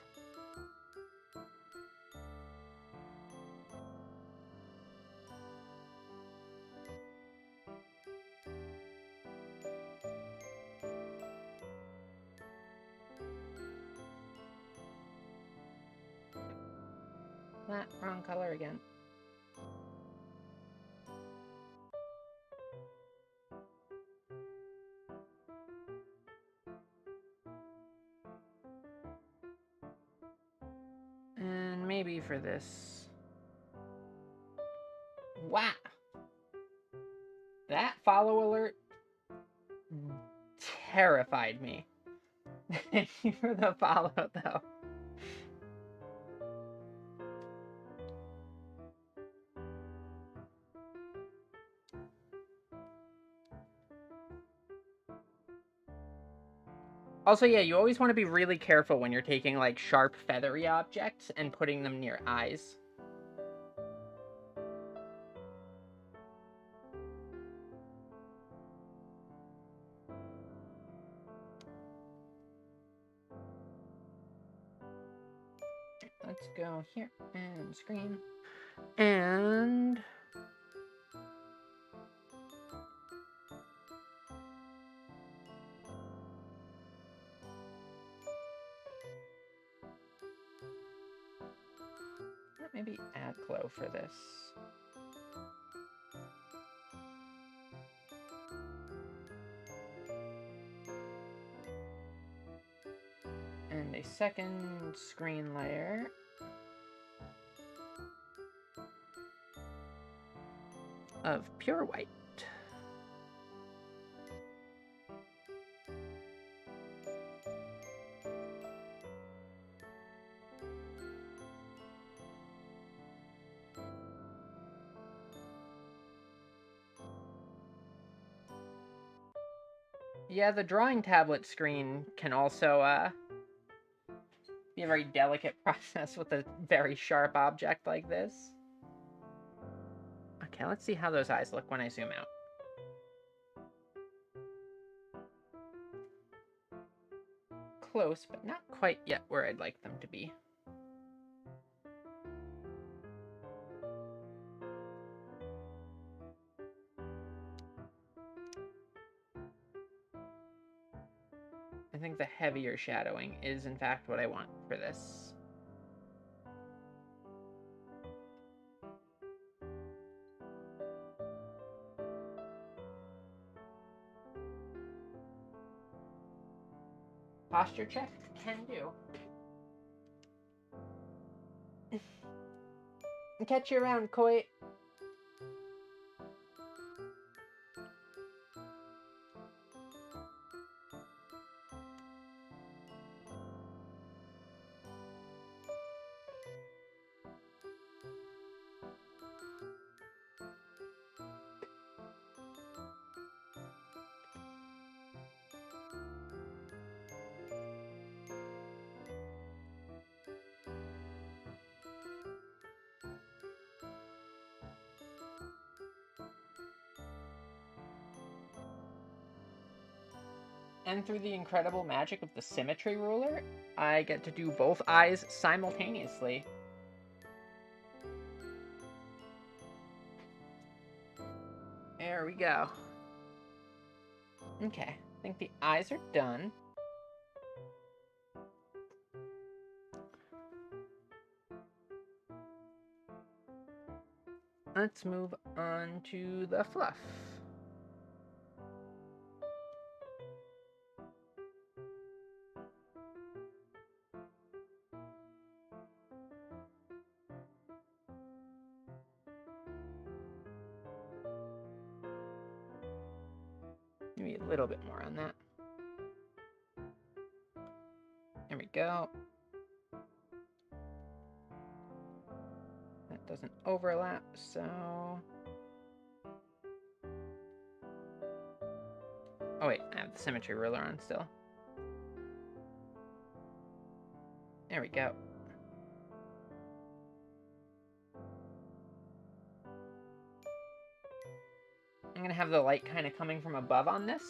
That wrong color again. And maybe for this. Wow. That follow alert terrified me. Thank you for the follow, though. Also, yeah, you always want to be really careful when you're taking, like, sharp, feathery objects and putting them near eyes. Let's go here and screen. And maybe add glow for this. And a second screen layer. Of pure white. Yeah, the drawing tablet screen can also be a very delicate process with a very sharp object like this. Okay, let's see how those eyes look when I zoom out. Close, but not quite yet where I'd like them to be. I think the heavier shadowing is, in fact, what I want for this. Posture check? Can do. Catch you around, Koi. And through the incredible magic of the symmetry ruler, I get to do both eyes simultaneously. There we go. Okay, I think the eyes are done. Let's move on to the fluff. Maybe a little bit more on that. There we go. That doesn't overlap, so... Oh wait, I have the symmetry ruler on still. There we go. I'm gonna have the light kind of coming from above on this.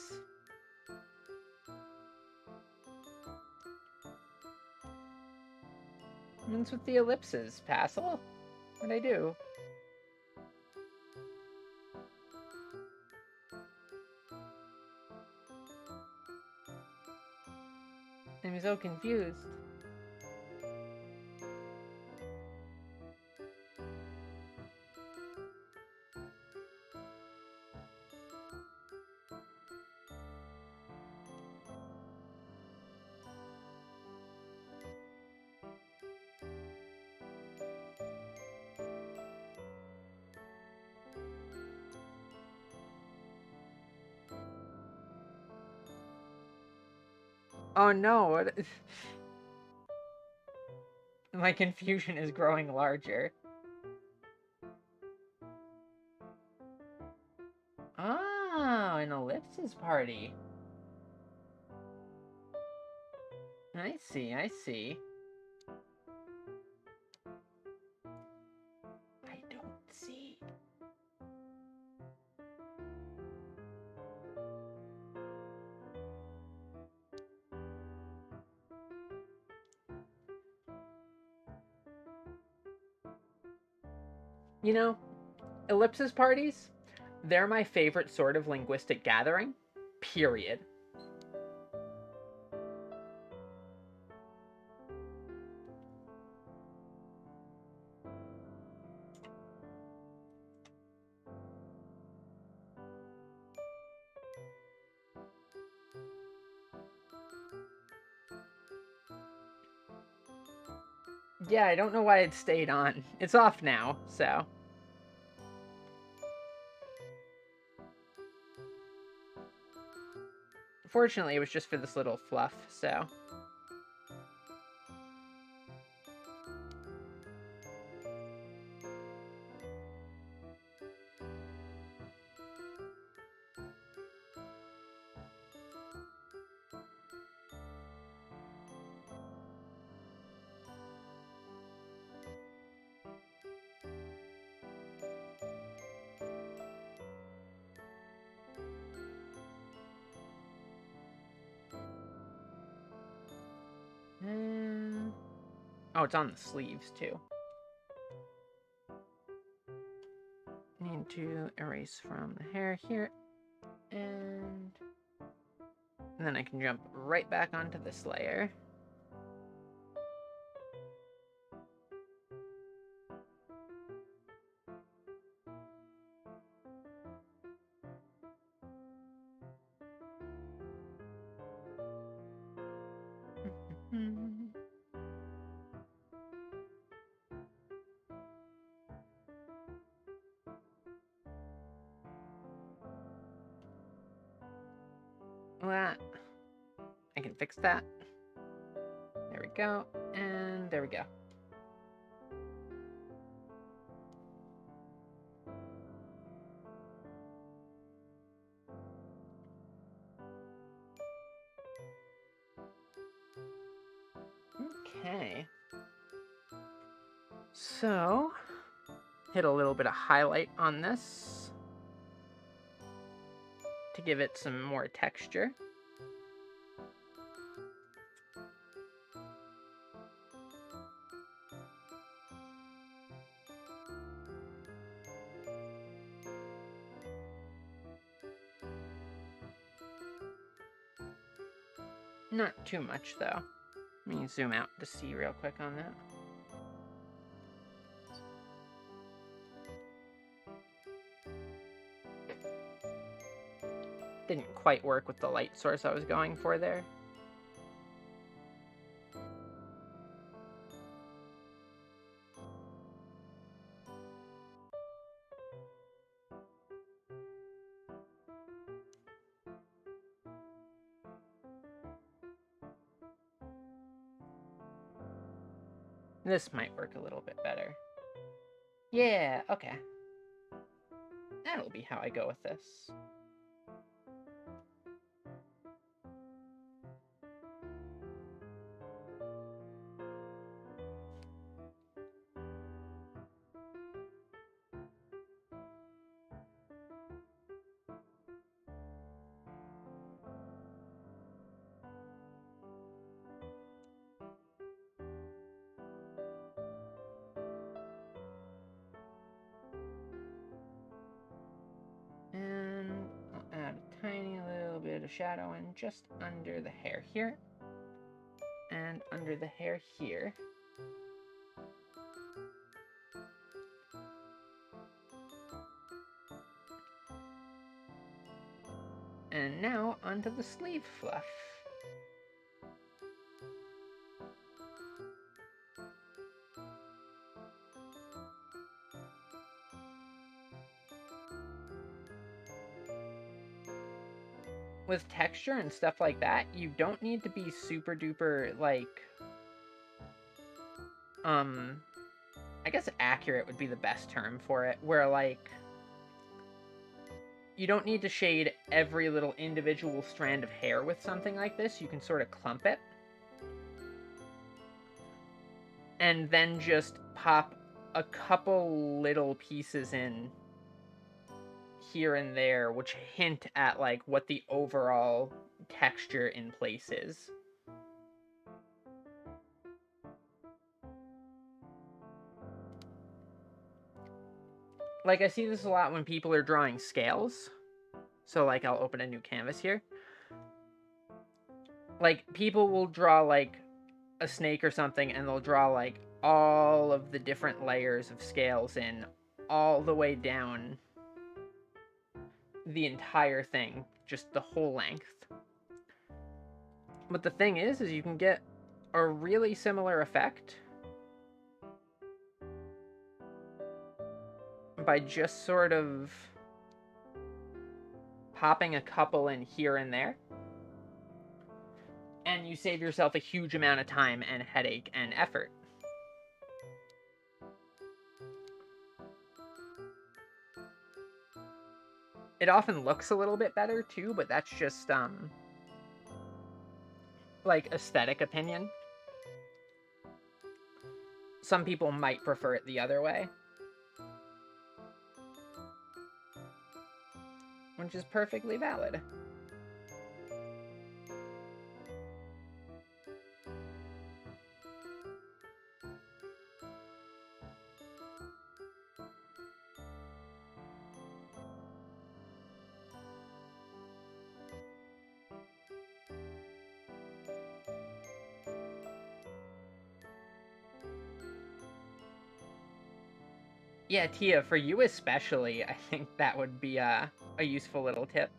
What's with the ellipses, Passel? What'd I do? I'm so confused. Oh no, what? My confusion is growing larger. Ah, an ellipsis party. I see, I see. I don't see. You know, ellipsis parties, they're my favorite sort of linguistic gathering, period. Yeah, I don't know why it stayed on. It's off now, so... Fortunately, it was just for this little fluff, so... And... oh, it's on the sleeves, too. Need to erase from the hair here. And then I can jump right back onto this layer. That. I can fix that. There we go. And there we go. Okay. So, hit a little bit of highlight on this to give it some more texture. Not too much, though. Let me zoom out to see real quick on that. Didn't quite work with the light source I was going for there. This might work a little bit better. Yeah, okay. That'll be how I go with this. And I'll add a tiny little bit of shadow in just under the hair here. And under the hair here. And now onto the sleeve fluff. With texture and stuff like that, you don't need to be super duper, like, I guess accurate would be the best term for it, where, like, you don't need to shade every little individual strand of hair with something like this. You can sort of clump it. And then just pop a couple little pieces in here and there, which hint at, like, what the overall texture in place is. Like, I see this a lot when people are drawing scales. So, like, I'll open a new canvas here. Like, people will draw, like, a snake or something, and they'll draw, like, all of the different layers of scales in all the way down the entire thing, just the whole length. But the thing is you can get a really similar effect by just sort of popping a couple in here and there. And you save yourself a huge amount of time and headache and effort. It often looks a little bit better too, but that's just, like, aesthetic opinion. Some people might prefer it the other way. Which is perfectly valid. Yeah, Tia, for you especially, I think that would be a useful little tip.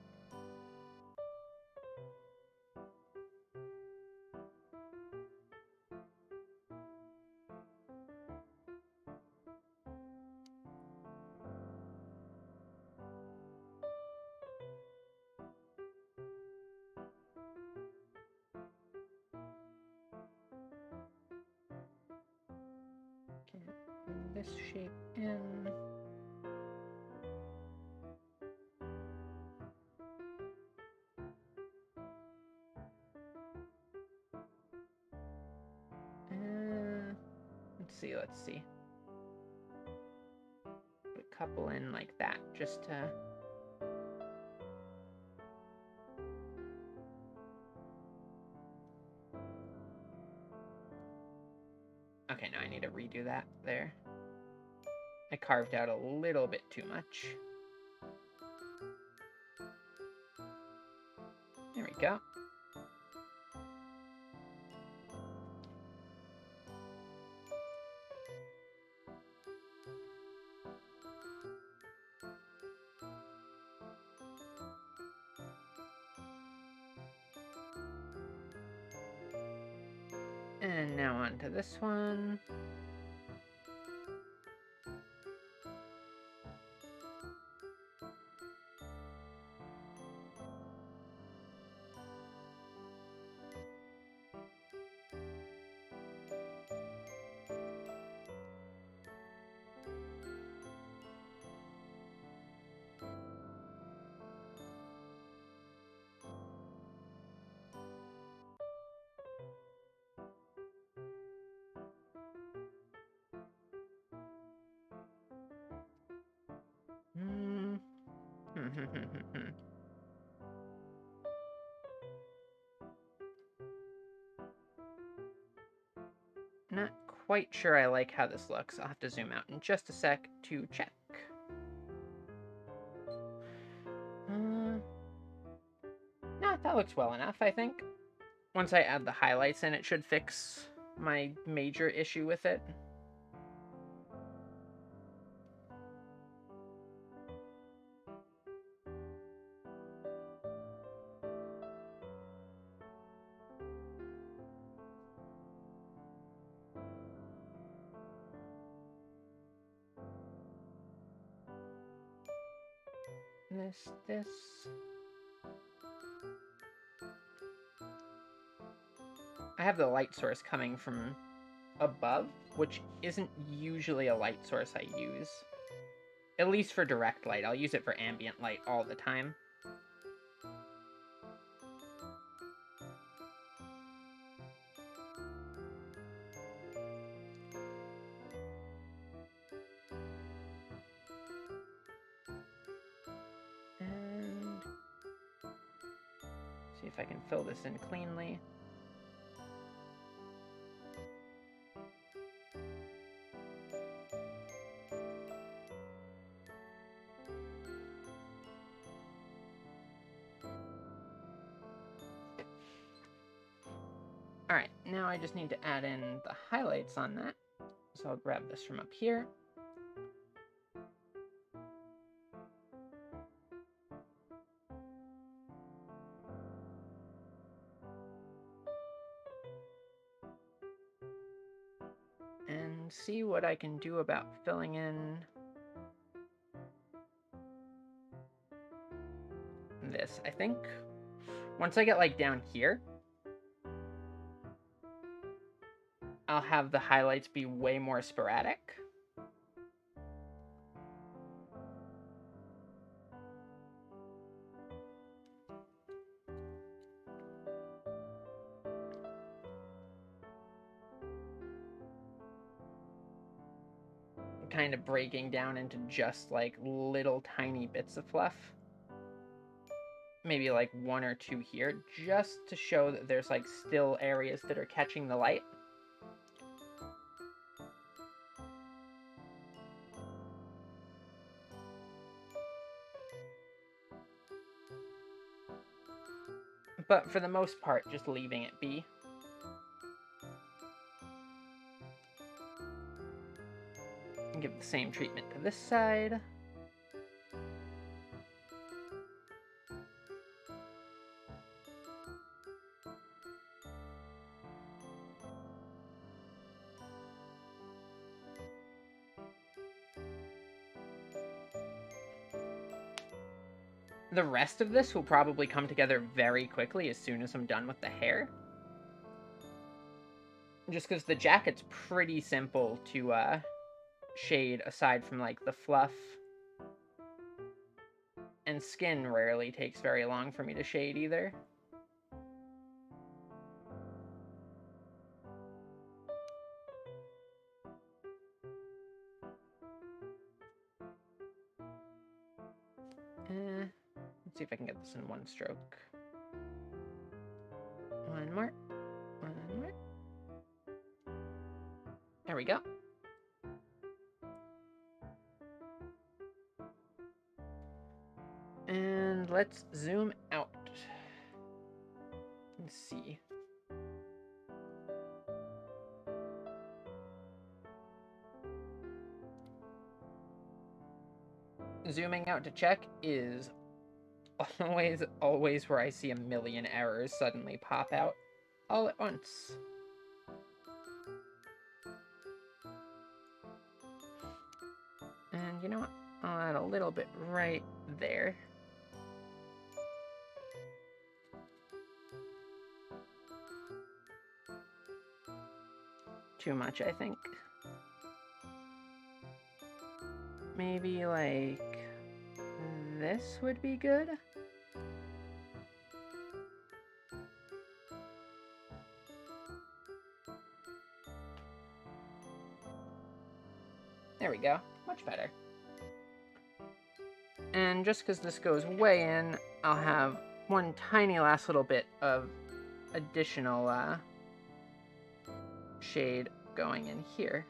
This shape in. Let's see. Put a couple in like that, just to... Okay, now I need to redo that there. I carved out a little bit too much. There we go. And now on to this one. Not quite sure I like how this looks. I'll have to zoom out in just a sec to check. No, that looks well enough, I think. Once I add the highlights in, it should fix my major issue with it. This. I have the light source coming from above, which isn't usually a light source I use. At least for direct light. I'll use it for ambient light all the time. And see if I can fill this in cleanly. Alright, now I just need to add in the highlights on that. So I'll grab this from up here. And see what I can do about filling in this. I think once I get like down here, I'll have the highlights be way more sporadic. Kind of breaking down into just like little tiny bits of fluff. Maybe like one or two here, just to show that there's like still areas that are catching the light. But for the most part, just leaving it be. And give the same treatment to this side. The rest of this will probably come together very quickly as soon as I'm done with the hair. Just because the jacket's pretty simple to shade, aside from like the fluff. And skin rarely takes very long for me to shade either. Let's see if I can get this in one stroke. One more. One more. There we go. And let's zoom out. Let's see. Zooming out to check is always where I see a million errors suddenly pop out all at once. And you know what? I'll add a little bit right there. Too much, I think. Maybe like this would be good. There we go. Much better. And just because this goes way in, I'll have one tiny last little bit of additional shade going in here.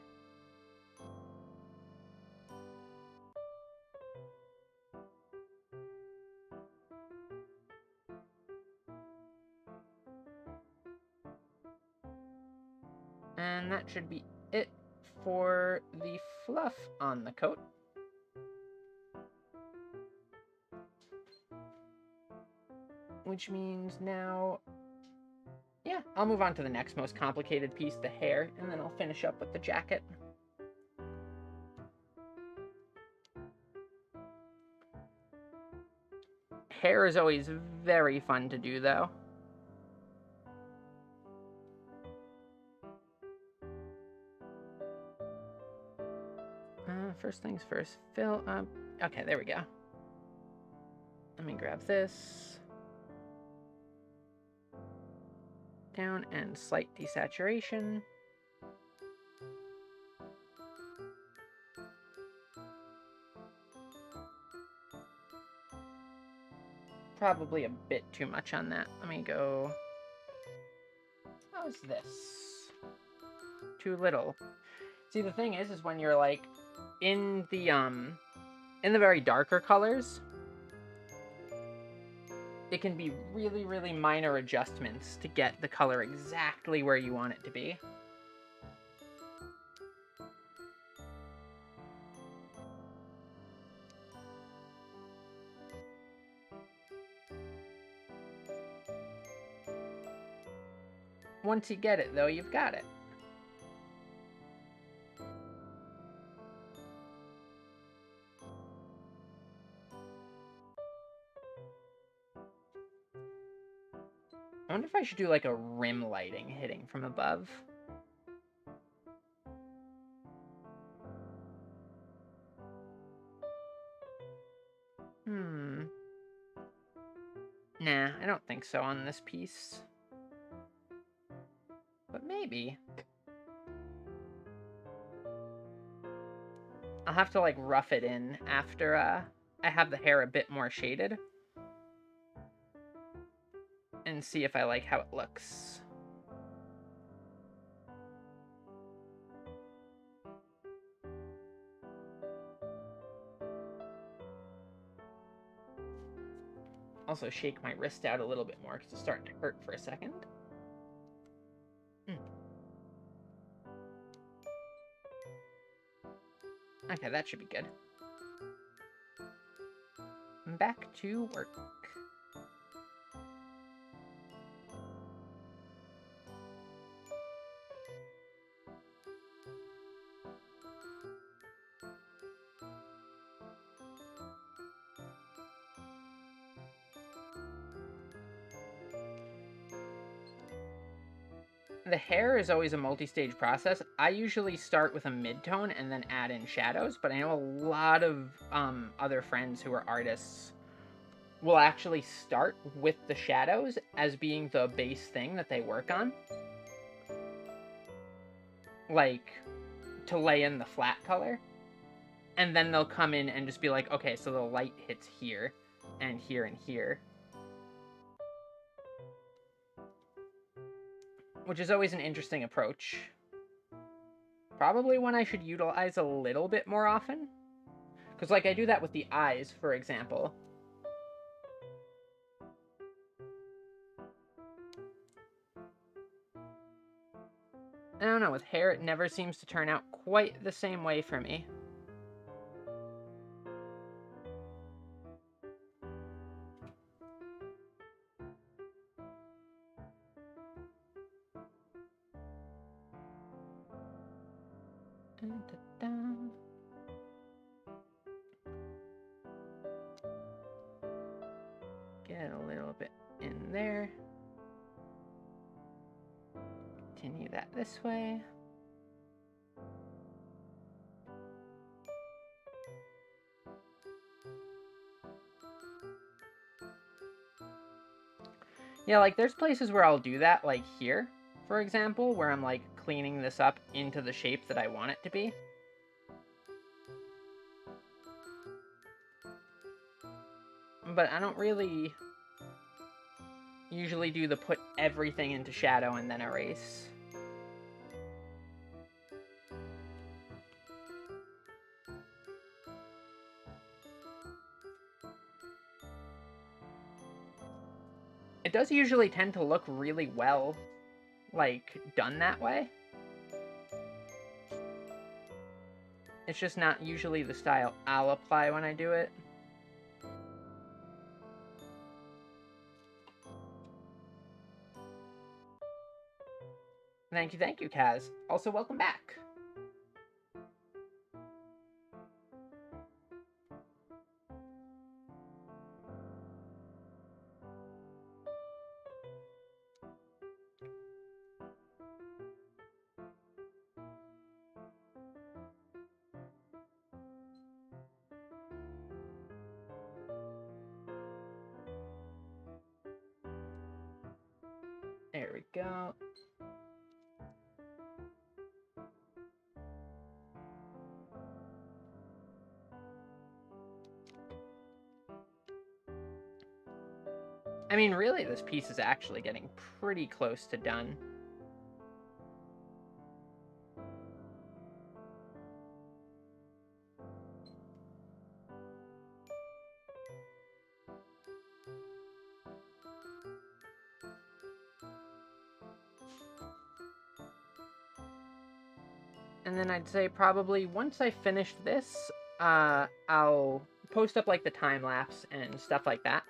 And that should be it for the fluff on the coat. Which means now, yeah, I'll move on to the next most complicated piece, the hair, and then I'll finish up with the jacket. Hair is always very fun to do, though. First things first, fill up. Okay, there we go. Let me grab this. Down and slight desaturation. Probably a bit too much on that. Let me go. How's this? Too little. See, the thing is when you're like in the very darker colors, it can be really, really minor adjustments to get the color exactly where you want it to be. Once you get it, though, you've got it. I wonder if I should do like a rim lighting hitting from above. Nah, I don't think so on this piece. But maybe. I'll have to like rough it in after I have the hair a bit more shaded. And see if I like how it looks. Also shake my wrist out a little bit more because it's starting to hurt for a second. Okay, that should be good. Back to work. The hair is always a multi-stage process. I usually start with a mid-tone and then add in shadows, but I know a lot of other friends who are artists will actually start with the shadows as being the base thing that they work on. Like, to lay in the flat color. And then they'll come in and just be like, okay, so the light hits here, and here, and here. Which is always an interesting approach. Probably one I should utilize a little bit more often. Because, like, I do that with the eyes, for example. I don't know, with hair it never seems to turn out quite the same way for me. Get a little bit in there. Continue that this way. Yeah, like, there's places where I'll do that, like here, for example, where I'm, like, cleaning this up into the shape that I want it to be. But I don't really usually do the put everything into shadow and then erase. It does usually tend to look really well, like, done that way. It's just not usually the style I'll apply when I do it. Thank you, Kaz. Also, welcome back. There we go. I mean, really, this piece is actually getting pretty close to done. And then I'd say probably once I finish this, I'll post up, like, the time-lapse and stuff like that.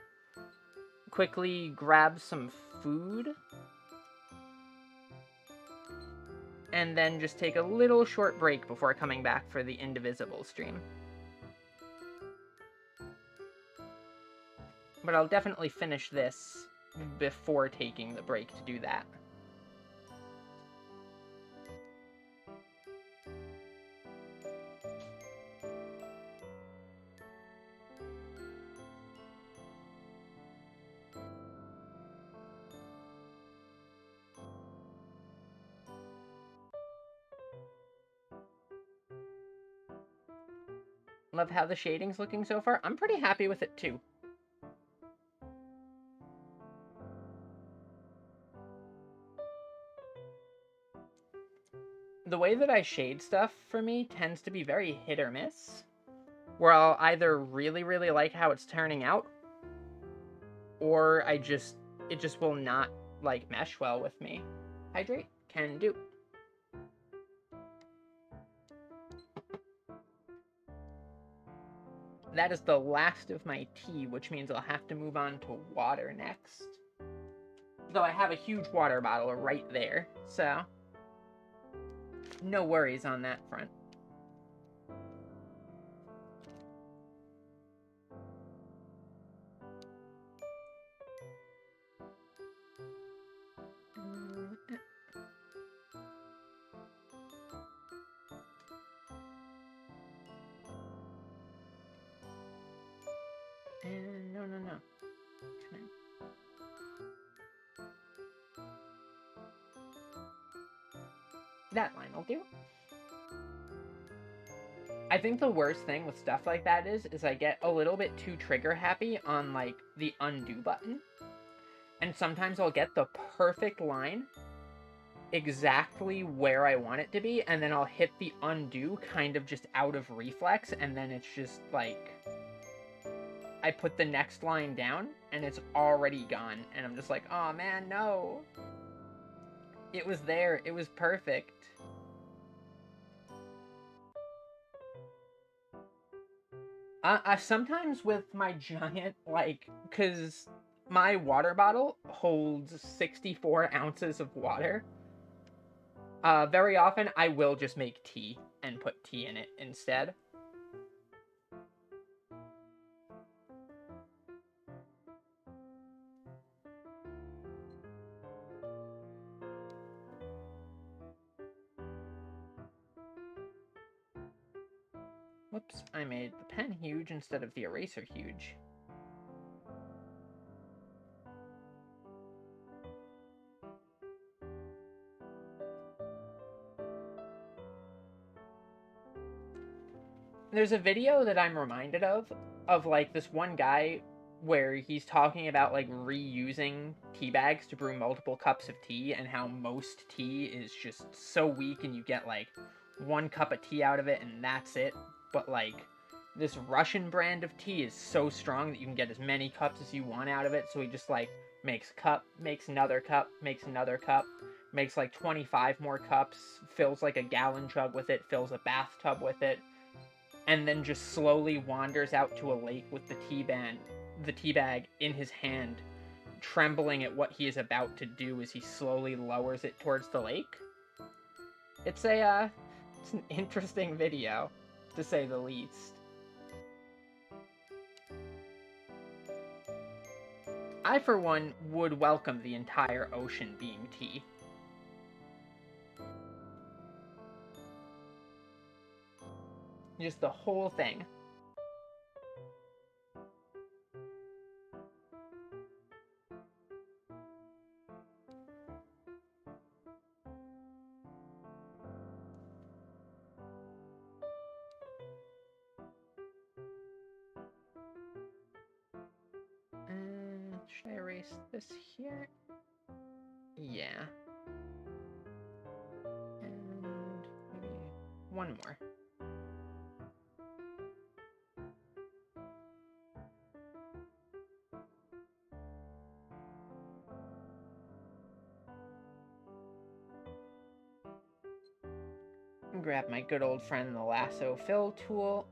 Quickly grab some food. And then just take a little short break before coming back for the Indivisible stream. But I'll definitely finish this before taking the break to do that. Love how the shading's looking so far. I'm pretty happy with it too. The way that I shade stuff for me tends to be very hit or miss, where I'll either really, really like how it's turning out, or it just will not, like, mesh well with me. Hydrate? Can do. that is the last of my tea, which means I'll have to move on to water next. Though I have a huge water bottle right there, so no worries on that front. And no. That line will do. I think the worst thing with stuff like that is I get a little bit too trigger happy on, like, the undo button. And sometimes I'll get the perfect line exactly where I want it to be, and then I'll hit the undo kind of just out of reflex, and then it's just, like, I put the next line down, and it's already gone, and I'm just like, oh man, no. It was there, it was perfect. Sometimes with my giant, like, because my water bottle holds 64 ounces of water, very often I will just make tea and put tea in it instead. Whoops, I made the pen huge instead of the eraser huge. There's a video that I'm reminded of like this one guy where he's talking about like reusing tea bags to brew multiple cups of tea, and how most tea is just so weak and you get like 1 cup of tea out of it and that's it. But like this Russian brand of tea is so strong that you can get as many cups as you want out of it. So he just like makes a cup, makes another cup, makes another cup, makes like 25 more cups, fills like a gallon jug with it, fills a bathtub with it, and then just slowly wanders out to a lake with the tea bag in his hand, trembling at what he is about to do as he slowly lowers it towards the lake. It's an interesting video, to say the least. I, for one, would welcome the entire ocean being tea. Just the whole thing. Should I erase this here? Yeah. And maybe one more. Grab my good old friend the lasso fill tool.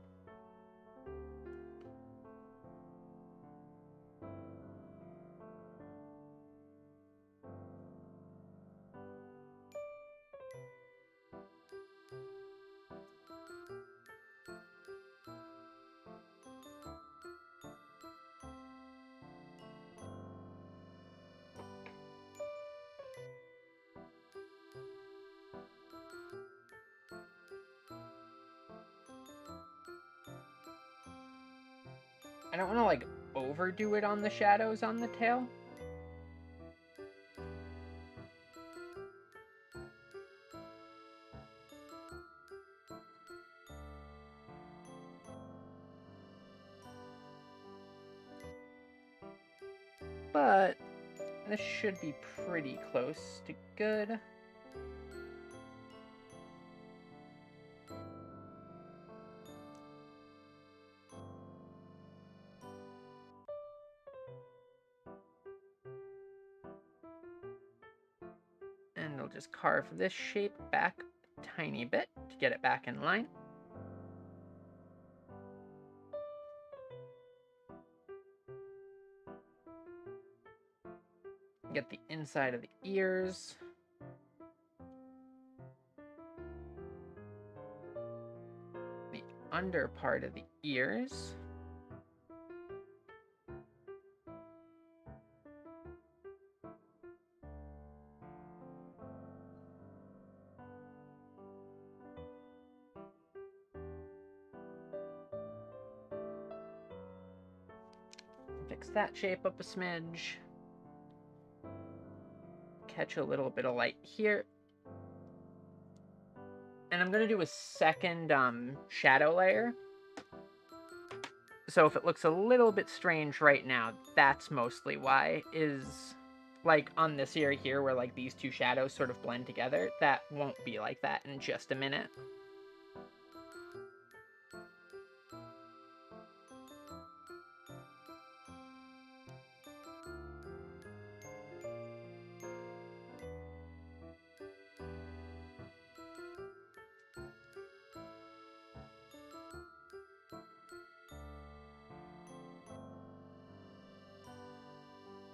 I don't want to, like, overdo it on the shadows on the tail. But this should be pretty close to good. And I'll just carve this shape back a tiny bit to get it back in line. Get the inside of the ears. The under part of the ears. Fix that shape up a smidge. Catch a little bit of light here. And I'm going to do a second shadow layer. So if it looks a little bit strange right now, that's mostly why. Is like on this ear here where like these two shadows sort of blend together. That won't be like that in just a minute.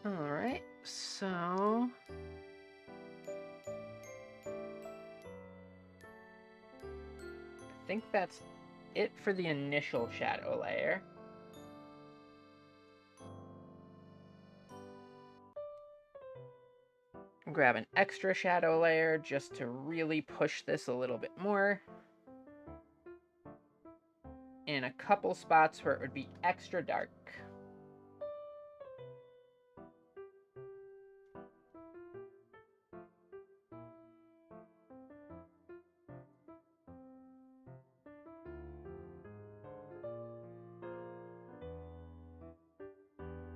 Alright, so... I think that's it for the initial shadow layer. Grab an extra shadow layer just to really push this a little bit more. In a couple spots where it would be extra dark.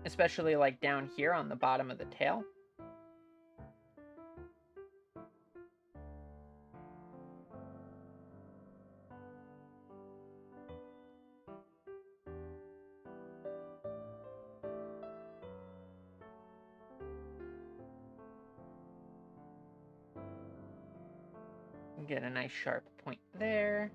Especially like down here on the bottom of the tail. Get a nice sharp point there.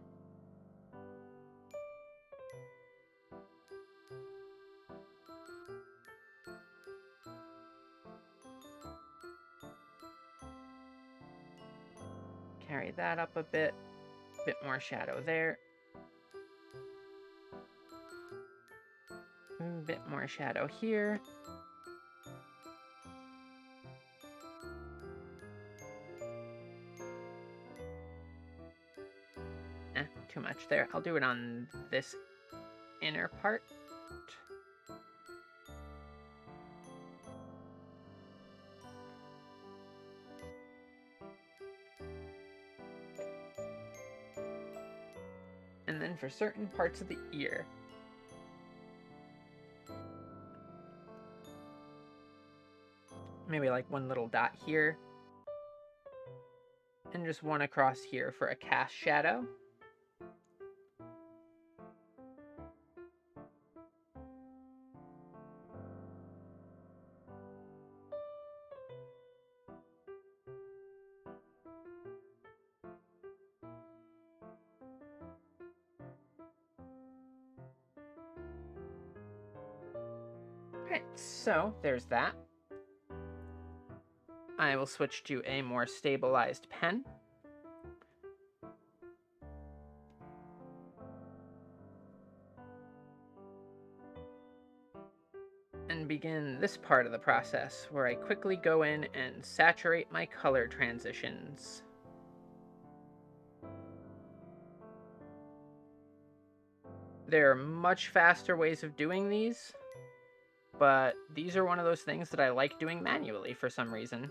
Carry that up a bit more shadow there. A bit more shadow here. Too much there. I'll do it on this inner part. And then for certain parts of the ear. Maybe like one little dot here. And just one across here for a cast shadow. Okay, so there's that. I will switch to a more stabilized pen. And begin this part of the process where I quickly go in and saturate my color transitions. There are much faster ways of doing these, but these are one of those things that I like doing manually for some reason.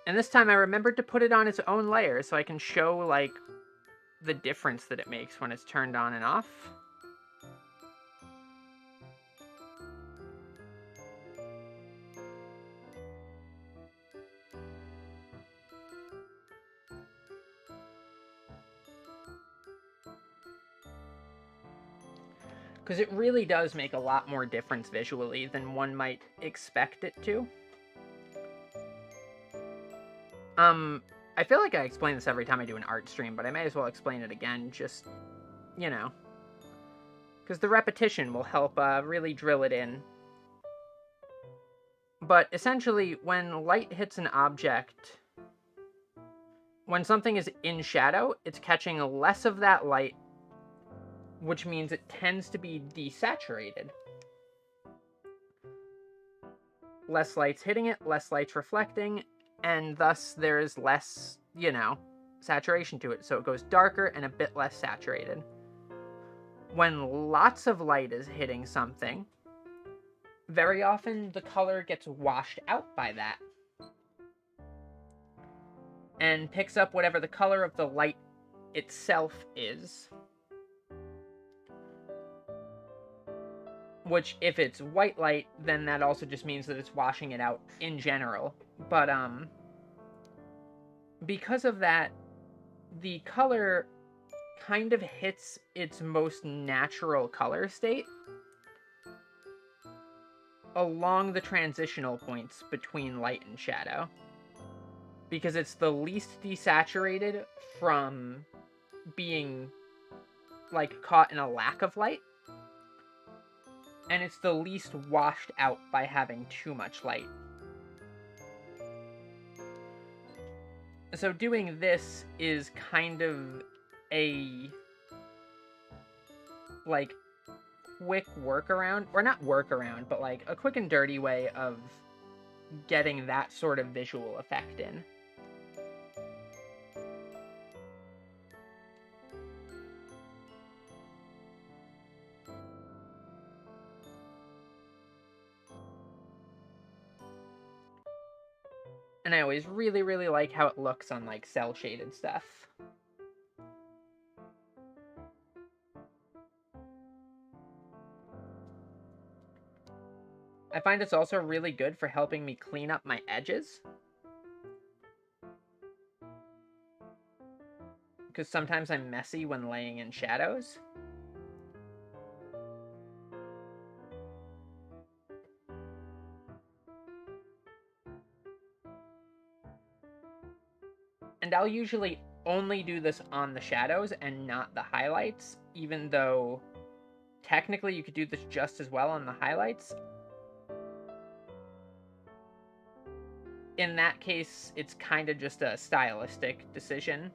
And this time I remembered to put it on its own layer so I can show, like, the difference that it makes when it's turned on and off. Because it really does make a lot more difference visually than one might expect it to. I feel like I explain this every time I do an art stream, but I may as well explain it again, just, you know. because the repetition will help really drill it in. But essentially, when light hits an object, when something is in shadow, it's catching less of that light, which means it tends to be desaturated. Less light's hitting it, less light's reflecting, and thus there's less, saturation to it. So it goes darker and a bit less saturated. When lots of light is hitting something, very often the color gets washed out by that and picks up whatever the color of the light itself is. Which, if it's white light, then that also just means that it's washing it out in general. But, because of that, the color kind of hits its most natural color state along the transitional points between light and shadow. Because it's the least desaturated from being, caught in a lack of light. And it's the least washed out by having too much light. So doing this is kind of a, quick workaround, or not workaround, but, a quick and dirty way of getting that sort of visual effect in. And I always really, really like how it looks on, cel-shaded stuff. I find it's also really good for helping me clean up my edges. Because sometimes I'm messy when laying in shadows. And I'll usually only do this on the shadows and not the highlights, even though technically you could do this just as well on the highlights. In that case, it's kind of just a stylistic decision.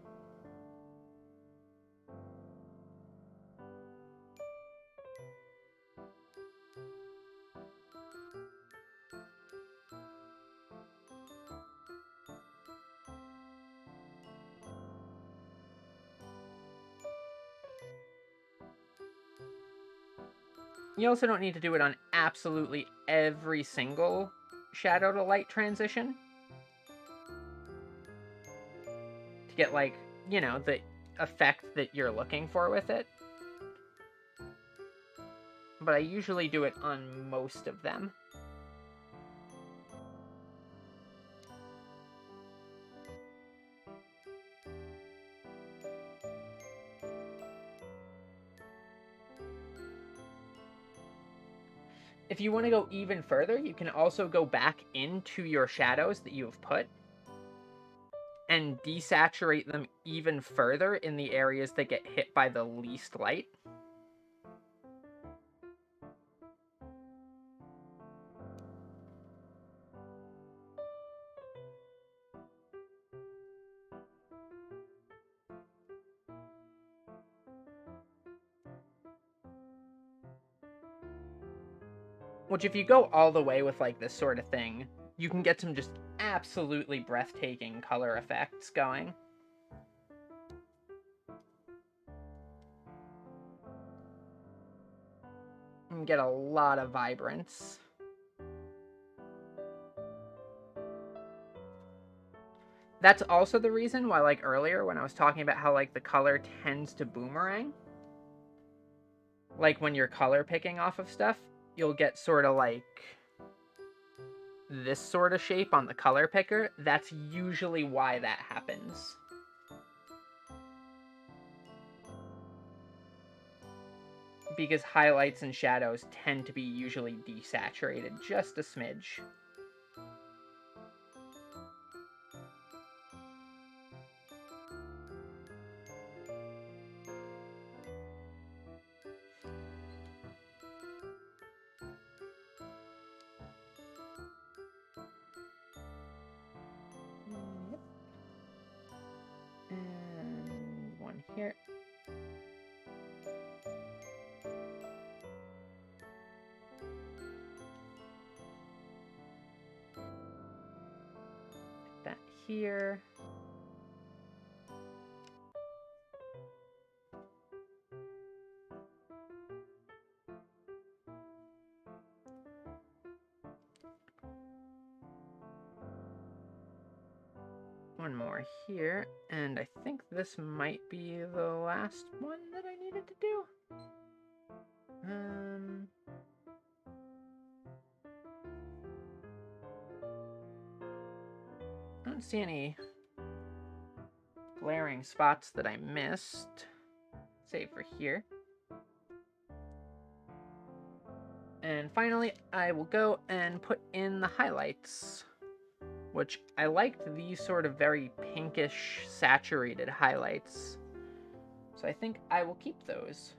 You also don't need to do it on absolutely every single shadow to light transition to get, the effect that you're looking for with it. But I usually do it on most of them. If you want to go even further, you can also go back into your shadows that you have put and desaturate them even further in the areas that get hit by the least light. Which, if you go all the way with, this sort of thing, you can get some just absolutely breathtaking color effects going. And get a lot of vibrance. That's also the reason why, earlier when I was talking about how, the color tends to boomerang. When you're color picking off of stuff, you'll get sort of this sort of shape on the color picker. That's usually why that happens. Because highlights and shadows tend to be usually desaturated just a smidge. here. One more here, and I think this might be the last one that I needed to do. I don't see any glaring spots that I missed, save for here. And finally, I will go and put in the highlights, which I liked these sort of very pinkish, saturated highlights. So I think I will keep those.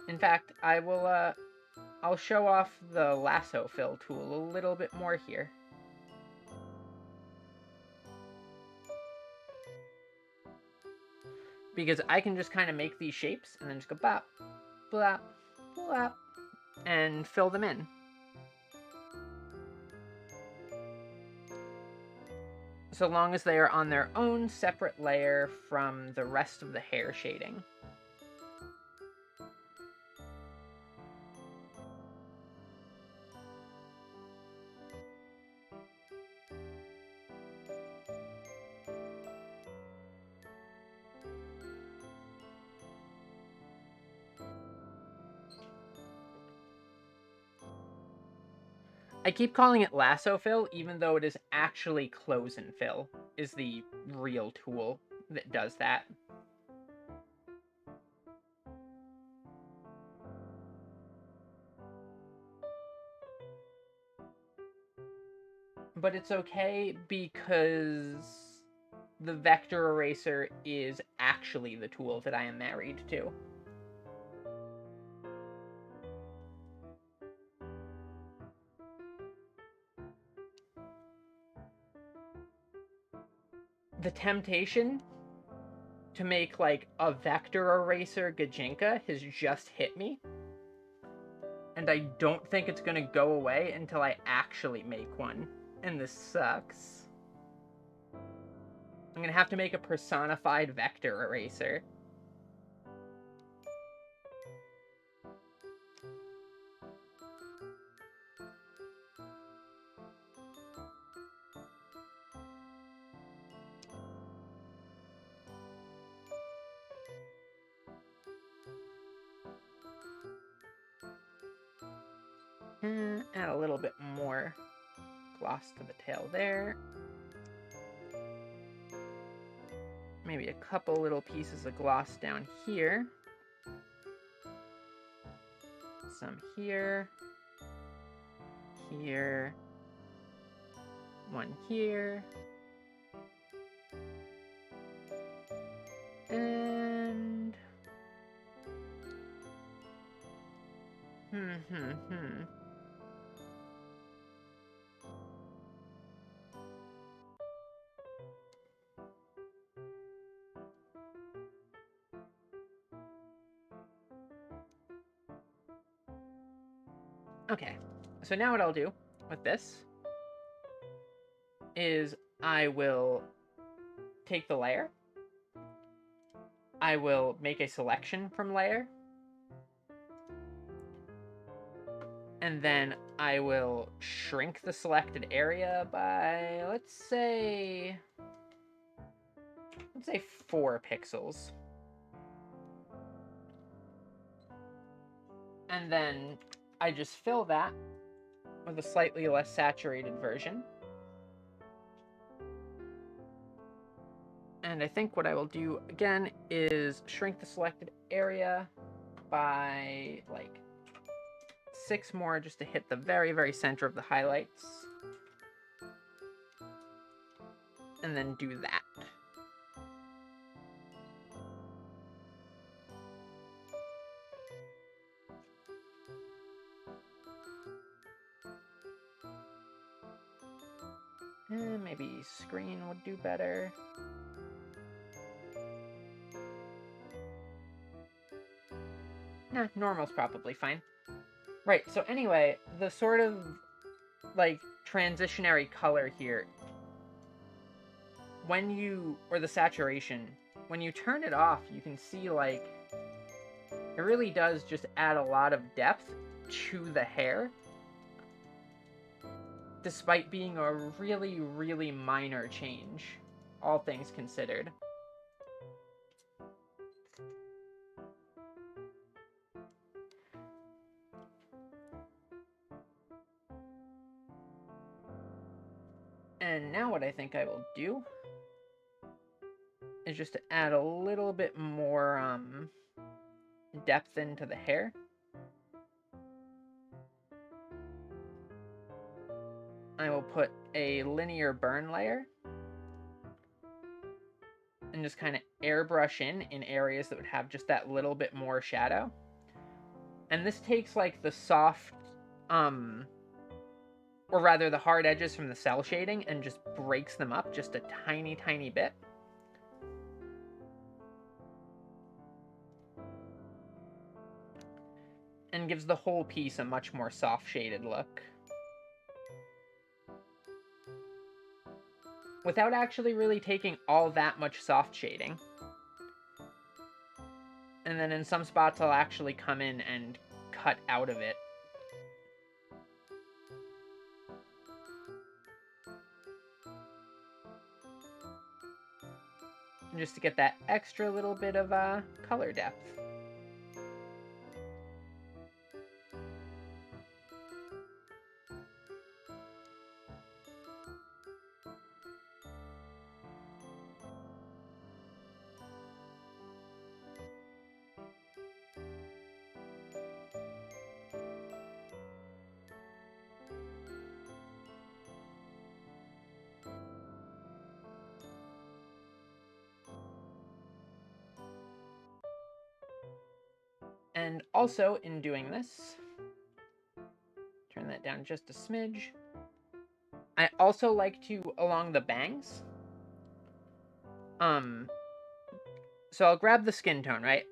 In fact, I'll show off the lasso fill tool a little bit more here. Because I can just kind of make these shapes and then just go bop, blop, blop, and fill them in. So long as they are on their own separate layer from the rest of the hair shading. I keep calling it lasso fill, even though it is actually close and fill, is the real tool that does that. But it's okay because the vector eraser is actually the tool that I am married to. The temptation to make like a vector eraser Gajinka has just hit me. And I don't think it's gonna go away until I actually make one. And this sucks. I'm gonna have to make a personified vector eraser. Add a little bit more gloss to the tail there. Maybe a couple little pieces of gloss down here. Some here. Here. One here. And... Okay, so now what I'll do with this is I will take the layer, I will make a selection from layer, and then I will shrink the selected area by, let's say 4 pixels. And then I just fill that with a slightly less saturated version. And I think what I will do again is shrink the selected area by like 6 more just to hit the very, very center of the highlights. And then do that. Maybe screen would do better. Nah, normal's probably fine. Right, so anyway, the sort of, like, transitionary color here, when you, or the saturation, when you turn it off, you can see, like, it really does just add a lot of depth to the hair, despite being a really, really minor change, all things considered. And now what I think I will do is just to add a little bit more depth into the hair. I will put a linear burn layer and just kind of airbrush in areas that would have just that little bit more shadow. And this takes like the soft, or rather the hard edges from the cell shading and just breaks them up just a tiny, tiny bit. And gives the whole piece a much more soft shaded look. Without actually really taking all that much soft shading. And then in some spots I'll actually come in and cut out of it. Just to get that extra little bit of color depth. And also, in doing this, turn that down just a smidge. I also like to, along the bangs, so I'll grab the skin tone, right?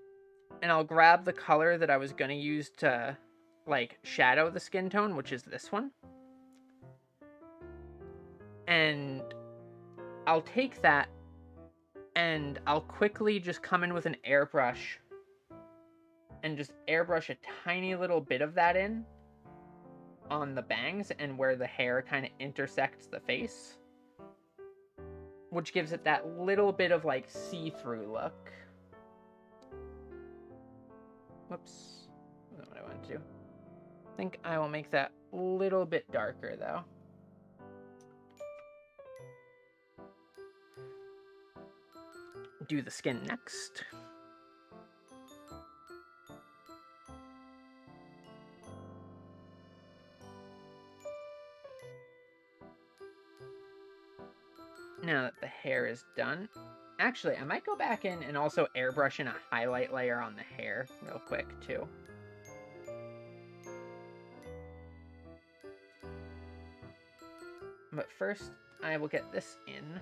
And I'll grab the color that I was going to use to, like, shadow the skin tone, which is this one. And I'll take that, and I'll quickly just come in with an airbrush and just airbrush a tiny little bit of that in on the bangs and where the hair kind of intersects the face, which gives it that little bit of like see-through look. Whoops, that's not what I wanted to do. I think I will make that a little bit darker though. Do the skin next. Now that the hair is done, actually, I might go back in and also airbrush in a highlight layer on the hair real quick, too. But first, I will get this in.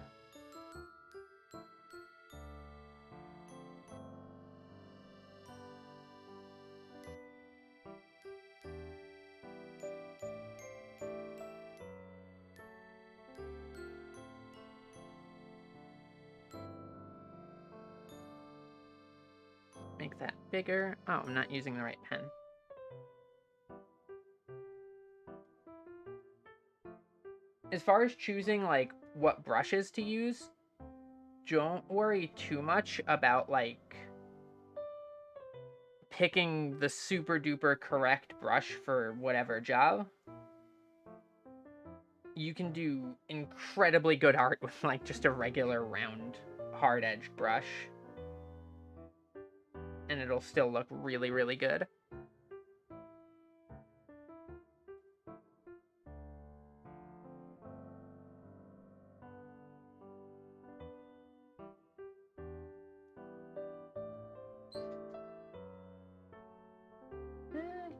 Make that bigger. Oh, I'm not using the right pen. As far as choosing, like, what brushes to use, don't worry too much about, like, picking the super duper correct brush for whatever job. You can do incredibly good art with, like, just a regular round hard edge brush. And it'll still look really, really good.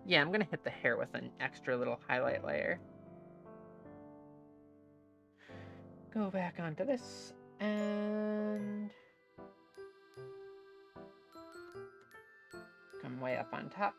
Yeah, I'm gonna hit the hair with an extra little highlight layer. Go back onto this, and come them way up on top.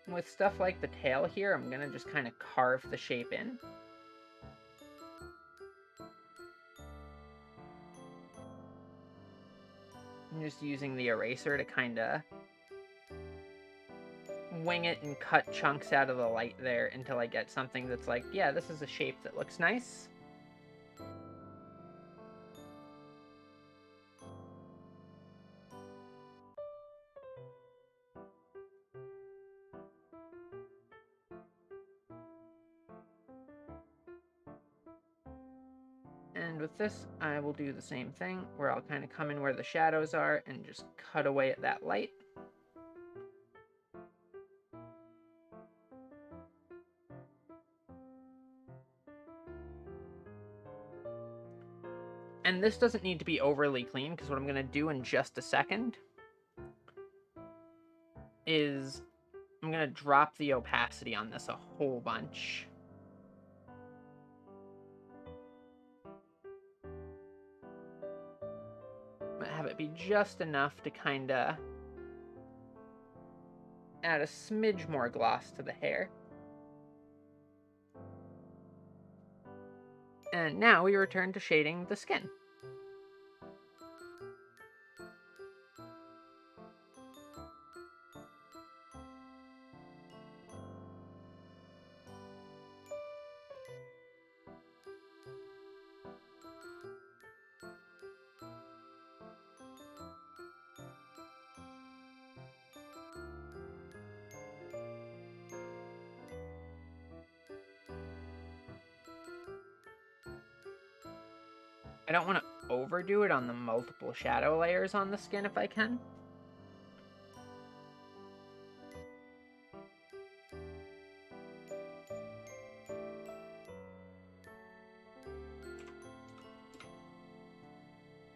With stuff like the tail here, I'm gonna just kind of carve the shape in. I'm just using the eraser to kind of wing it and cut chunks out of the light there until I get something that's like, yeah, this is a shape that looks nice. And with this, I will do the same thing, where I'll kind of come in where the shadows are and just cut away at that light. And this doesn't need to be overly clean, because what I'm going to do in just a second is I'm going to drop the opacity on this a whole bunch. Have it be just enough to kind of add a smidge more gloss to the hair. And now we return to shading the skin. I don't want to overdo it on the multiple shadow layers on the skin if I can.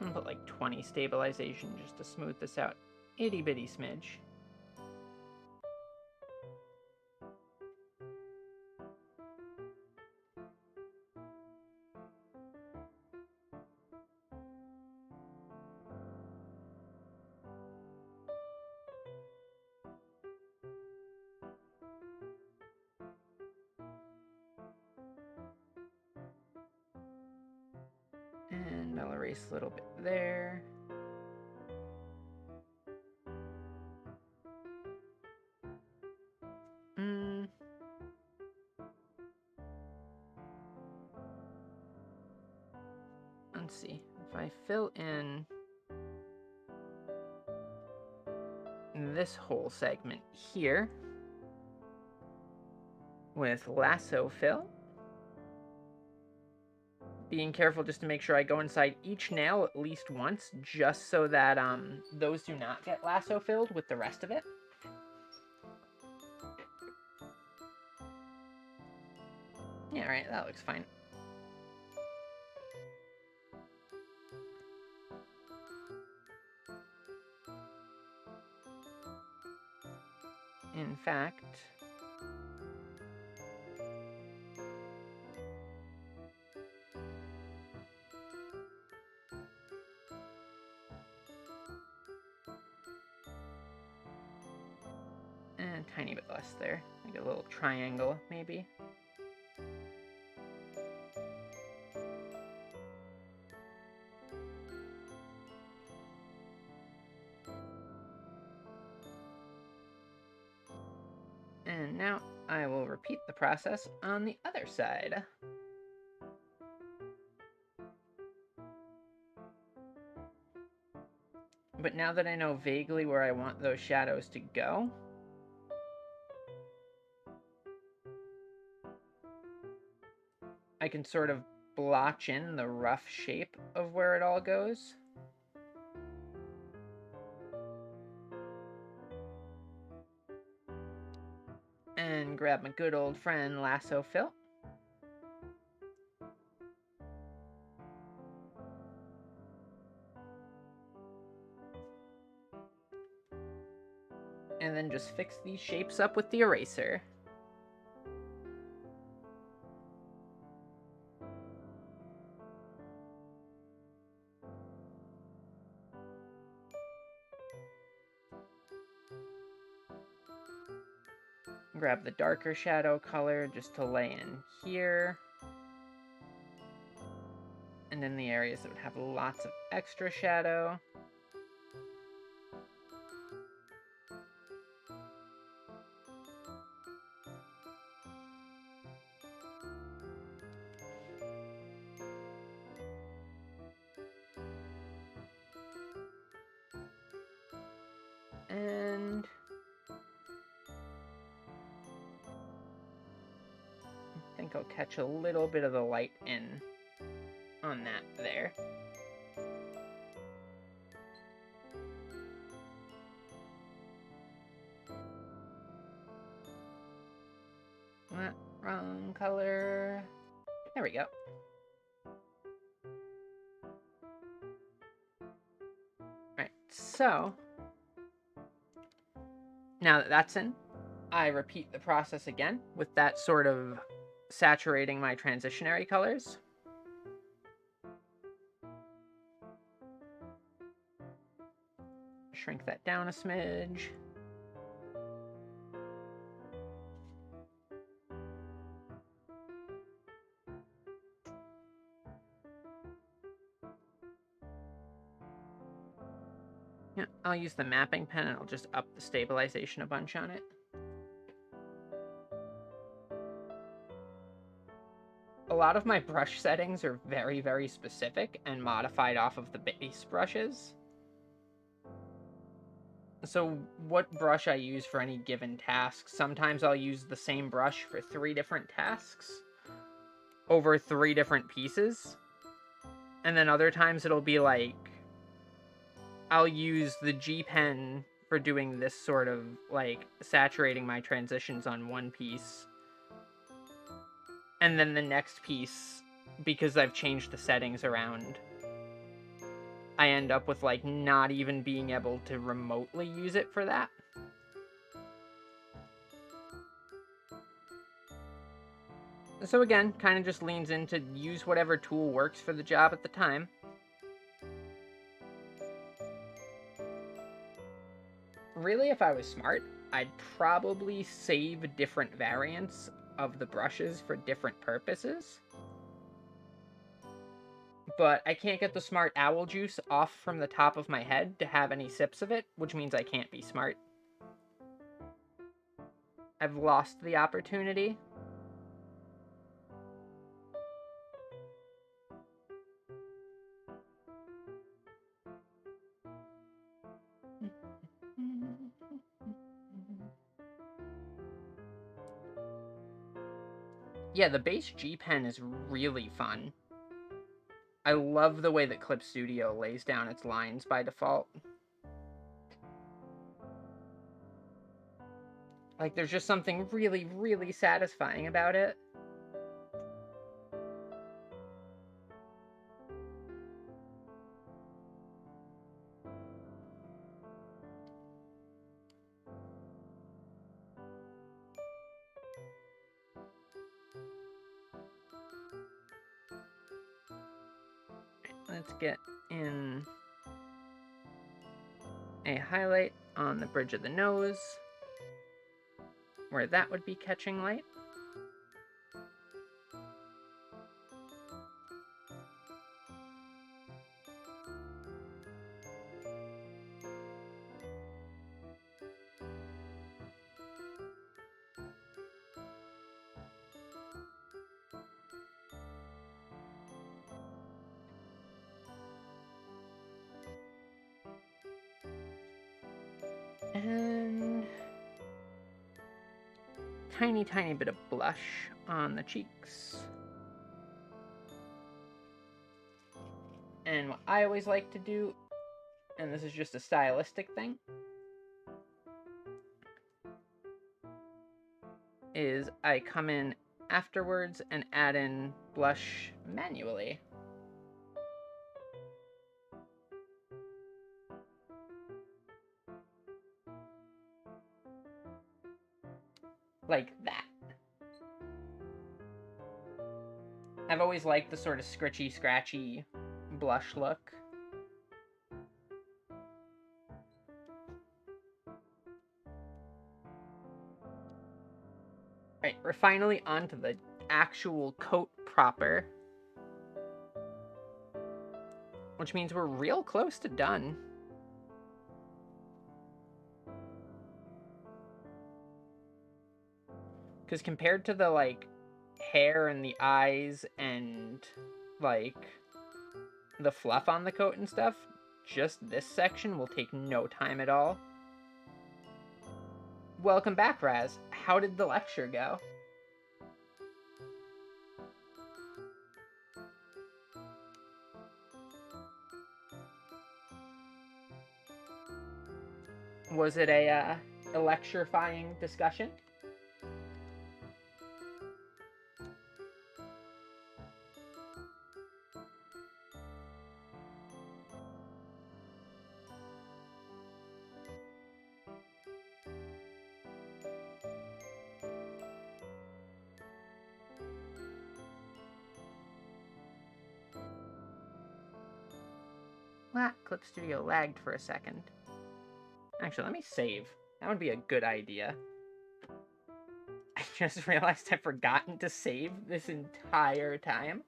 I'm gonna put like 20 stabilization just to smooth this out. Itty bitty smidge. And I'll erase a little bit there. Let's see. If I fill in this whole segment here with lasso fill, being careful just to make sure I go inside each nail at least once, just so that those do not get lasso filled with the rest of it. Yeah, right, that looks fine. In fact, and a tiny bit less there, like a little triangle maybe. And now I will repeat the process on the other side. But now that I know vaguely where I want those shadows to go, I can sort of blotch in the rough shape of where it all goes. And grab my good old friend lasso fill. And then just fix these shapes up with the eraser. Grab the darker shadow color just to lay in here. And in the areas that would have lots of extra shadow. And I think I'll catch a little bit of the light in on that there. Wrong color. There we go. Alright, so now that that's in, I repeat the process again with that sort of saturating my transitionary colors. Shrink that down a smidge. Yeah, I'll use the mapping pen and I'll just up the stabilization a bunch on it. A lot of my brush settings are very, very specific and modified off of the base brushes. So what brush I use for any given task, sometimes I'll use the same brush for 3 different tasks over 3 different pieces. And then other times it'll be like, I'll use the G pen for doing this sort of, like, saturating my transitions on one piece. And then the next piece, because I've changed the settings around, I end up with, like, not even being able to remotely use it for that. So again, kind of just leans into use whatever tool works for the job at the time. Really, if I was smart, I'd probably save different variants of the brushes for different purposes. But I can't get the smart owl juice off from the top of my head to have any sips of it, which means I can't be smart. I've lost the opportunity. Yeah, the base G pen is really fun. I love the way that Clip Studio lays down its lines by default. Like, there's just something really, really satisfying about it. Let's get in a highlight on the bridge of the nose, where that would be catching light. And tiny bit of blush on the cheeks. And what I always like to do, and this is just a stylistic thing, is I come in afterwards and add in blush manually. like that. I've always liked the sort of scritchy, scratchy blush look. Alright, we're finally onto the actual coat proper. Which means we're real close to done. Because compared to the, like, hair and the eyes and, like, the fluff on the coat and stuff, just this section will take no time at all. Welcome back, Raz. How did the lecture go? Was it a electrifying discussion? Clip Studio lagged for a second. Actually, let me save. That would be a good idea. I just realized I've forgotten to save this entire time.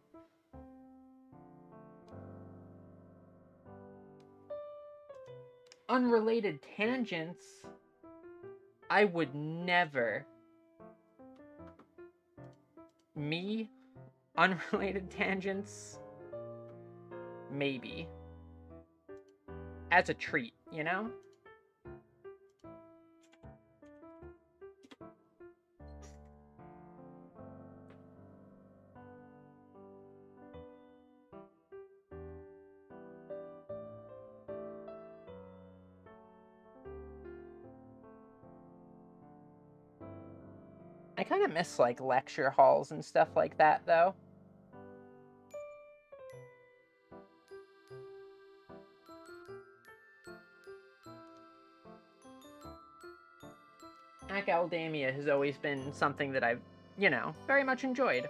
Unrelated tangents. I would never. Me? Unrelated tangents? Maybe. As a treat, you know? I kind of miss, like, lecture halls and stuff like that, though. Academia has always been something that I've, you know, very much enjoyed.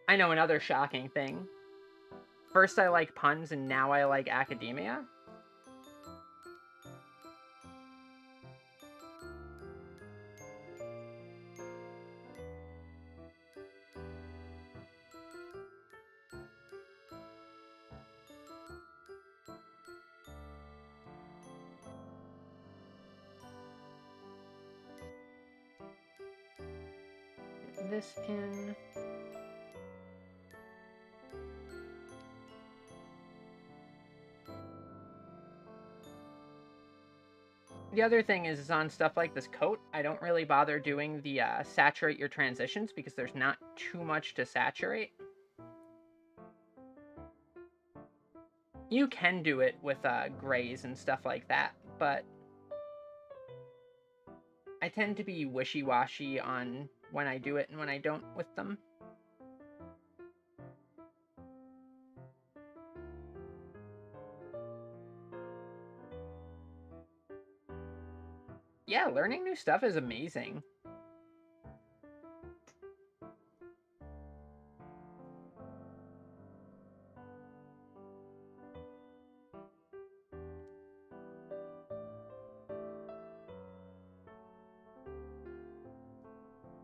I know another shocking thing. First I like puns, and now I like academia. This in. The other thing is on stuff like this coat, I don't really bother doing the saturate your transitions because there's not too much to saturate. You can do it with grays and stuff like that, but I tend to be wishy-washy on when I do it and when I don't with them. Yeah, learning new stuff is amazing.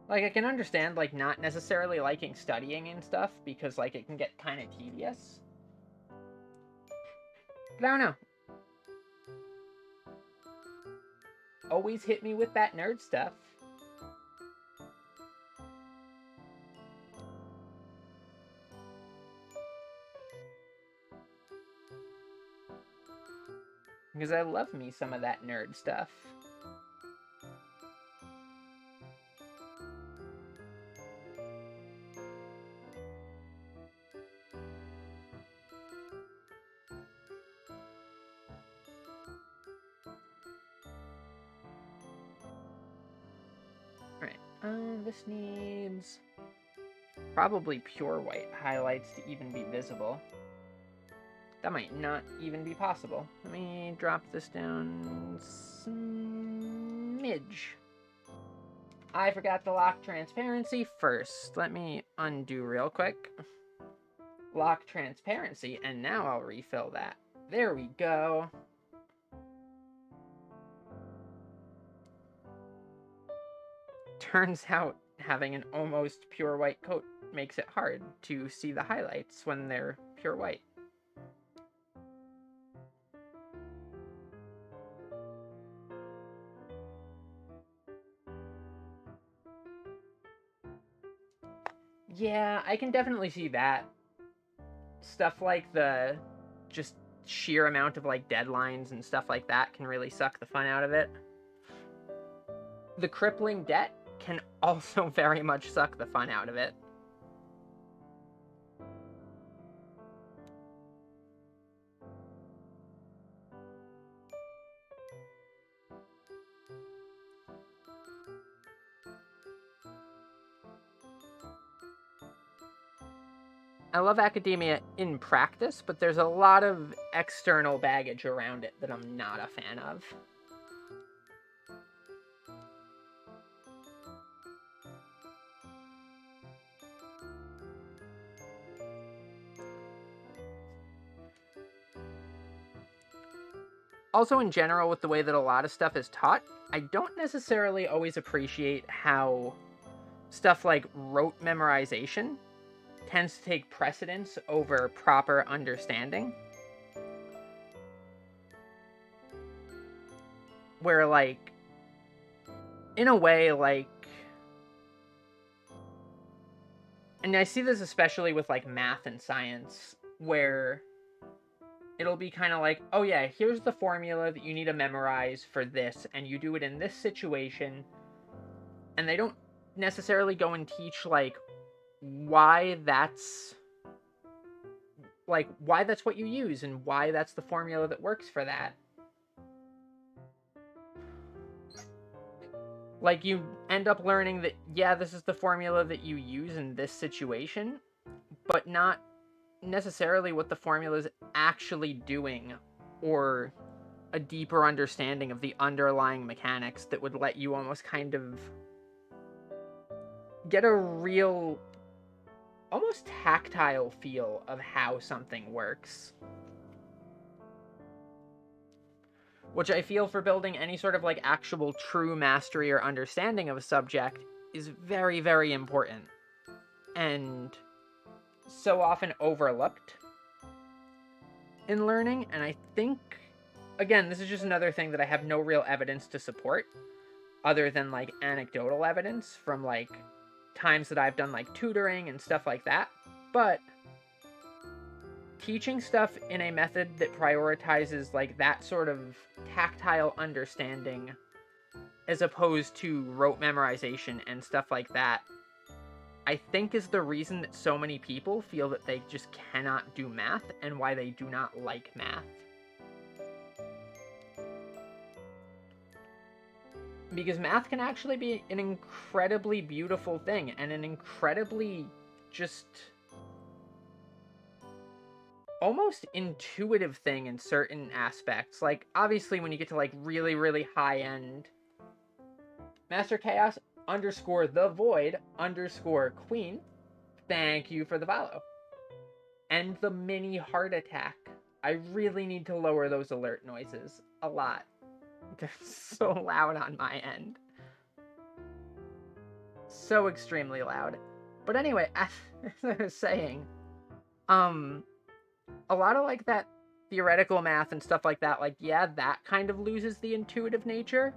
Like, I can understand, like, not necessarily liking studying and stuff, because, like, it can get kind of tedious. But I don't know. Always hit me with that nerd stuff. Because I love me some of that nerd stuff. Alright, this needs probably pure white highlights to even be visible. That might not even be possible. Let me drop this down smidge. I forgot to lock transparency first. Let me undo real quick. Lock transparency, and now I'll refill that. There we go. Turns out having an almost pure white coat makes it hard to see the highlights when they're pure white. Yeah, I can definitely see that. Stuff like the just sheer amount of like deadlines and stuff like that can really suck the fun out of it. The crippling debt can also very much suck the fun out of it. I love academia in practice, but there's a lot of external baggage around it that I'm not a fan of. Also, in general, with the way that a lot of stuff is taught, I don't necessarily always appreciate how stuff like rote memorization tends to take precedence over proper understanding. Where, like, in a way, like, and I see this especially with, like, math and science, where it'll be kind of like, oh yeah, here's the formula that you need to memorize for this, and you do it in this situation, and they don't necessarily go and teach, like, why that's what you use, and why that's the formula that works for that. Like, you end up learning that, yeah, this is the formula that you use in this situation, but not necessarily what the formula is actually doing, or a deeper understanding of the underlying mechanics that would let you almost kind of get a real, almost tactile feel of how something works. Which I feel for building any sort of like actual true mastery or understanding of a subject is very, very important. And so often overlooked in learning. And I think, again, this is just another thing that I have no real evidence to support, other than like anecdotal evidence from like times that I've done like tutoring and stuff like that. But teaching stuff in a method that prioritizes like that sort of tactile understanding as opposed to rote memorization and stuff like that, I think is the reason that so many people feel that they just cannot do math, and why they do not like math. Because math can actually be an incredibly beautiful thing, and an incredibly just almost intuitive thing in certain aspects. Like, obviously when you get to like really, really high end Master Chaos _ the Void _ Queen, thank you for the follow. And the mini heart attack. I really need to lower those alert noises a lot. They're so loud on my end. So extremely loud. But anyway, as I was saying, a lot of like that theoretical math and stuff like that, like, yeah, that kind of loses the intuitive nature.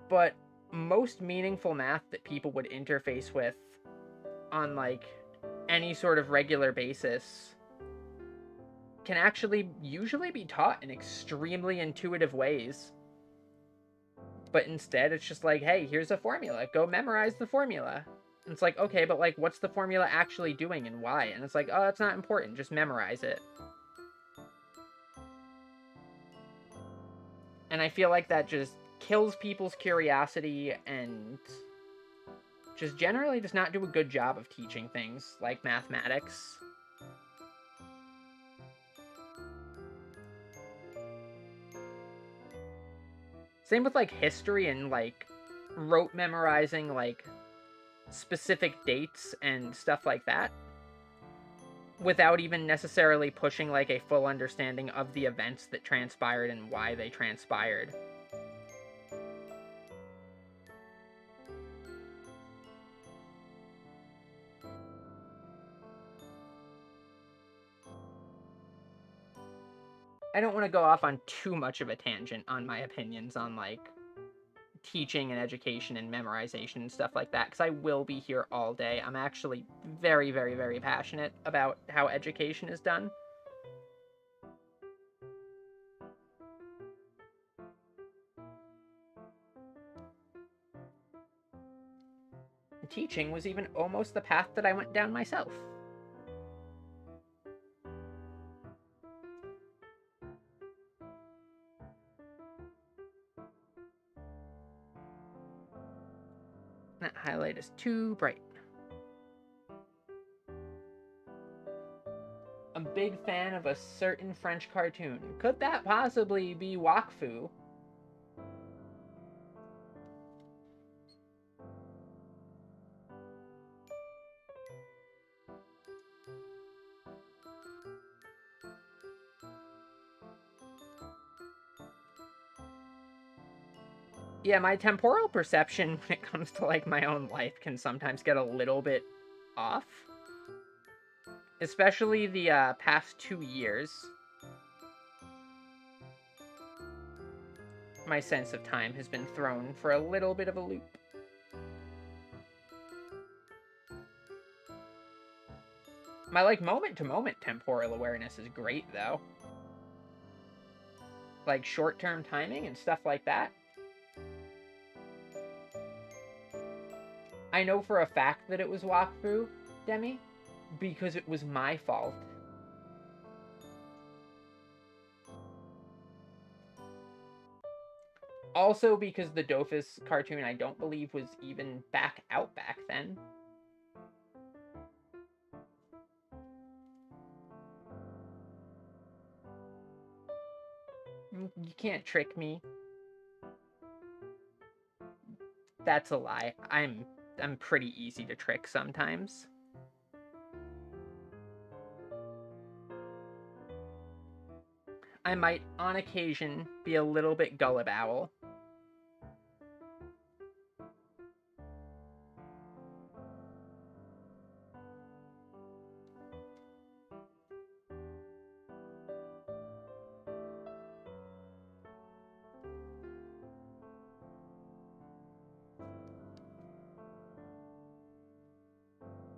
But most meaningful math that people would interface with on like any sort of regular basis can actually usually be taught in extremely intuitive ways. But instead, it's just like, hey, here's a formula. Go memorize the formula. And it's like, okay, but like, what's the formula actually doing and why? And it's like, oh, that's not important. Just memorize it. And I feel like that just kills people's curiosity and just generally does not do a good job of teaching things like mathematics. Same with like history and like rote memorizing, like, specific dates and stuff like that, without even necessarily pushing, like, a full understanding of the events that transpired and why they transpired. I don't want to go off on too much of a tangent on my opinions on, like, teaching and education and memorization and stuff like that, because I will be here all day. I'm actually very, very, very passionate about how education is done. Teaching was even almost the path that I went down myself. That highlight is too bright. A big fan of a certain French cartoon. Could that possibly be Wakfu? Yeah, my temporal perception when it comes to, like, my own life can sometimes get a little bit off. Especially the past 2 years. My sense of time has been thrown for a little bit of a loop. My, like, moment-to-moment temporal awareness is great, though. Like, short-term timing and stuff like that. I know for a fact that it was Wakfu, Demi, because it was my fault. Also because the Dofus cartoon, I don't believe, was even back then. You can't trick me. That's a lie. I'm pretty easy to trick sometimes. I might, on occasion, be a little bit gullibowl.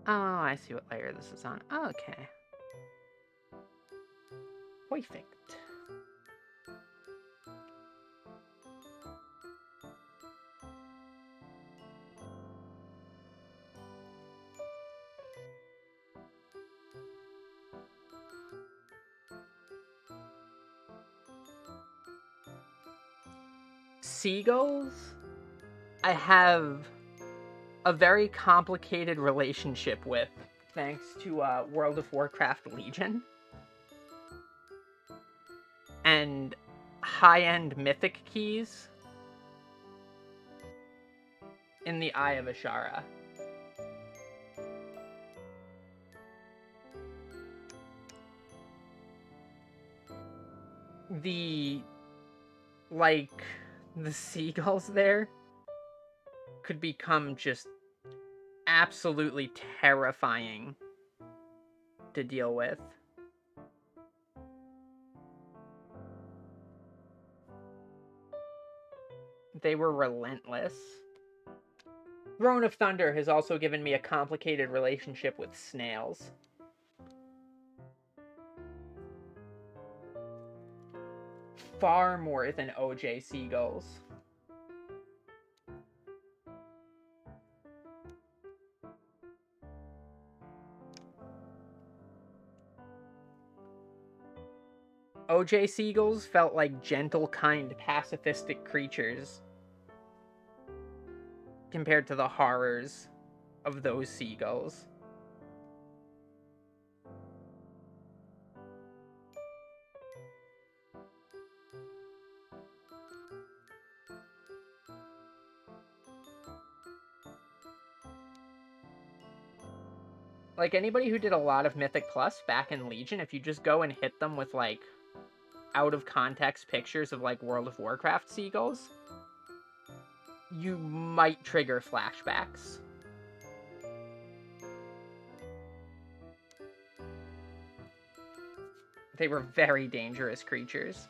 Oh, I see what layer this is on. Okay. Perfect. Seagulls, I have a very complicated relationship with, thanks to World of Warcraft Legion and high-end mythic keys in the Eye of Ashara. The seagulls there could become just absolutely terrifying to deal with. They were relentless. Throne of Thunder has also given me a complicated relationship with snails. Far more than OJ seagulls. OJ seagulls felt like gentle, kind, pacifistic creatures compared to the horrors of those seagulls. Like, anybody who did a lot of Mythic Plus back in Legion, if you just go and hit them with, like, out-of-context pictures of, like, World of Warcraft seagulls, you might trigger flashbacks. They were very dangerous creatures.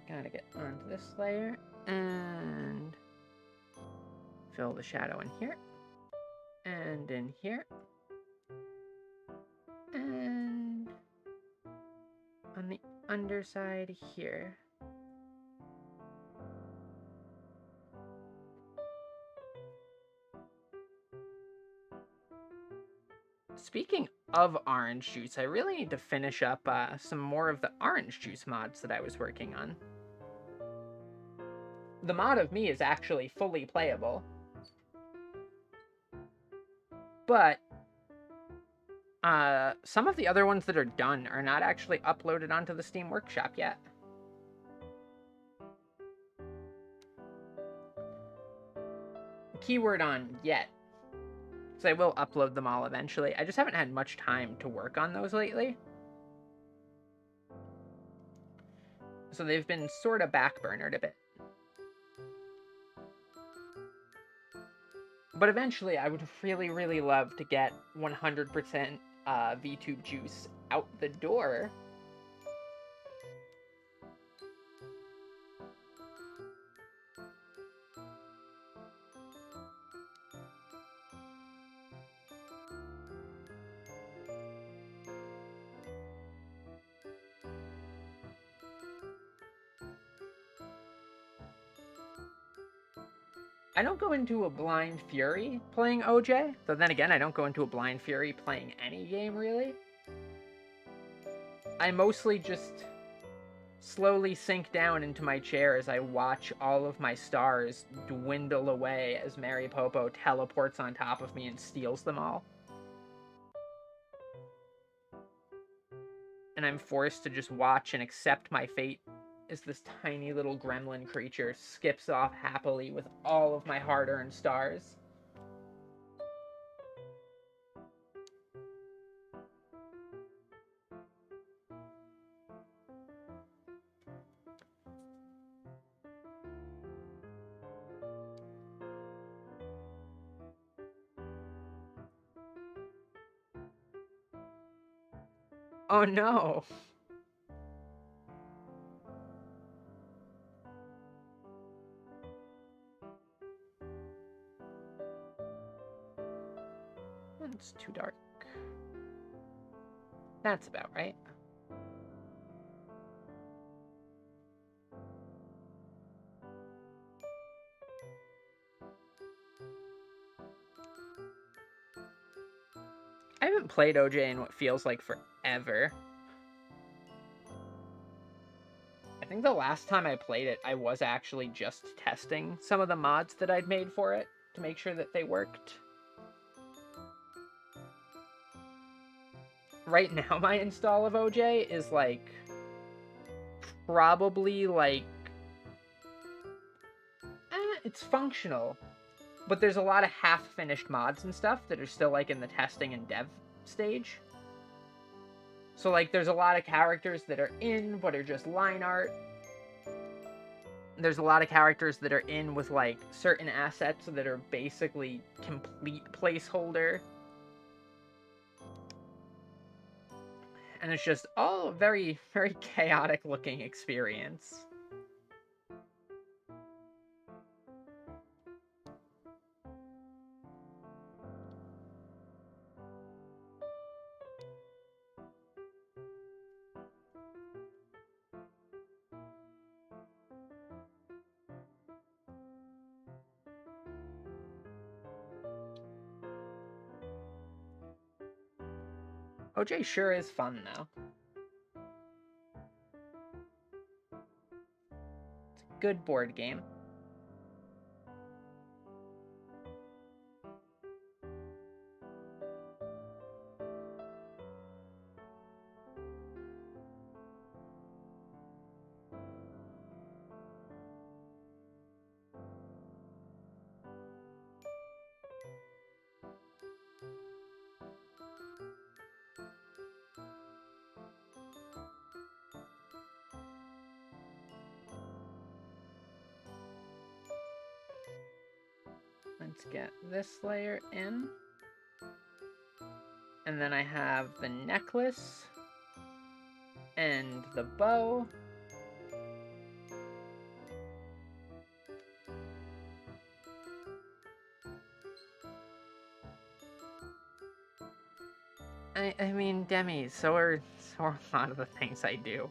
Gotta get onto this layer and fill the shadow in here and in here and on the underside here. Speaking of orange juice, I really need to finish up some more of the orange juice mods that I was working on. The mod of me is actually fully playable, but some of the other ones that are done are not actually uploaded onto the Steam Workshop yet. Keyword on yet. So I will upload them all eventually. I just haven't had much time to work on those lately. So they've been sort of backburnered a bit. But eventually I would really, really love to get 100% VTube juice out the door. I don't go into a blind fury playing OJ, though then again, I don't go into a blind fury playing any game, really. I mostly just slowly sink down into my chair as I watch all of my stars dwindle away as Mary Popo teleports on top of me and steals them all. And I'm forced to just watch and accept my fate as this tiny little gremlin creature skips off happily with all of my hard-earned stars. Oh no! It's too dark. That's about right. I haven't played OJ in what feels like forever. I think the last time I played it, I was actually just testing some of the mods that I'd made for it to make sure that they worked. Right now, my install of OJ is, like, probably, like, it's functional. But there's a lot of half-finished mods and stuff that are still, like, in the testing and dev stage. So, like, there's a lot of characters that are in, but are just line art. There's a lot of characters that are in with, like, certain assets that are basically complete placeholder. And it's just all a very, very chaotic-looking experience. OJ sure is fun, though. It's a good board game. Let's get this layer in. And then I have the necklace and the bow. I mean, Demi, so are a lot of the things I do.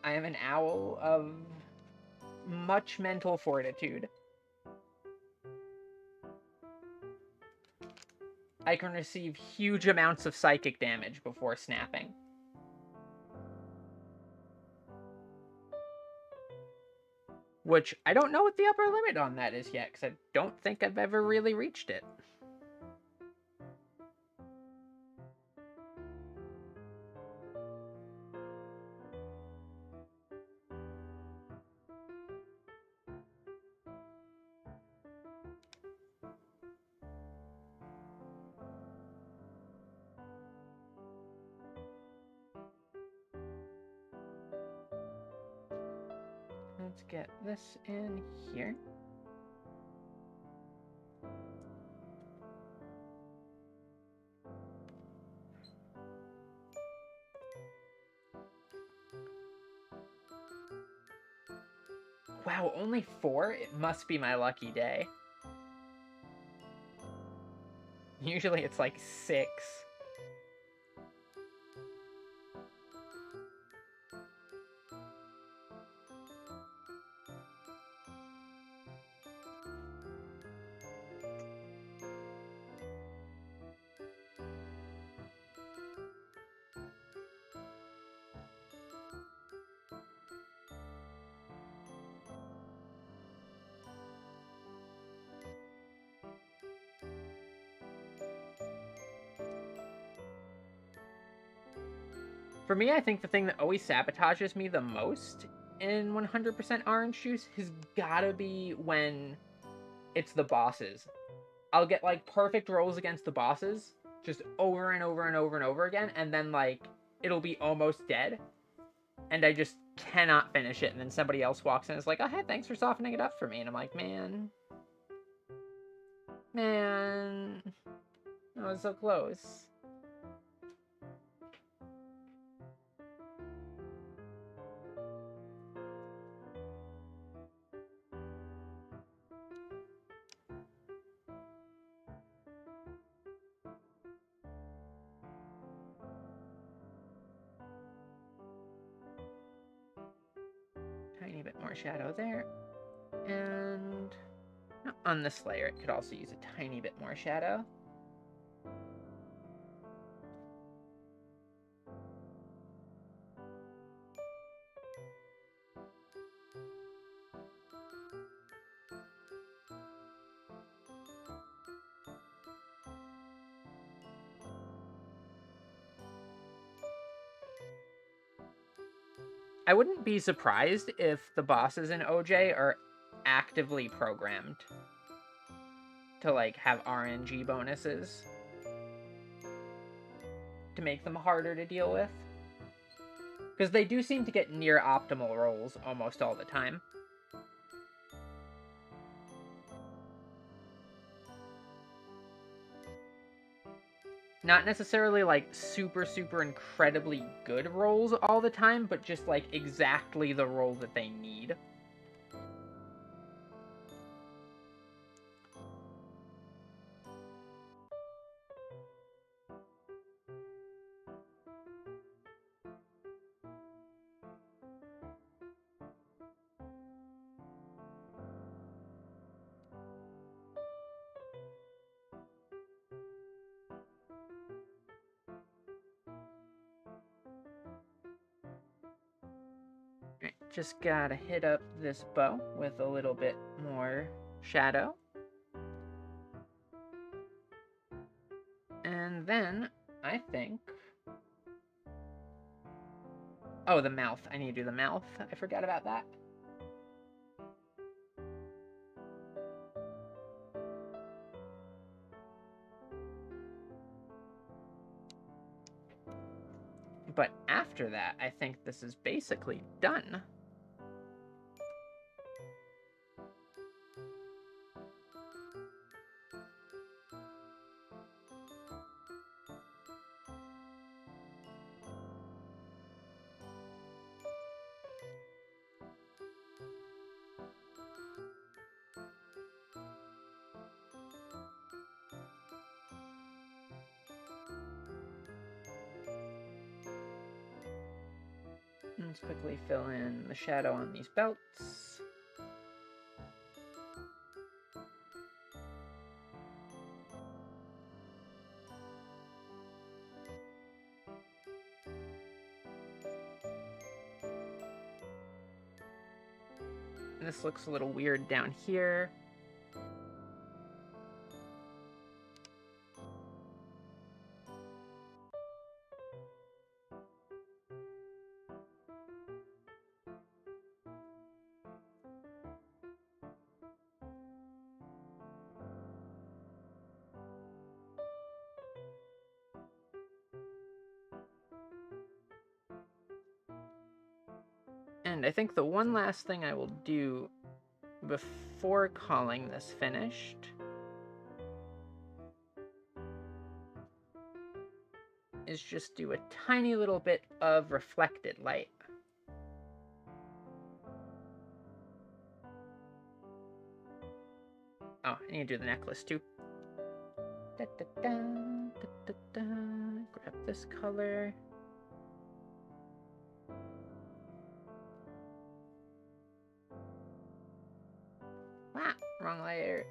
I am an owl of much mental fortitude. I can receive huge amounts of psychic damage before snapping. Which, I don't know what the upper limit on that is yet, because I don't think I've ever really reached it. Let's get this in here. Wow, only 4? It must be my lucky day. Usually it's like 6. For me, I think the thing that always sabotages me the most in 100% orange juice has gotta be when it's the bosses. I'll get, like, perfect rolls against the bosses, just over and over and over and over again, and then, like, it'll be almost dead, and I just cannot finish it, and then somebody else walks in and is like, oh, hey, thanks for softening it up for me, and I'm like, man, that was so close. Tiny bit more shadow there. And on this layer, it could also use a tiny bit more shadow. I wouldn't be surprised if the bosses in OJ are actively programmed to, like, have RNG bonuses to make them harder to deal with. Because they do seem to get near optimal rolls almost all the time. Not necessarily, like, super, super incredibly good rolls all the time, but just, like, exactly the roll that they need. Right, just gotta hit up this bow with a little bit more shadow. And then, I think... Oh, the mouth. I need to do the mouth. I forgot about that. after that, I think this is basically done. Let's quickly fill in the shadow on these belts. And this looks a little weird down here. And I think the one last thing I will do before calling this finished is just do a tiny little bit of reflected light. Oh, I need to do the necklace too. Da, da, da, da, da, da. Grab this color. Ah, wrong layer.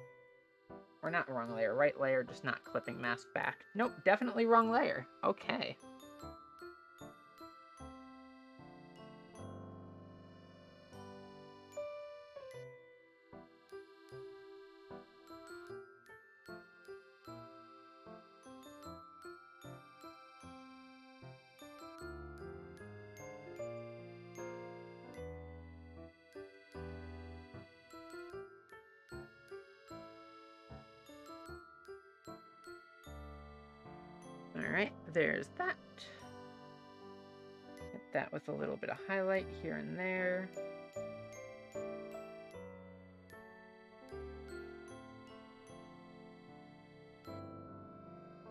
Or not wrong layer, right layer, just not clipping mask back. Nope, definitely wrong layer. Okay. Alright, there's that. Get that with a little bit of highlight here and there.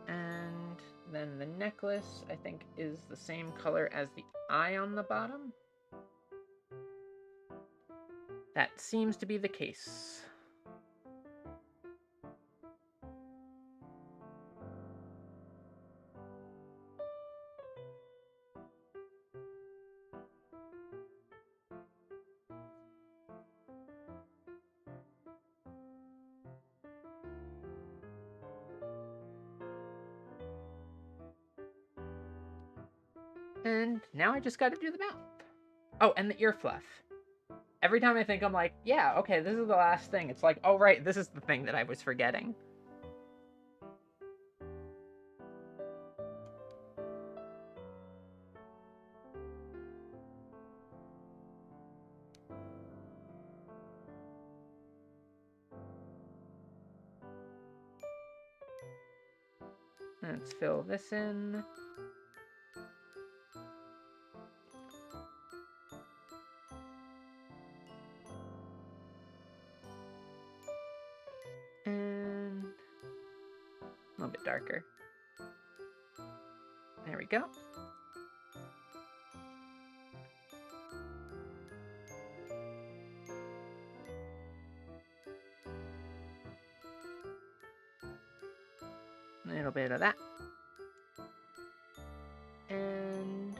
And then the necklace, I think, is the same color as the eye on the bottom. That seems to be the case. And now I just gotta do the mouth. Oh, and the ear fluff. Every time I think I'm like, yeah, okay, this is the last thing. It's like, oh, right, this is the thing that I was forgetting. Let's fill this in. And a little bit darker. There we go. A little bit of that. And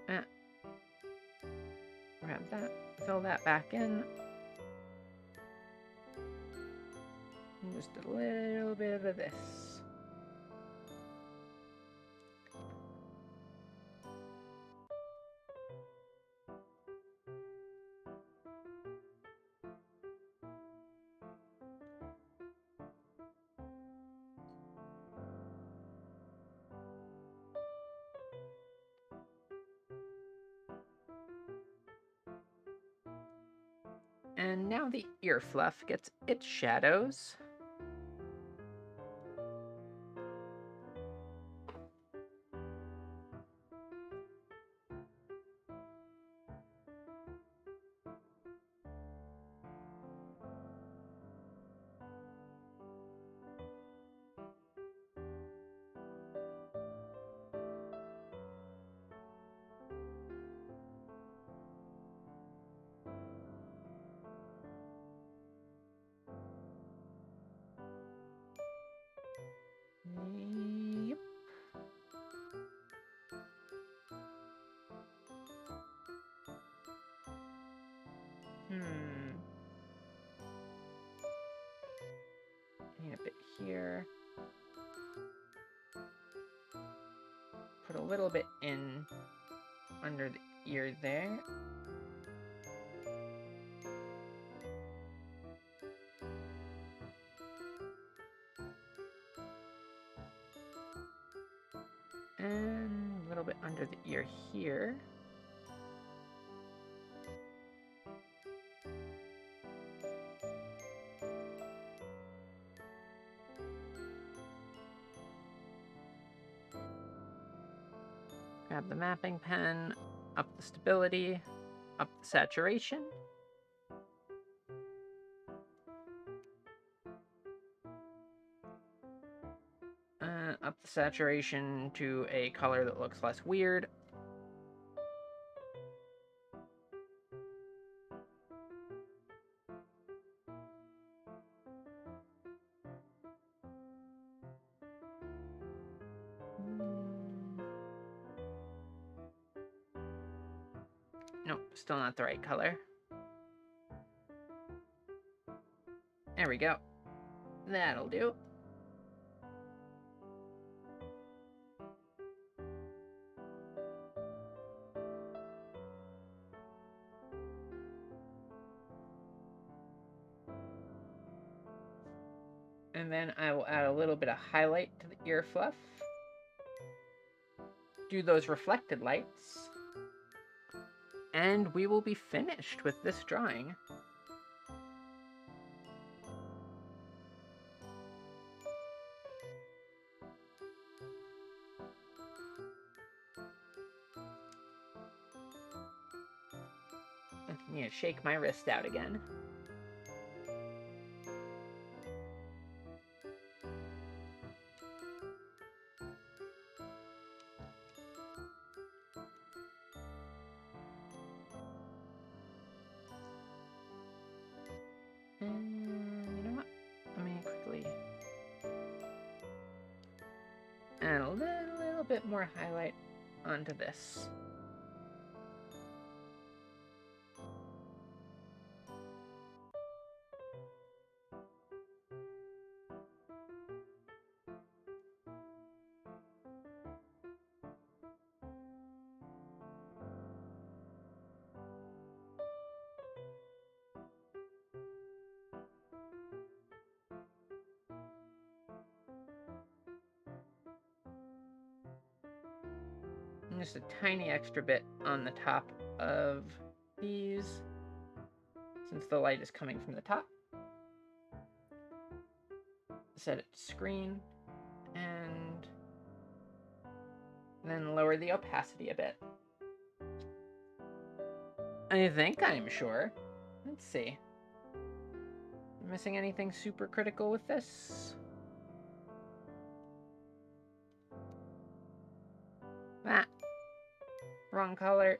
grab that, fill that back in. And just a little bit of this. And now the ear fluff gets its shadows. here. Put a little bit in under the ear there. And a little bit under the ear here. Grab the mapping pen, up the stability, up the saturation. Up the saturation to a color that looks less weird. Nope, still not the right color. There we go. That'll do. And then I will add a little bit of highlight to the ear fluff. Do those reflected lights. And we will be finished with this drawing. I need to shake my wrist out again. You know what? Let me quickly add a little bit more highlight onto this. And just a tiny extra bit on the top of these, since the light is coming from the top. Set it to screen, and then lower the opacity a bit. I think I'm sure. Let's see. Missing anything super critical with this? Ah, wrong color.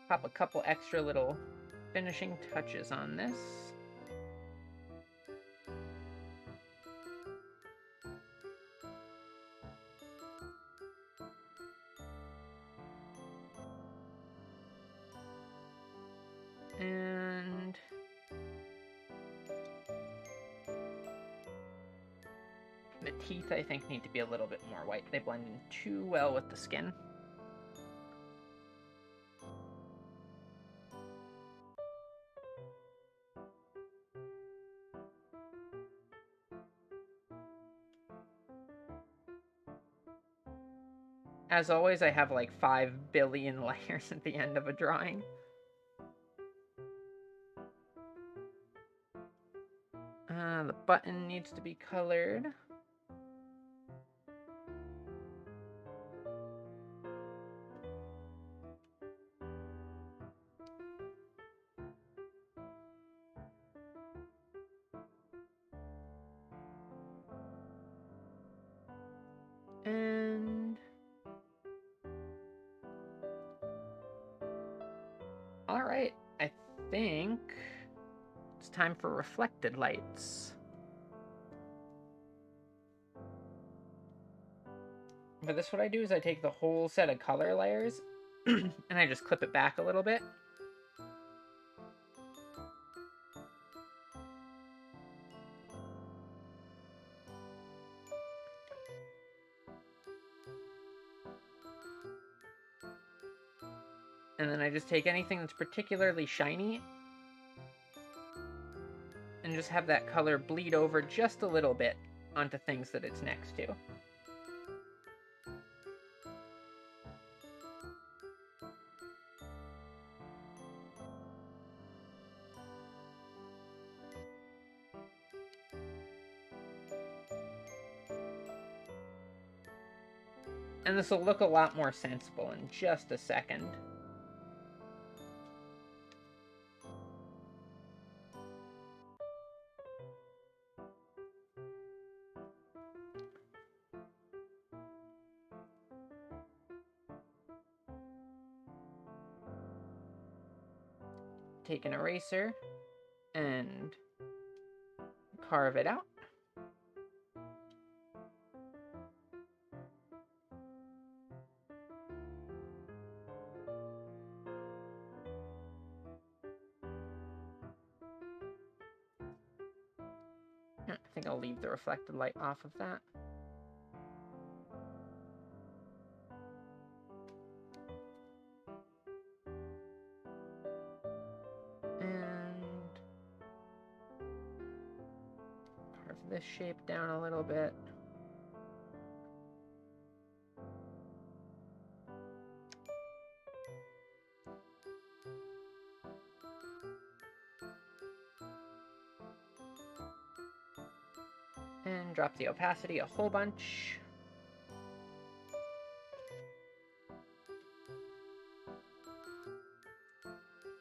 Pop a couple extra little finishing touches on this. And the teeth, I think, need to be a little bit more white. They blend in too well with the skin. As always, I have like 5 billion layers at the end of a drawing. The button needs to be colored. And all right, I think it's time for reflected lights. For this, what I do is I take the whole set of color layers and I just clip it back a little bit. And then I just take anything that's particularly shiny and just have that color bleed over just a little bit onto things that it's next to. And this will look a lot more sensible in just a second. Take an eraser and carve it out. I think I'll leave the reflected light off of that. And carve this shape down a little bit. And drop the opacity a whole bunch.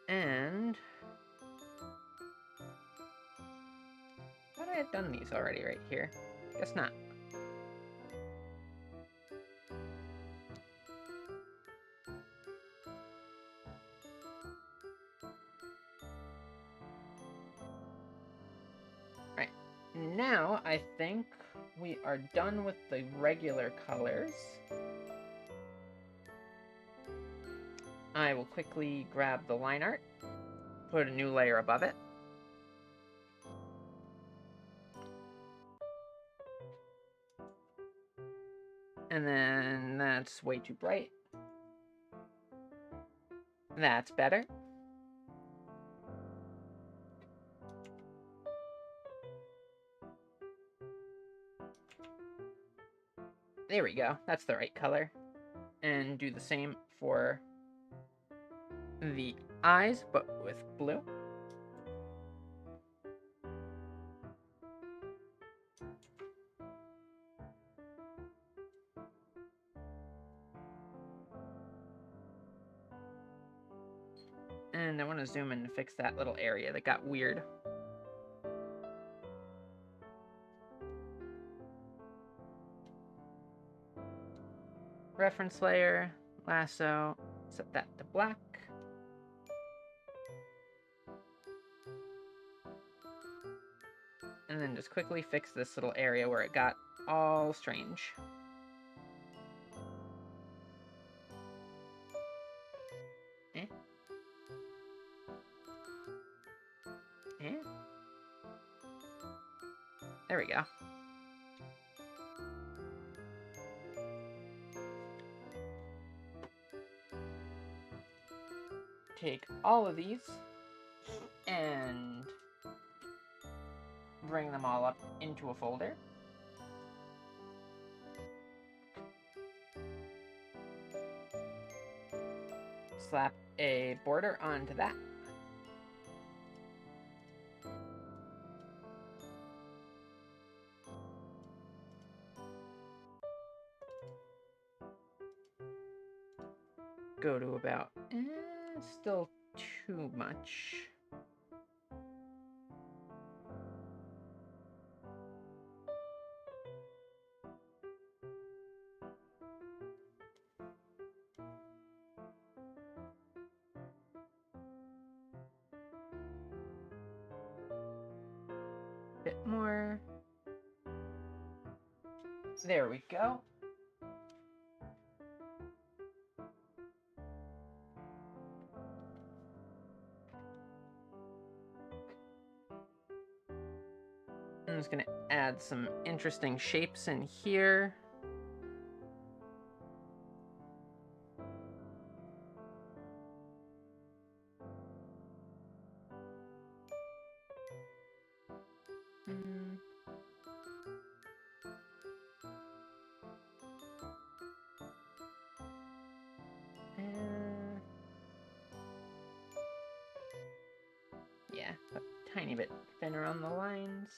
And thought I had done these already right here. Guess not. Right. Now I think we are done with the regular colors. I will quickly grab the line art, put a new layer above it. And then that's way too bright. That's better. There we go. That's the right color. And do the same for the eyes, but with blue. And I want to zoom in and fix that little area that got weird. Reference layer, lasso, set that to black. And then just quickly fix this little area where it got all strange. There we go. Take all of these and bring them all up into a folder. Slap a border onto that. Go to about, still too much. bit more. There we go. I'm just gonna add some interesting shapes in here. Yeah, a tiny bit thinner on the lines.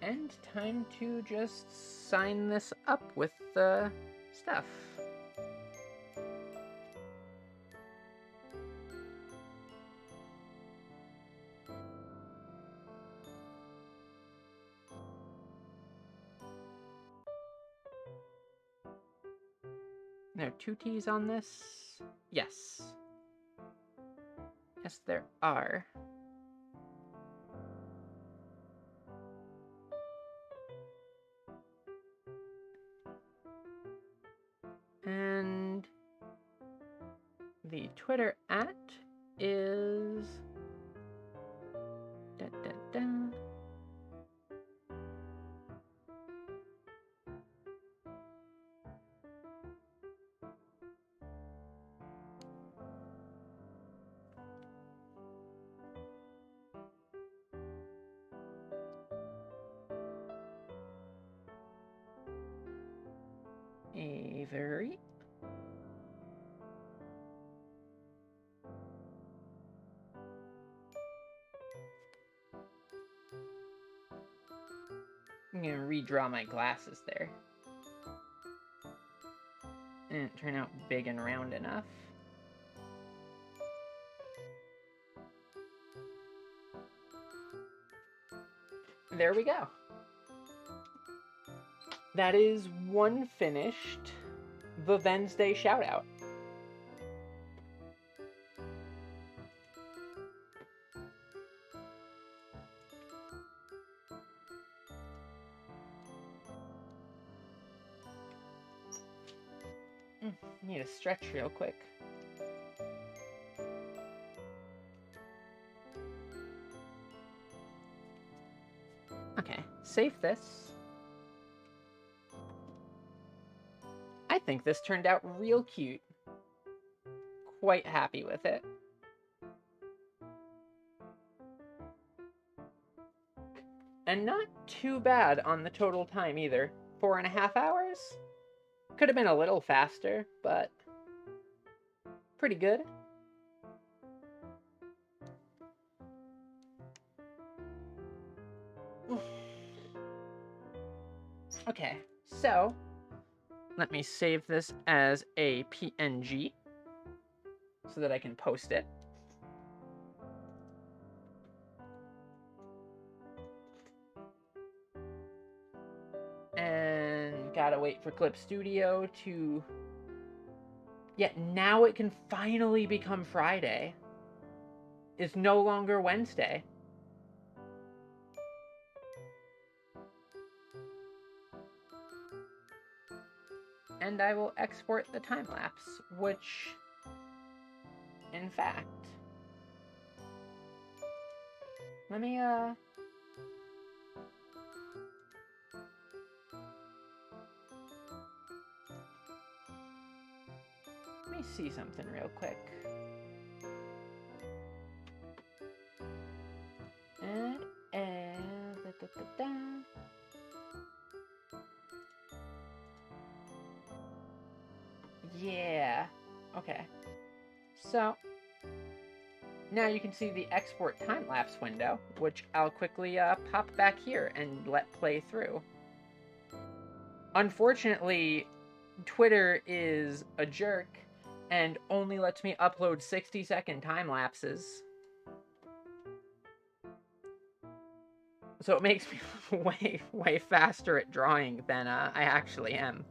And time to just sign this up with the stuff. There are 2 T's on this? Yes. Yes, there are. And the Twitter @ is Avery. I'm gonna redraw my glasses there. Didn't turn out big and round enough. There we go. That is one finished Wednesday Shoutout. Need to stretch real quick. Okay, save this. I think this turned out real cute. Quite happy with it. And not too bad on the total time either. 4.5 hours? Could have been a little faster, but pretty good. Okay, so let me save this as a PNG so that I can post it. And gotta wait for Clip Studio to... Yeah, now it can finally become Friday. It's no longer Wednesday. And I will export the time lapse, which, in fact, let me see something real quick. Yeah. Okay. So now you can see the export time-lapse window, which I'll quickly pop back here and let play through. Unfortunately, Twitter is a jerk and only lets me upload 60-second time lapses. So it makes me way, way faster at drawing than I actually am.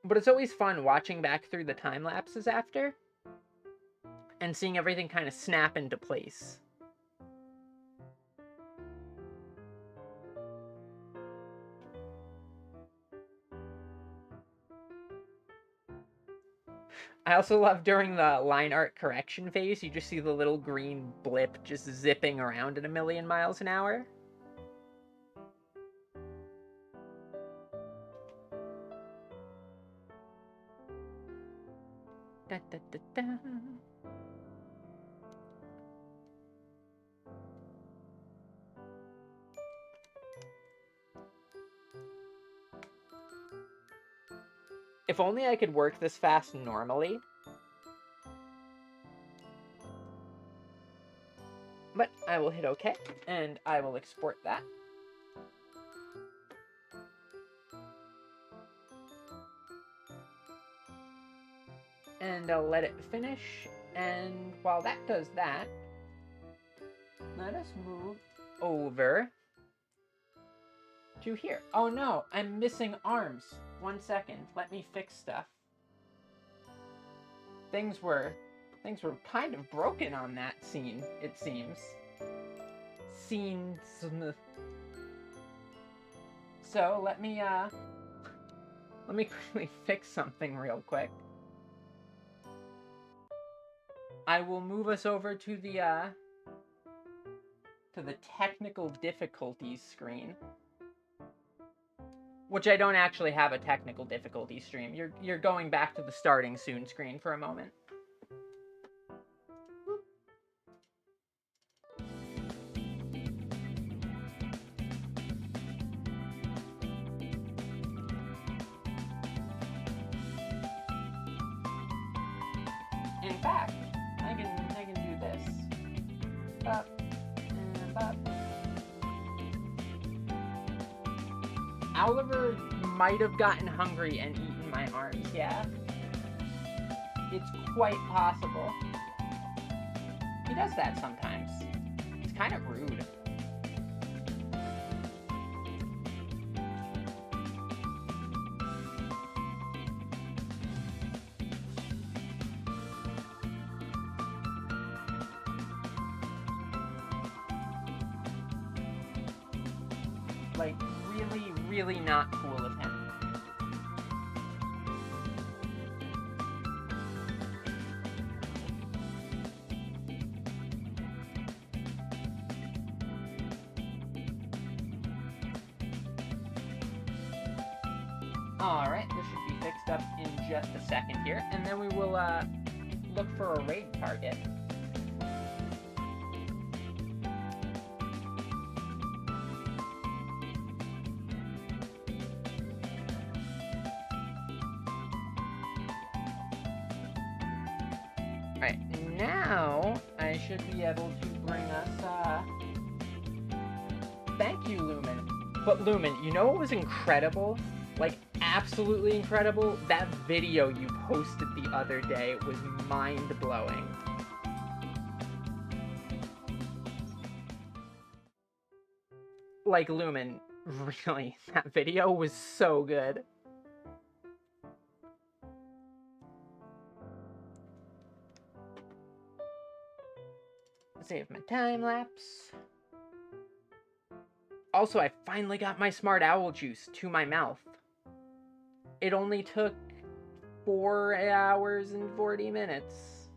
But it's always fun watching back through the time lapses after and seeing everything kind of snap into place. I also love during the line art correction phase, you just see the little green blip just zipping around at 1,000,000 miles an hour. Da, da, da, da. If only I could work this fast normally. But I will hit OK, and I will export that. And I'll let it finish, and while that does that, let us move over to here. Oh no, I'm missing arms. 1 second, let me fix stuff. Things were kind of broken on that scene, it seems. So let me quickly fix something real quick. I will move us over to the technical difficulties screen, which I don't actually have a technical difficulties stream. You're going back to the starting soon screen for a moment. In fact, I can do this. Up and up. Oliver might have gotten hungry and eaten my arms, yeah? It's quite possible. He does that sometimes. It's kind of rude. Like, really, really not cool of him. Alright, this should be fixed up in just a second here, and then we will look for a raid target. Alright, now I should be able to bring us, thank you, Lumen. But Lumen, you know what was incredible? Like, absolutely incredible? That video you posted the other day was mind-blowing. Like, Lumen, really, that video was so good. Save my time-lapse. Also, I finally got my smart owl juice to my mouth. It only took 4 hours and 40 minutes.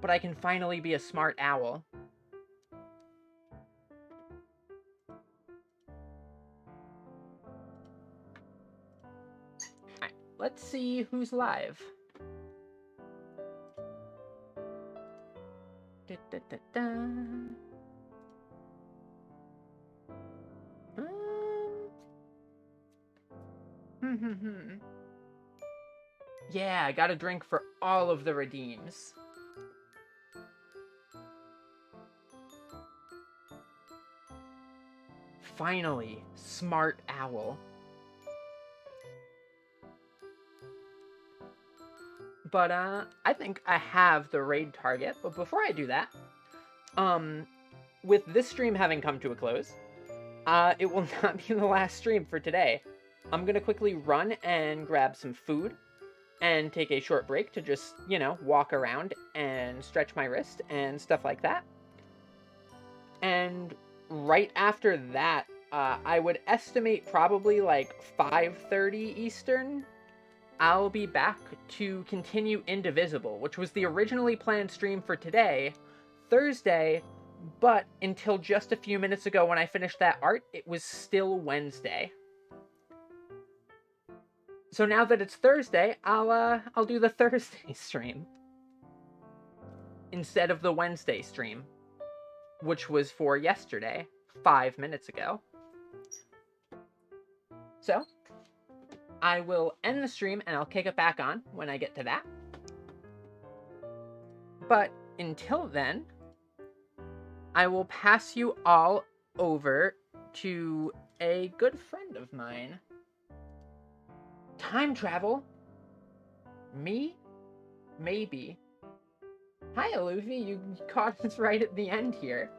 But I can finally be a smart owl. Alright, let's see who's live. Da, da, da, da. Yeah, I got a drink for all of the redeems. Finally, smart owl. But, I think I have the raid target, but before I do that, With this stream having come to a close, it will not be the last stream for today. I'm gonna quickly run and grab some food and take a short break to just, walk around and stretch my wrist and stuff like that. And right after that, I would estimate probably like 5:30 Eastern, I'll be back to continue Indivisible, which was the originally planned stream for today, Thursday, but until just a few minutes ago when I finished that art, it was still Wednesday. So now that it's Thursday, I'll do the Thursday stream instead of the Wednesday stream, which was for yesterday, 5 minutes ago. So, I will end the stream and I'll kick it back on when I get to that. But until then, I will pass you all over to a good friend of mine. Time travel? Me? Maybe. Hi, Luffy. You caught us right at the end here.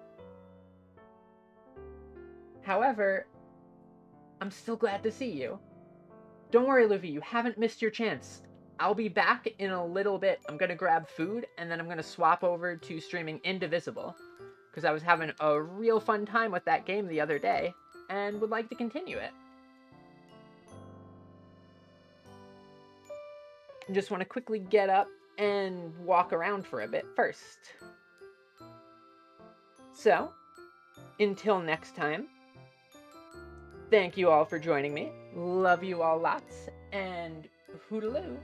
However, I'm still glad to see you. Don't worry, Luffy. You haven't missed your chance. I'll be back in a little bit. I'm going to grab food, and then I'm going to swap over to streaming Indivisible, because I was having a real fun time with that game the other day, and would like to continue it. Just want to quickly get up and walk around for a bit first. So, until next time, thank you all for joining me. Love you all lots, and hootaloo.